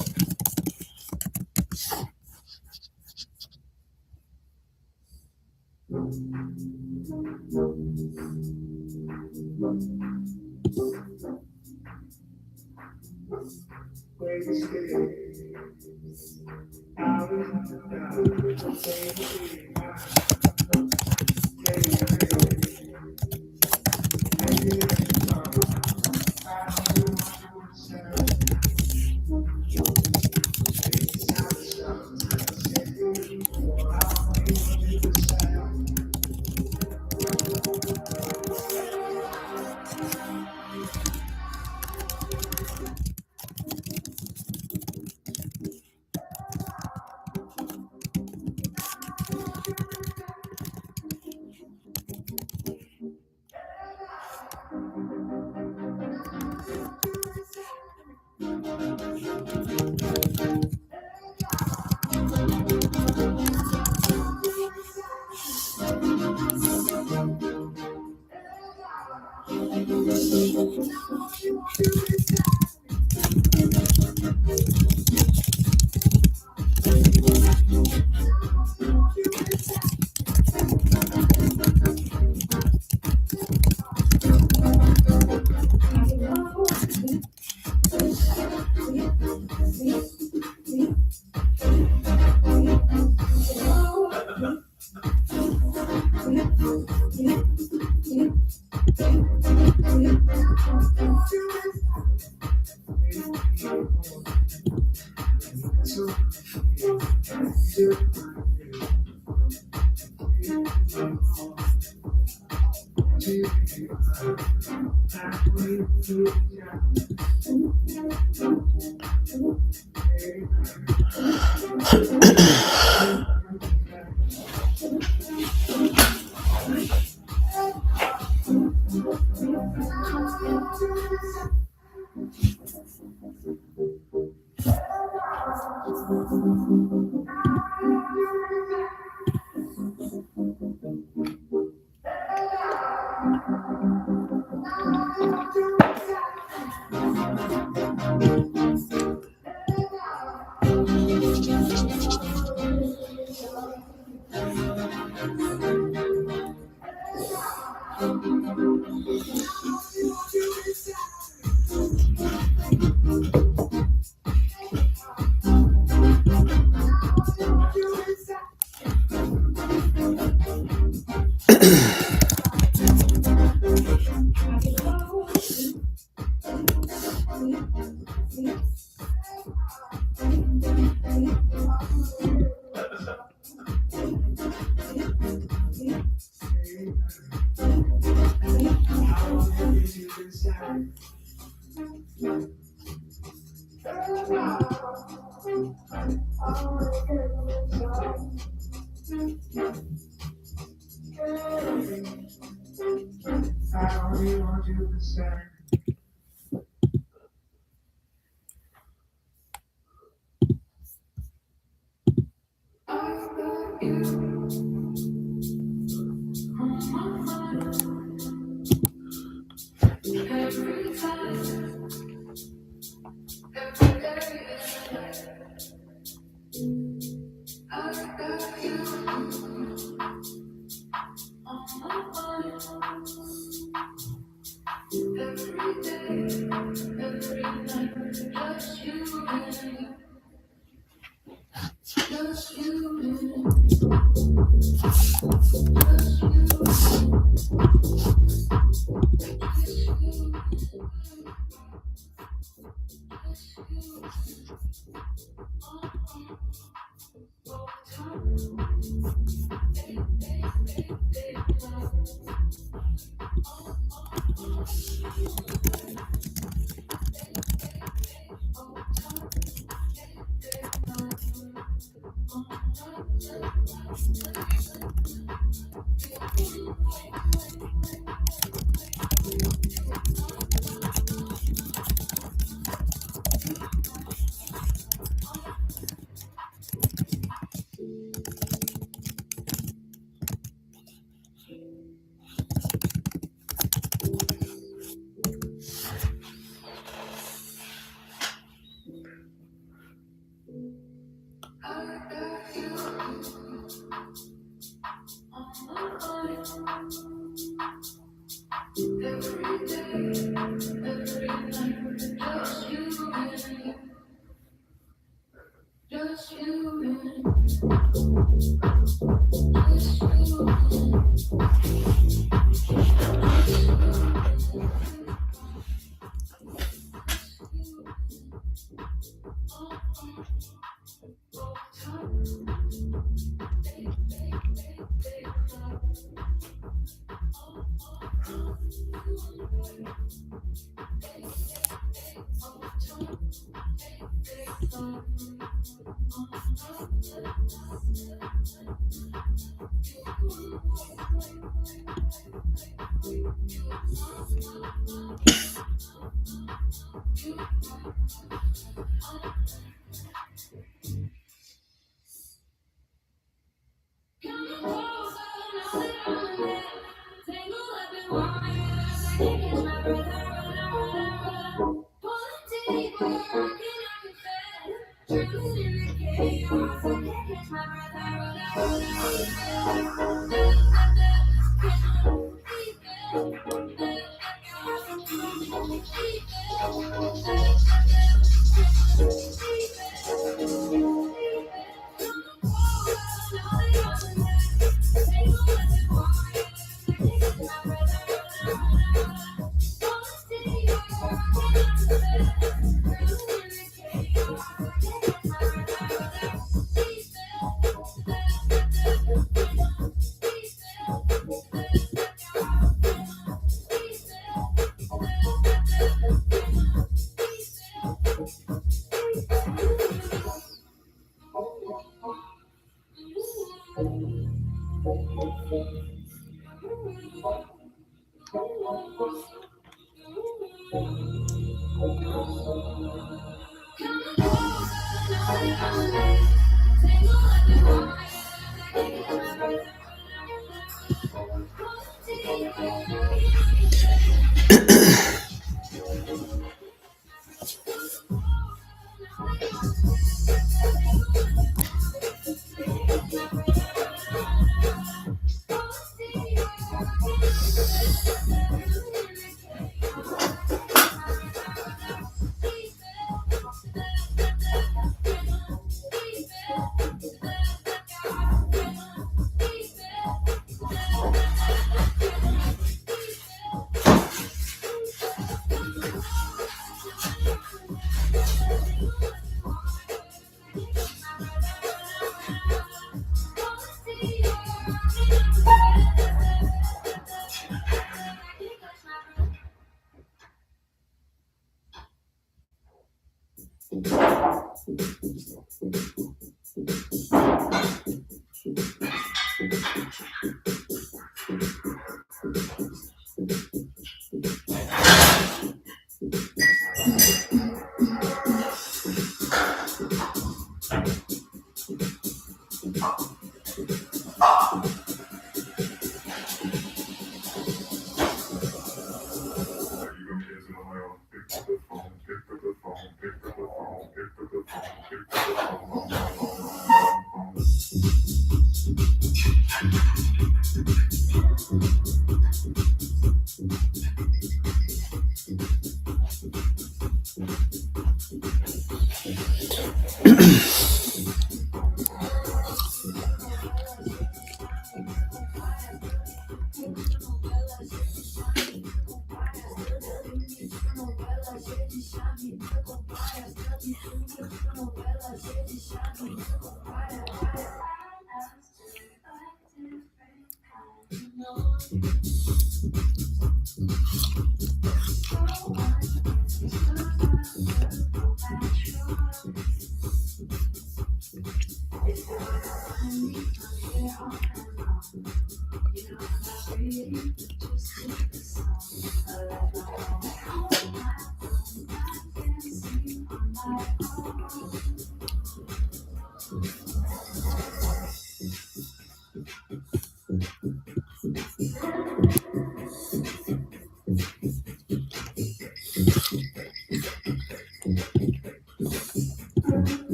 S7: I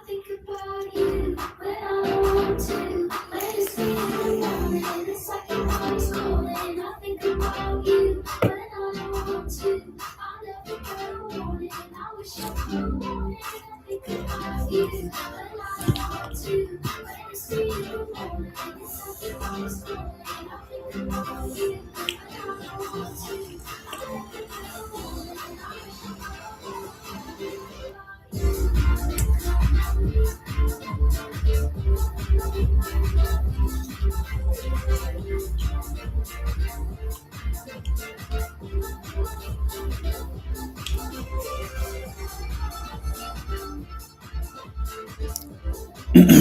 S7: think about you when I don't want to. When it's 3 in the morning, it's like your body's calling. I think about you when I don't want to. I never get a warning. I wish I could warn it. I think about you when I don't want to. When it's 3 in the morning, it's like your body's calling. I think about you when I don't want to. I never get a warning. I wish I could warn it. I think about you.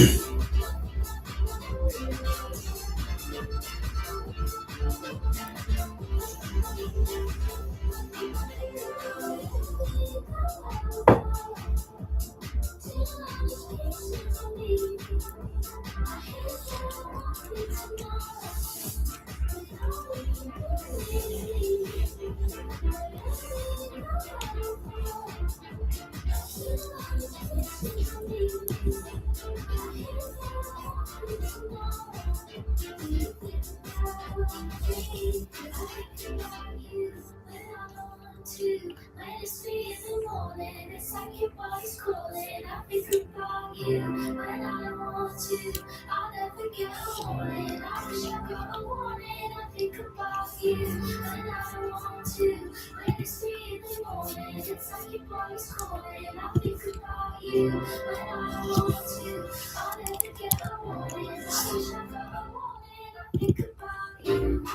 S7: like your body's calling. I think about you when I don't want to. I'll never get a warning. I wish I got a warning. I think about you when I don't want to. When it's 3 in the morning, it's like your body's calling. I think about you when I don't want to. I'll never get a warning. I wish I got a warning. I think about you.